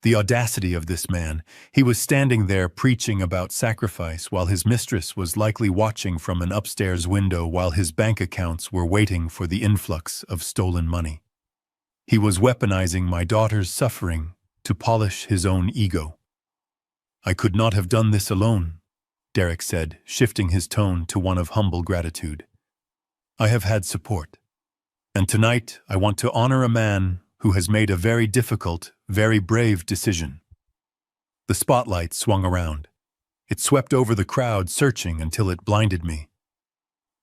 The audacity of this man. He was standing there preaching about sacrifice while his mistress was likely watching from an upstairs window while his bank accounts were waiting for the influx of stolen money. He was weaponizing my daughter's suffering to polish his own ego. "I could not have done this alone," Derek said, shifting his tone to one of humble gratitude. "I have had support. And tonight I want to honor a man who has made a very difficult, very brave decision." The spotlight swung around. It swept over the crowd, searching until it blinded me.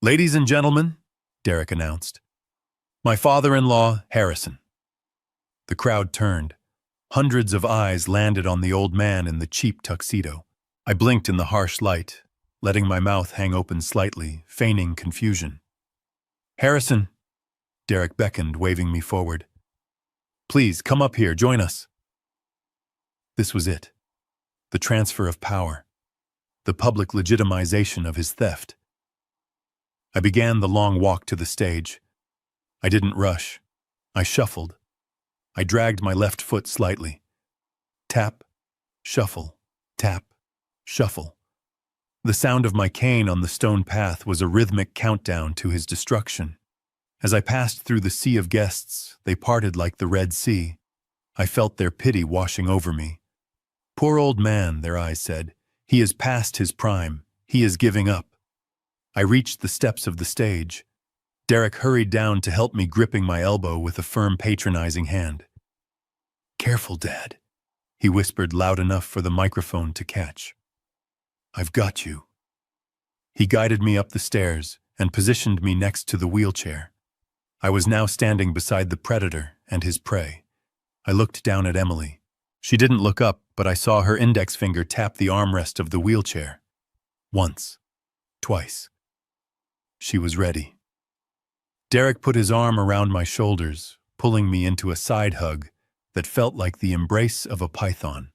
"Ladies and gentlemen," Derek announced, "my father-in-law, Harrison." The crowd turned. Hundreds of eyes landed on the old man in the cheap tuxedo. I blinked in the harsh light, letting my mouth hang open slightly, feigning confusion. "Harrison," Derek beckoned, waving me forward. "Please, come up here, join us." This was it. The transfer of power. The public legitimization of his theft. I began the long walk to the stage. I didn't rush. I shuffled. I dragged my left foot slightly. Tap, shuffle, tap, shuffle. The sound of my cane on the stone path was a rhythmic countdown to his destruction. As I passed through the sea of guests, they parted like the Red Sea. I felt their pity washing over me. "Poor old man," their eyes said. "He is past his prime. He is giving up." I reached the steps of the stage. Derek hurried down to help me, gripping my elbow with a firm, patronizing hand. "Careful, Dad," he whispered loud enough for the microphone to catch. "I've got you." He guided me up the stairs and positioned me next to the wheelchair. I was now standing beside the predator and his prey. I looked down at Emily. She didn't look up, but I saw her index finger tap the armrest of the wheelchair. Once. Twice. She was ready. Derek put his arm around my shoulders, pulling me into a side hug that felt like the embrace of a python.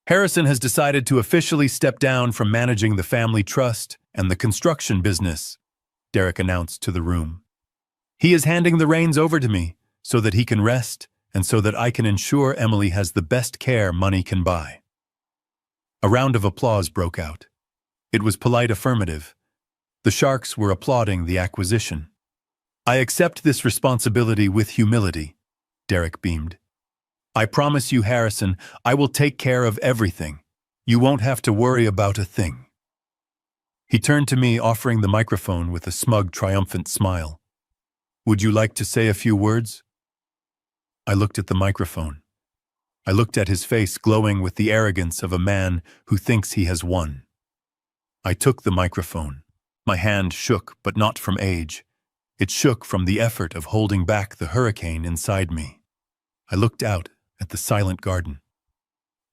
"Harrison has decided to officially step down from managing the family trust and the construction business," Derek announced to the room. "He is handing the reins over to me so that he can rest and so that I can ensure Emily has the best care money can buy." A round of applause broke out. It was polite affirmative. The Sharks were applauding the acquisition. "I accept this responsibility with humility," Derek beamed. "I promise you, Harrison, I will take care of everything. You won't have to worry about a thing." He turned to me, offering the microphone with a smug, triumphant smile. "Would you like to say a few words?" I looked at the microphone. I looked at his face glowing with the arrogance of a man who thinks he has won. I took the microphone. My hand shook, but not from age. It shook from the effort of holding back the hurricane inside me. I looked out at the silent garden.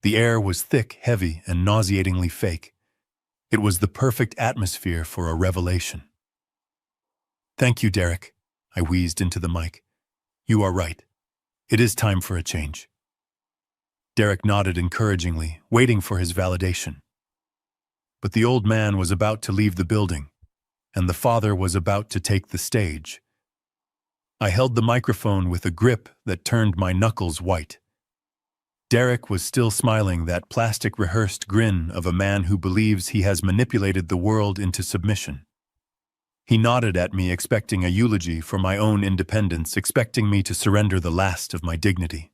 The air was thick, heavy, and nauseatingly fake. It was the perfect atmosphere for a revelation. "Thank you, Derek," I wheezed into the mic. "You are right. It is time for a change." Derek nodded encouragingly, waiting for his validation. But the old man was about to leave the building, and the father was about to take the stage. I held the microphone with a grip that turned my knuckles white. Derek was still smiling, that plastic rehearsed grin of a man who believes he has manipulated the world into submission. He nodded at me, expecting a eulogy for my own independence, expecting me to surrender the last of my dignity.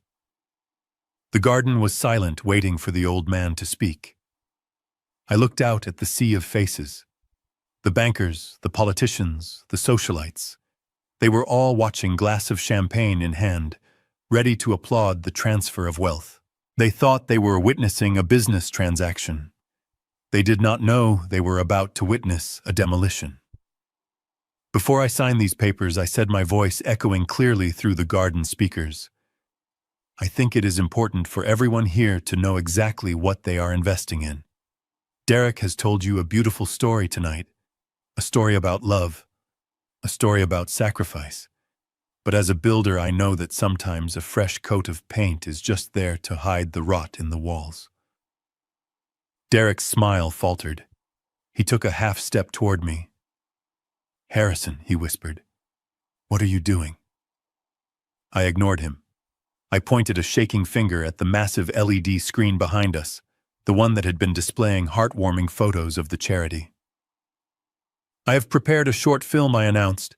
The garden was silent, waiting for the old man to speak. I looked out at the sea of faces. The bankers, the politicians, the socialites. They were all watching, glass of champagne in hand, ready to applaud the transfer of wealth. They thought they were witnessing a business transaction. They did not know they were about to witness a demolition. Before I signed these papers, I said, my voice echoing clearly through the garden speakers, "I think it is important for everyone here to know exactly what they are investing in. Derek has told you a beautiful story tonight, a story about love, a story about sacrifice. But as a builder, I know that sometimes a fresh coat of paint is just there to hide the rot in the walls." Derek's smile faltered. He took a half step toward me. "Harrison," he whispered, "what are you doing?" I ignored him. I pointed a shaking finger at the massive LED screen behind us, the one that had been displaying heartwarming photos of the charity. "I have prepared a short film," I announced.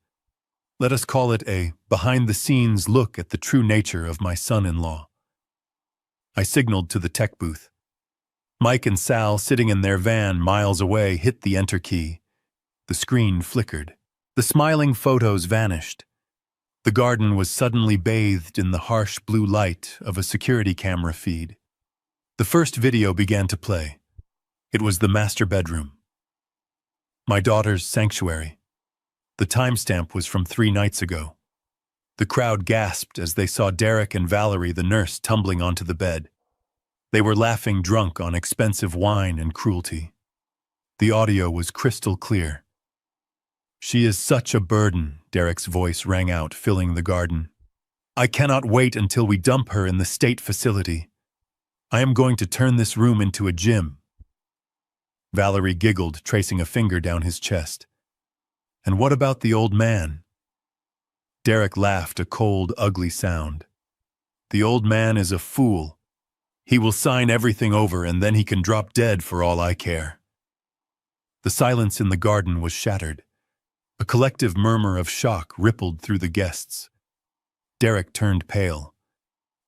"Let us call it a behind-the-scenes look at the true nature of my son-in-law." I signaled to the tech booth. Mike and Sal, sitting in their van miles away, hit the enter key. The screen flickered. The smiling photos vanished. The garden was suddenly bathed in the harsh blue light of a security camera feed. The first video began to play. It was the master bedroom. My daughter's sanctuary. The timestamp was from 3 nights ago. The crowd gasped as they saw Derek and Valerie, the nurse, tumbling onto the bed. They were laughing, drunk on expensive wine and cruelty. The audio was crystal clear. "She is such a burden," Derek's voice rang out, filling the garden. "I cannot wait until we dump her in the state facility. I am going to turn this room into a gym." Valerie giggled, tracing a finger down his chest. "And what about the old man?" Derek laughed, a cold, ugly sound. "The old man is a fool. He will sign everything over and then he can drop dead for all I care." The silence in the garden was shattered. A collective murmur of shock rippled through the guests. Derek turned pale.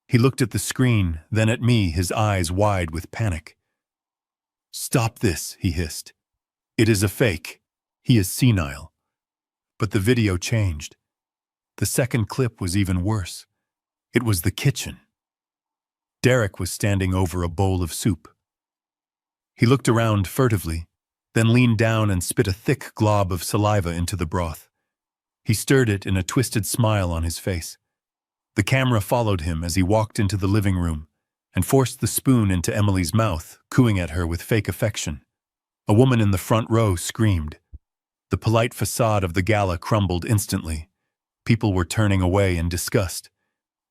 He looked at the screen, then at me, his eyes wide with panic. "Stop this," he hissed. "It is a fake. He is senile." But the video changed. The second clip was even worse. It was the kitchen. Derek was standing over a bowl of soup. He looked around furtively, then leaned down and spit a thick glob of saliva into the broth. He stirred it in a twisted smile on his face. The camera followed him as he walked into the living room and forced the spoon into Emily's mouth, cooing at her with fake affection. A woman in the front row screamed. The polite facade of the gala crumbled instantly. People were turning away in disgust.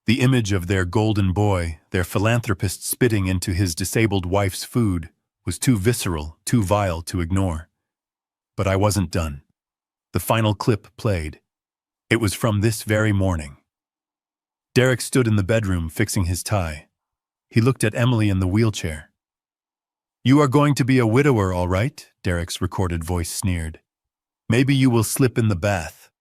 The image of their golden boy, their philanthropist spitting into his disabled wife's food, was too visceral, too vile to ignore. But I wasn't done. The final clip played. It was from this very morning. Derek stood in the bedroom fixing his tie. He looked at Emily in the wheelchair. "You are going to be a widower, all right?" Derek's recorded voice sneered. "Maybe you will slip in the bath.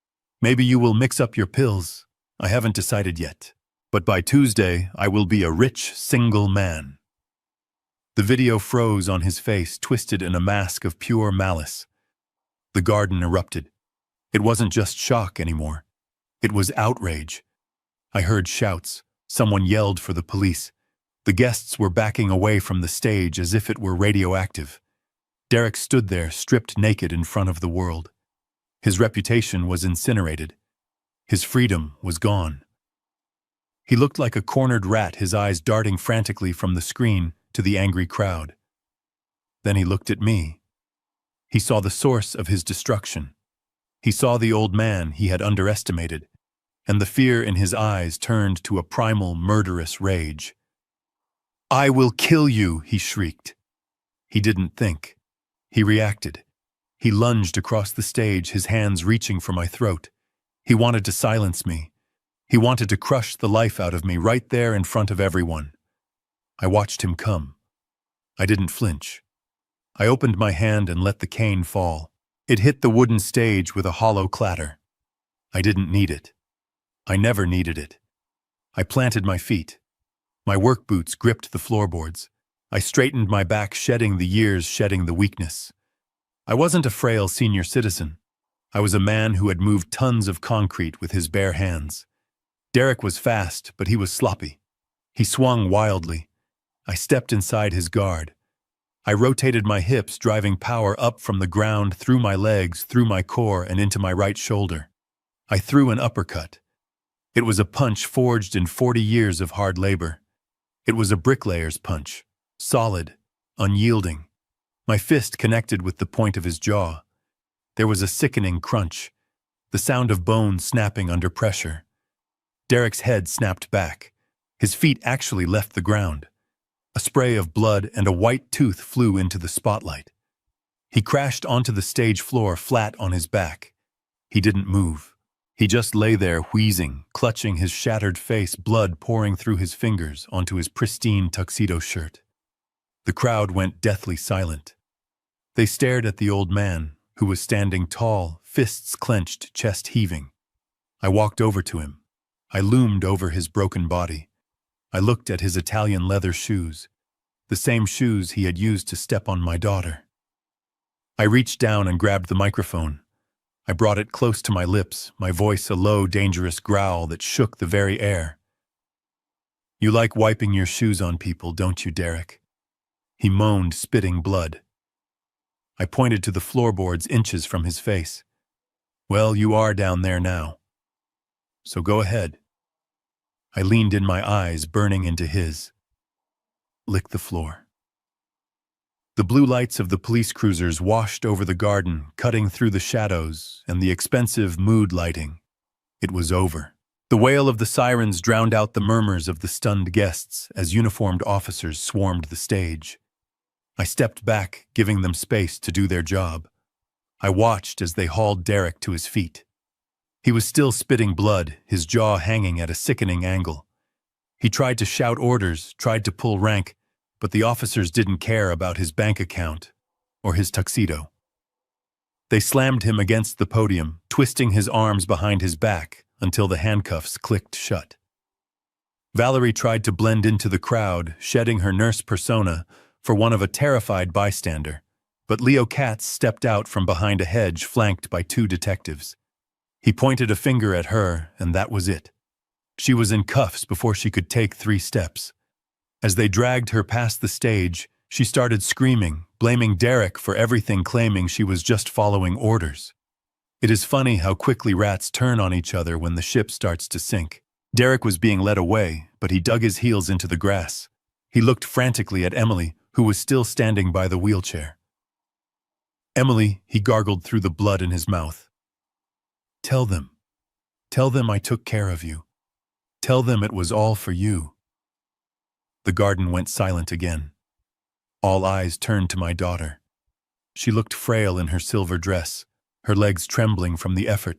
Maybe you will mix up your pills. I haven't decided yet. But by Tuesday, I will be a rich, single man." The video froze on his face, twisted in a mask of pure malice. The garden erupted. It wasn't just shock anymore. It was outrage. I heard shouts. Someone yelled for the police. The guests were backing away from the stage as if it were radioactive. Derek stood there, stripped naked in front of the world. His reputation was incinerated. His freedom was gone. He looked like a cornered rat, his eyes darting frantically from the screen to the angry crowd. Then he looked at me. He saw the source of his destruction. He saw the old man he had underestimated, and the fear in his eyes turned to a primal, murderous rage. "I will kill you," he shrieked. He didn't think. He reacted. He lunged across the stage, his hands reaching for my throat. He wanted to silence me. He wanted to crush the life out of me right there in front of everyone. I watched him come. I didn't flinch. I opened my hand and let the cane fall. It hit the wooden stage with a hollow clatter. I didn't need it. I never needed it. I planted my feet. My work boots gripped the floorboards. I straightened my back, shedding the years, shedding the weakness. I wasn't a frail senior citizen. I was a man who had moved tons of concrete with his bare hands. Derek was fast, but he was sloppy. He swung wildly. I stepped inside his guard. I rotated my hips, driving power up from the ground, through my legs, through my core, and into my right shoulder. I threw an uppercut. It was a punch forged in 40 years of hard labor. It was a bricklayer's punch, solid, unyielding. My fist connected with the point of his jaw. There was a sickening crunch, the sound of bones snapping under pressure. Derek's head snapped back. His feet actually left the ground. A spray of blood and a white tooth flew into the spotlight. He crashed onto the stage floor, flat on his back. He didn't move. He just lay there, wheezing, clutching his shattered face, blood pouring through his fingers onto his pristine tuxedo shirt. The crowd went deathly silent. They stared at the old man, who was standing tall, fists clenched, chest heaving. I walked over to him. I loomed over his broken body. I looked at his Italian leather shoes, the same shoes he had used to step on my daughter. I reached down and grabbed the microphone. I brought it close to my lips, my voice a low, dangerous growl that shook the very air. "You like wiping your shoes on people, don't you, Derek?" He moaned, spitting blood. I pointed to the floorboards inches from his face. "Well, you are down there now. So go ahead." I leaned in, my eyes burning into his. "Lick the floor." The blue lights of the police cruisers washed over the garden, cutting through the shadows and the expensive mood lighting. It was over. The wail of the sirens drowned out the murmurs of the stunned guests as uniformed officers swarmed the stage. I stepped back, giving them space to do their job. I watched as they hauled Derek to his feet. He was still spitting blood, his jaw hanging at a sickening angle. He tried to shout orders, tried to pull rank, but the officers didn't care about his bank account or his tuxedo. They slammed him against the podium, twisting his arms behind his back until the handcuffs clicked shut. Valerie tried to blend into the crowd, shedding her nurse persona for one of a terrified bystander, but Leo Katz stepped out from behind a hedge flanked by 2 detectives. He pointed a finger at her, and that was it. She was in cuffs before she could take 3 steps. As they dragged her past the stage, she started screaming, blaming Derek for everything, claiming she was just following orders. It is funny how quickly rats turn on each other when the ship starts to sink. Derek was being led away, but he dug his heels into the grass. He looked frantically at Emily, who was still standing by the wheelchair. "Emily," he gargled through the blood in his mouth. Tell them I took care of you. Tell them it was all for you." The garden went silent again. All eyes turned to my daughter. She looked frail in her silver dress, her legs trembling from the effort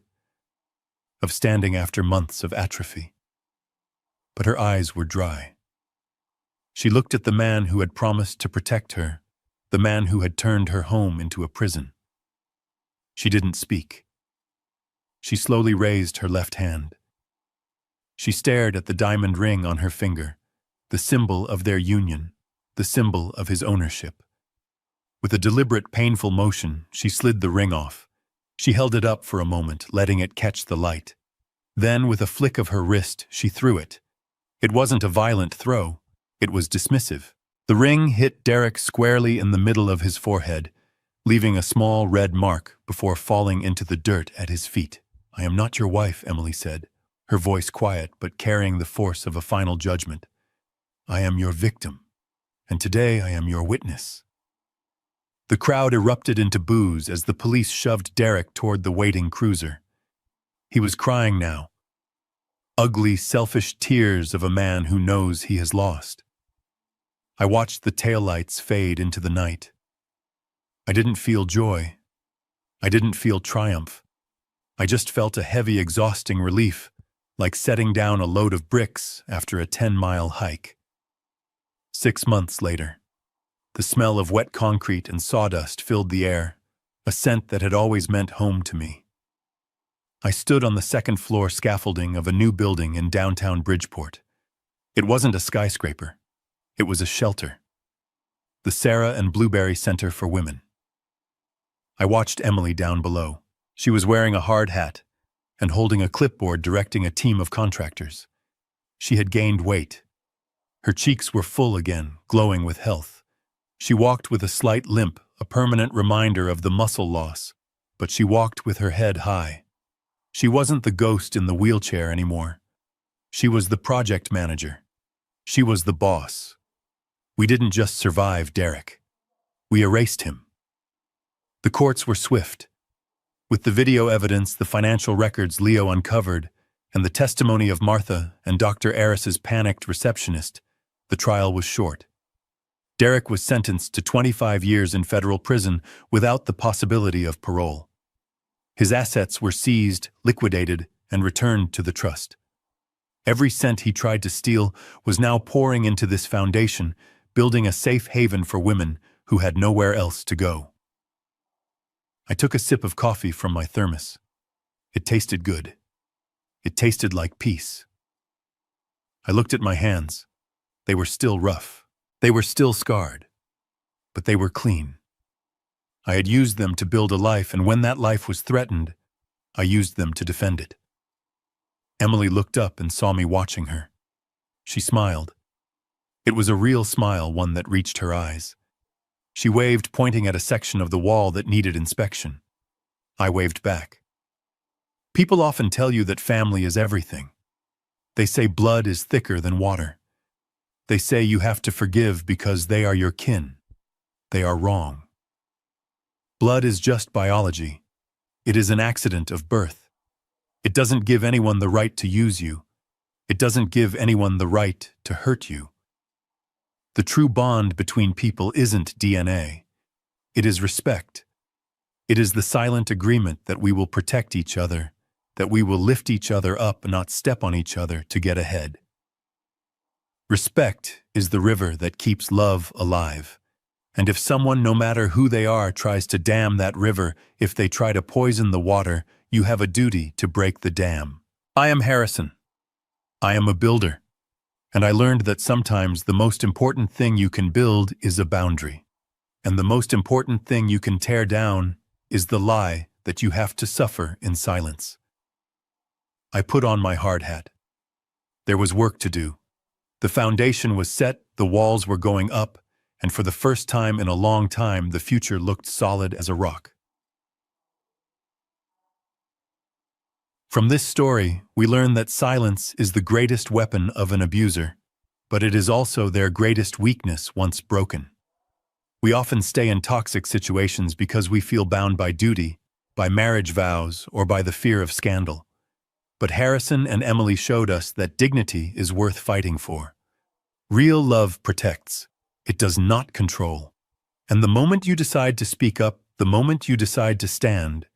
of standing after months of atrophy. But her eyes were dry. She looked at the man who had promised to protect her, the man who had turned her home into a prison. She didn't speak. She slowly raised her left hand. She stared at the diamond ring on her finger, the symbol of their union, the symbol of his ownership. With a deliberate, painful motion, she slid the ring off. She held it up for a moment, letting it catch the light. Then, with a flick of her wrist, she threw it. It wasn't a violent throw. It was dismissive. The ring hit Derek squarely in the middle of his forehead, leaving a small red mark before falling into the dirt at his feet. "I am not your wife," Emily said, her voice quiet but carrying the force of a final judgment. "I am your victim, and today I am your witness." The crowd erupted into boos as the police shoved Derek toward the waiting cruiser. He was crying now. Ugly, selfish tears of a man who knows he has lost. I watched the taillights fade into the night. I didn't feel joy. I didn't feel triumph. I just felt a heavy, exhausting relief, like setting down a load of bricks after a 10-mile hike. 6 months later, the smell of wet concrete and sawdust filled the air, a scent that had always meant home to me. I stood on the second-floor scaffolding of a new building in downtown Bridgeport. It wasn't a skyscraper. It was a shelter. The Sarah and Blueberry Center for Women. I watched Emily down below. She was wearing a hard hat and holding a clipboard directing a team of contractors. She had gained weight. Her cheeks were full again, glowing with health. She walked with a slight limp, a permanent reminder of the muscle loss, but she walked with her head high. She wasn't the ghost in the wheelchair anymore. She was the project manager. She was the boss. We didn't just survive Derek. We erased him. The courts were swift. With the video evidence, the financial records Leo uncovered, and the testimony of Martha and Dr. Aris's panicked receptionist, the trial was short. Derek was sentenced to 25 years in federal prison without the possibility of parole. His assets were seized, liquidated, and returned to the trust. Every cent he tried to steal was now pouring into this foundation, building a safe haven for women who had nowhere else to go. I took a sip of coffee from my thermos. It tasted good. It tasted like peace. I looked at my hands. They were still rough. They were still scarred. But they were clean. I had used them to build a life, and when that life was threatened, I used them to defend it. Emily looked up and saw me watching her. She smiled. It was a real smile, one that reached her eyes. She waved, pointing at a section of the wall that needed inspection. I waved back. People often tell you that family is everything. They say blood is thicker than water. They say you have to forgive because they are your kin. They are wrong. Blood is just biology. It is an accident of birth. It doesn't give anyone the right to use you. It doesn't give anyone the right to hurt you. The true bond between people isn't DNA. It is respect. It is the silent agreement that we will protect each other, that we will lift each other up and not step on each other to get ahead. Respect is the river that keeps love alive. And if someone, no matter who they are, tries to dam that river, if they try to poison the water, you have a duty to break the dam. I am Harrison. I am a builder. And I learned that sometimes the most important thing you can build is a boundary. And the most important thing you can tear down is the lie that you have to suffer in silence. I put on my hard hat. There was work to do. The foundation was set, the walls were going up, and for the first time in a long time, the future looked solid as a rock. From this story, we learn that silence is the greatest weapon of an abuser, but it is also their greatest weakness once broken. We often stay in toxic situations because we feel bound by duty, by marriage vows, or by the fear of scandal. But Harrison and Emily showed us that dignity is worth fighting for. Real love protects. It does not control. And the moment you decide to speak up, the moment you decide to stand,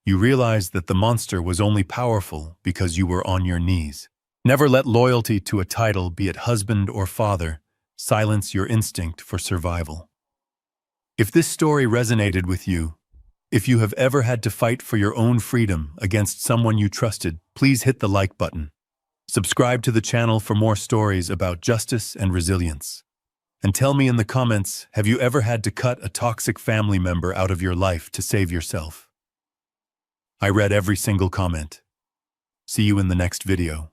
you realize that the monster was only powerful because you were on your knees. Never let loyalty to a title, be it husband or father, silence your instinct for survival. If this story resonated with you, if you have ever had to fight for your own freedom against someone you trusted, please hit the like button. Subscribe to the channel for more stories about justice and resilience. And tell me in the comments, have you ever had to cut a toxic family member out of your life to save yourself? I read every single comment. See you in the next video.